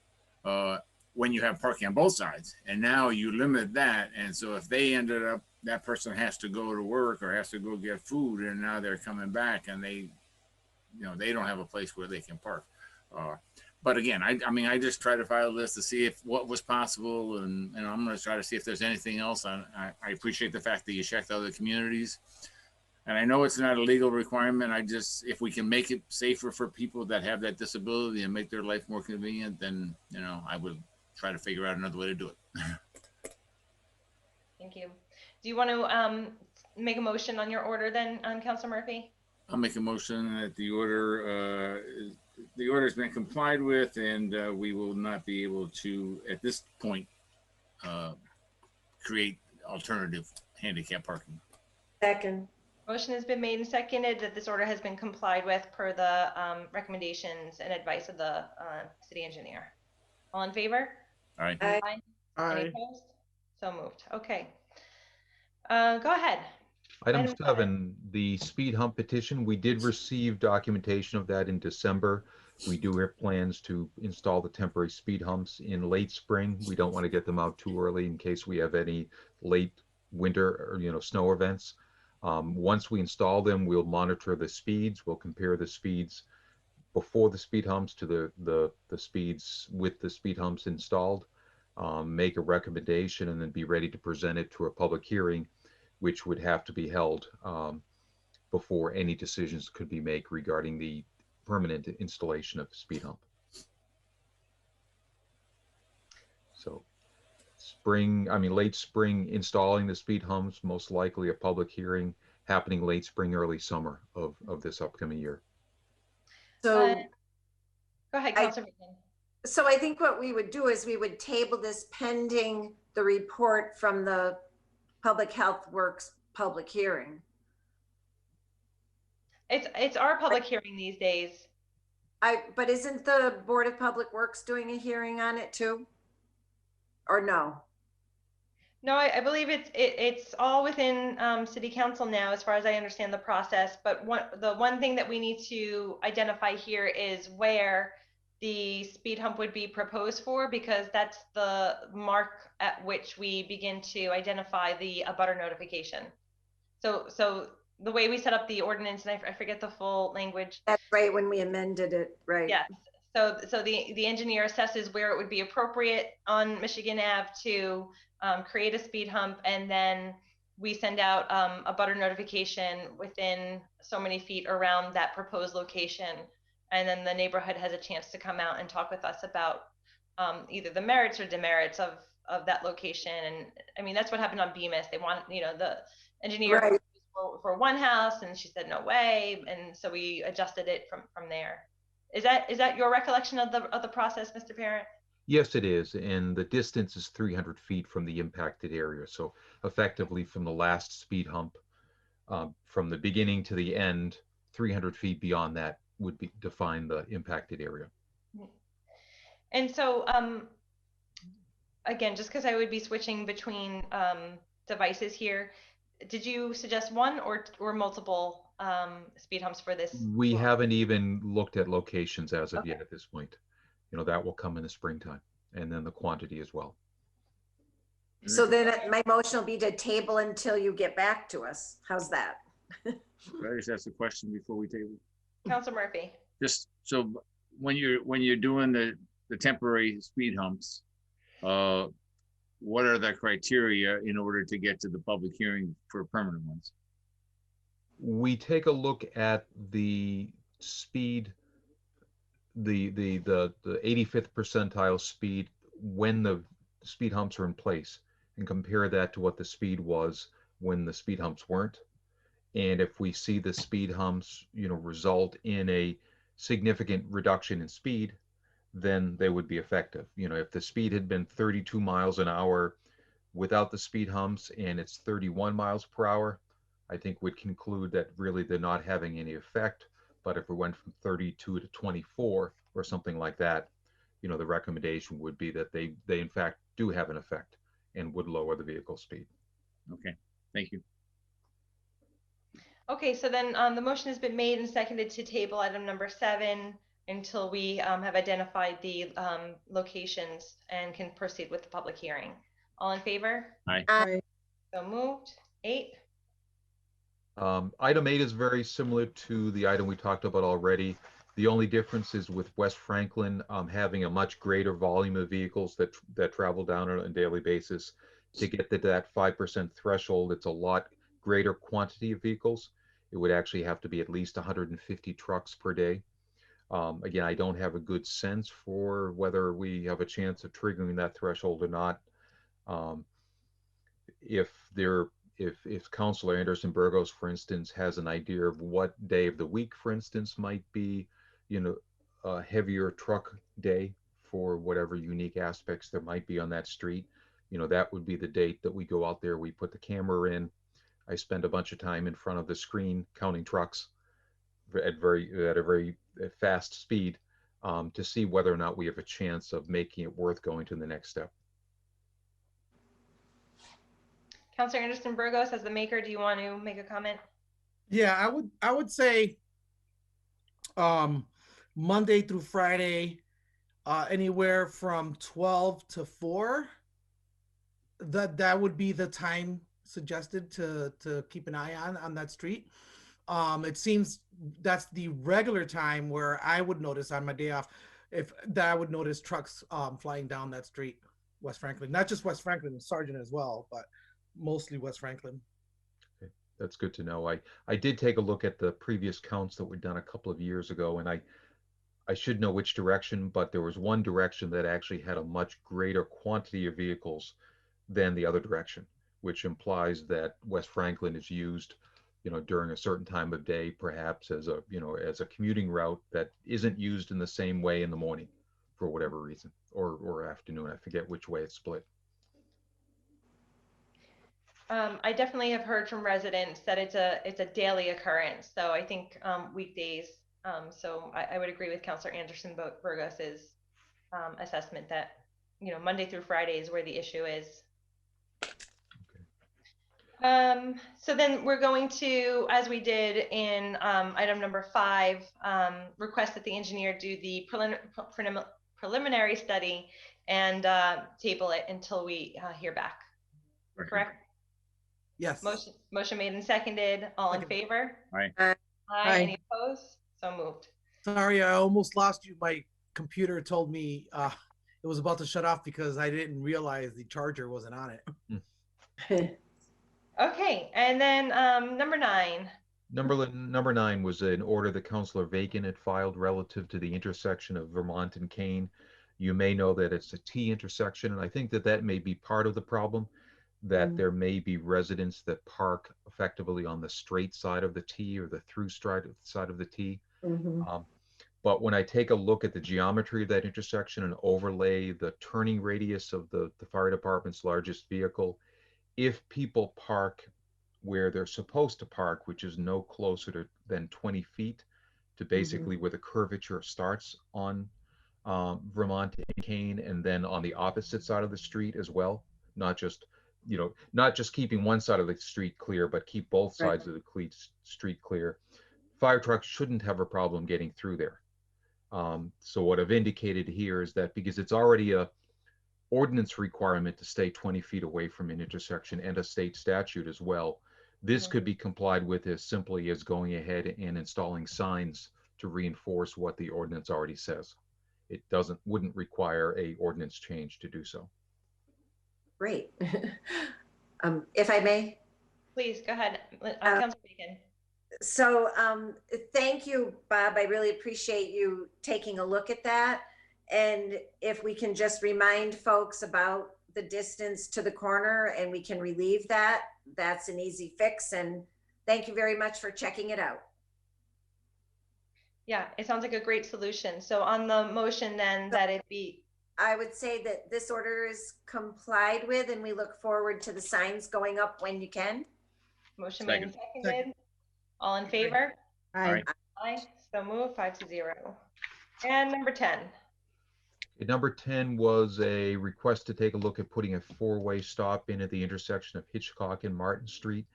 when you have parking on both sides. And now you limit that. And so if they ended up, that person has to go to work or has to go get food, and now they're coming back and they, you know, they don't have a place where they can park. But again, I mean, I just try to file a list to see what was possible, and I'm going to try to see if there's anything else. I appreciate the fact that you checked other communities, and I know it's not a legal requirement. If we can make it safer for people that have that disability and make their life more convenient, then, you know, I would try to figure out another way to do it. Thank you. Do you want to make a motion on your order then, Councilor Murphy? I'll make a motion that the order has been complied with, and we will not be able to, at this point, create alternative handicap parking. Second. Motion has been made and seconded that this order has been complied with per the recommendations and advice of the city engineer. All in favor? All right. Aye. Aye. Any opposed? So moved. Okay. Go ahead. Item 7, the speed hump petition. We did receive documentation of that in December. We do have plans to install the temporary speed humps in late spring. We don't want to get them out too early in case we have any late winter or, you know, snow events. Once we install them, we'll monitor the speeds. We'll compare the speeds before the speed humps to the speeds with the speed humps installed, make a recommendation, and then be ready to present it to a public hearing, which would have to be held before any decisions could be made regarding the permanent installation of the speed hump. So late spring installing the speed humps, most likely a public hearing happening late spring, early summer of this upcoming year. So go ahead, Councilor. So I think what we would do is we would table this pending the report from the Public Health Works public hearing. It's our public hearing these days. But isn't the Board of Public Works doing a hearing on it too? Or no? No, I believe it's all within City Council now, as far as I understand the process. But the one thing that we need to identify here is where the speed hump would be proposed for, because that's the mark at which we begin to identify the abutter notification. So the way we set up the ordinance, and I forget the full language. That's right, when we amended it, right? Yes. So the engineer assesses where it would be appropriate on Michigan Ave to create a speed hump, and then we send out a butter notification within so many feet around that proposed location, and then the neighborhood has a chance to come out and talk with us about either the merits or demerits of that location. And I mean, that's what happened on Bemis. They want, the engineer for one house, and she said no way, and so we adjusted it from there. Is that your recollection of the process, Mr. Parent? Yes, it is, and the distance is 300 feet from the impacted area. So effectively, from the last speed hump, from the beginning to the end, 300 feet beyond that would define the impacted area. And so, again, just because I would be switching between devices here, did you suggest one or multiple speed humps for this? We haven't even looked at locations as of yet at this point. That will come in the springtime, and then the quantity as well. So then my motion will be to table until you get back to us. How's that? Can I just ask a question before we table? Councilor Murphy. Just so when you're doing the temporary speed humps, what are the criteria in order to get to the public hearing for permanent ones? We take a look at the speed, the 85th percentile speed when the speed humps are in place, and compare that to what the speed was when the speed humps weren't. And if we see the speed humps, result in a significant reduction in speed, then they would be effective. If the speed had been 32 miles an hour without the speed humps and it's 31 miles per hour, I think we'd conclude that really they're not having any effect. But if we went from 32 to 24 or something like that, the recommendation would be that they in fact do have an effect and would lower the vehicle speed. Okay, thank you. Okay, so then the motion has been made and seconded to table item number 7 until we have identified the locations and can proceed with the public hearing. All in favor? Aye. Aye. So moved. 8. Item 8 is very similar to the item we talked about already. The only difference is with West Franklin having a much greater volume of vehicles that travel down on a daily basis. To get to that 5% threshold, it's a lot greater quantity of vehicles. It would actually have to be at least 150 trucks per day. Again, I don't have a good sense for whether we have a chance of triggering that threshold or not. If Councilor Anderson Burgos, for instance, has an idea of what day of the week, for instance, might be, a heavier truck day for whatever unique aspects there might be on that street, that would be the date that we go out there, we put the camera in. I spend a bunch of time in front of the screen counting trucks at a very fast speed to see whether or not we have a chance of making it worth going to the next step. Councilor Anderson Burgos, as the maker, do you want to make a comment? Yeah, I would say Monday through Friday, anywhere from 12 to 4. That would be the time suggested to keep an eye on that street. It seems that's the regular time where I would notice on my day off, if that I would notice trucks flying down that street, West Franklin, not just West Franklin, Sargent as well, but mostly West Franklin. Okay, that's good to know. I did take a look at the previous counts that were done a couple of years ago, and I should know which direction, but there was one direction that actually had a much greater quantity of vehicles than the other direction, which implies that West Franklin is used, during a certain time of day, perhaps as a commuting route that isn't used in the same way in the morning for whatever reason, or afternoon. I forget which way it's split. I definitely have heard from residents that it's a daily occurrence. So I think weekdays. So I would agree with Councilor Anderson Burgos's assessment that Monday through Friday is where the issue is. So then we're going to, as we did in item number 5, request that the engineer do the preliminary study and table it until we hear back. Correct? Yes. Motion made and seconded. All in favor? Aye. Aye. Any opposed? So moved. Sorry, I almost lost you. My computer told me it was about to shut off because I didn't realize the charger wasn't on it. Okay, and then number 9. Number 9 was an order that Councilor Bacon had filed relative to the intersection of Vermont and Kane. You may know that it's a T intersection, and I think that may be part of the problem, that there may be residents that park effectively on the straight side of the T or the through side of the T. But when I take a look at the geometry of that intersection and overlay the turning radius of the fire department's largest vehicle, if people park where they're supposed to park, which is no closer than 20 feet to basically where the curvature starts on Vermont and Kane, and then on the opposite side of the street as well, not just keeping one side of the street clear, but keep both sides of the street clear. Fire trucks shouldn't have a problem getting through there. So what I've indicated here is that because it's already a ordinance requirement to stay 20 feet away from an intersection and a state statute as well, this could be complied with as simply as going ahead and installing signs to reinforce what the ordinance already says. It wouldn't require a ordinance change to do so. Great. If I may. Please, go ahead. Councilor Bacon. So thank you, Bob. I really appreciate you taking a look at that. And if we can just remind folks about the distance to the corner and we can relieve that, that's an easy fix. And thank you very much for checking it out. Yeah, it sounds like a great solution. So on the motion then that it be. I would say that this order is complied with and we look forward to the signs going up when you can. Motion made and seconded. All in favor? Aye. Aye. So moved, 5-0. And number 10. Number 10 was a request to take a look at putting a 4-way stop in at the intersection of Hitchcock and Martin Street.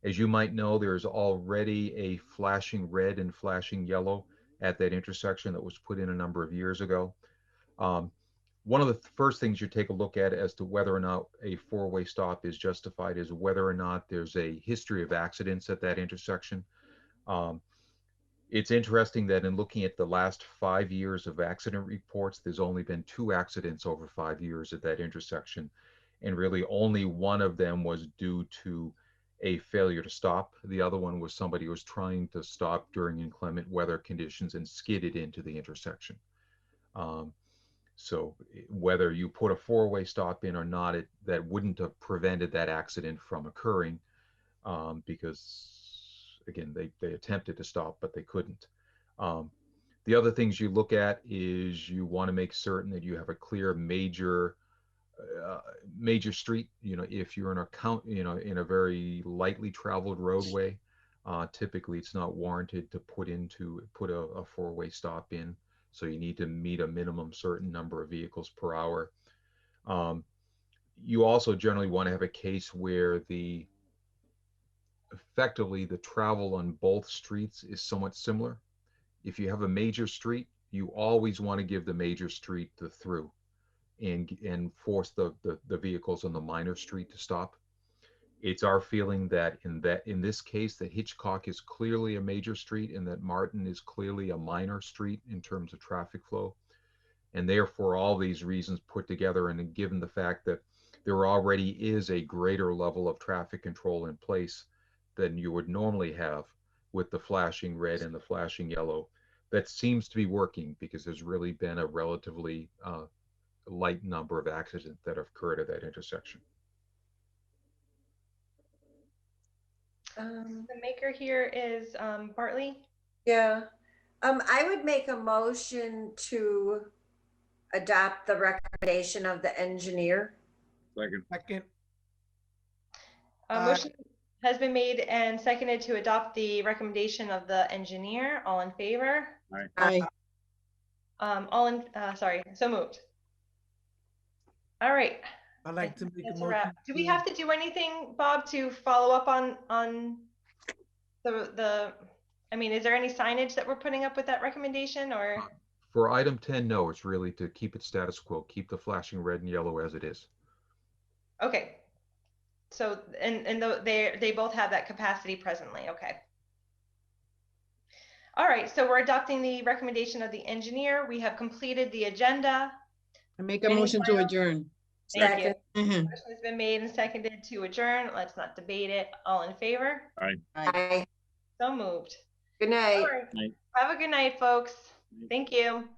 As you might know, there's already a flashing red and flashing yellow at that intersection that was put in a number of years ago. One of the first things you take a look at as to whether or not a 4-way stop is justified is whether or not there's a history of accidents at that intersection. It's interesting that in looking at the last 5 years of accident reports, there's only been 2 accidents over 5 years at that intersection. And really only one of them was due to a failure to stop. The other one was somebody who was trying to stop during inclement weather conditions and skidded into the intersection. So whether you put a 4-way stop in or not, that wouldn't have prevented that accident from occurring because, again, they attempted to stop, but they couldn't. The other things you look at is you want to make certain that you have a clear major street. If you're in a very lightly traveled roadway, typically it's not warranted to put a 4-way stop in. So you need to meet a minimum certain number of vehicles per hour. You also generally want to have a case where effectively the travel on both streets is somewhat similar. If you have a major street, you always want to give the major street the through and force the vehicles on the minor street to stop. It's our feeling that in this case, that Hitchcock is clearly a major street and that Martin is clearly a minor street in terms of traffic flow. And therefore, all these reasons put together, and given the fact that there already is a greater level of traffic control in place than you would normally have with the flashing red and the flashing yellow, that seems to be working because there's really been a relatively light number of accidents that have occurred at that intersection. The maker here is Bartley. Yeah. I would make a motion to adopt the recommendation of the engineer. Second. Motion has been made and seconded to adopt the recommendation of the engineer. All in favor? Aye. So moved. All right. I'd like to make a That's a motion. wrap. Do we have to do anything, Bob, to follow up on the, I mean, is there any signage that we're putting up with that recommendation or? For item 10, no, it's really to keep it status quo, keep the flashing red and yellow as it is. Okay. So, they both have that capacity presently. Okay. All right. So we're adopting the recommendation of the engineer. We have completed the agenda. I make a motion to adjourn. Thank you. Mhm. Motion has been made and seconded to adjourn. Let's not debate it. All in favor? Aye. So moved. Good night. All right. Have a good night, folks. Thank you.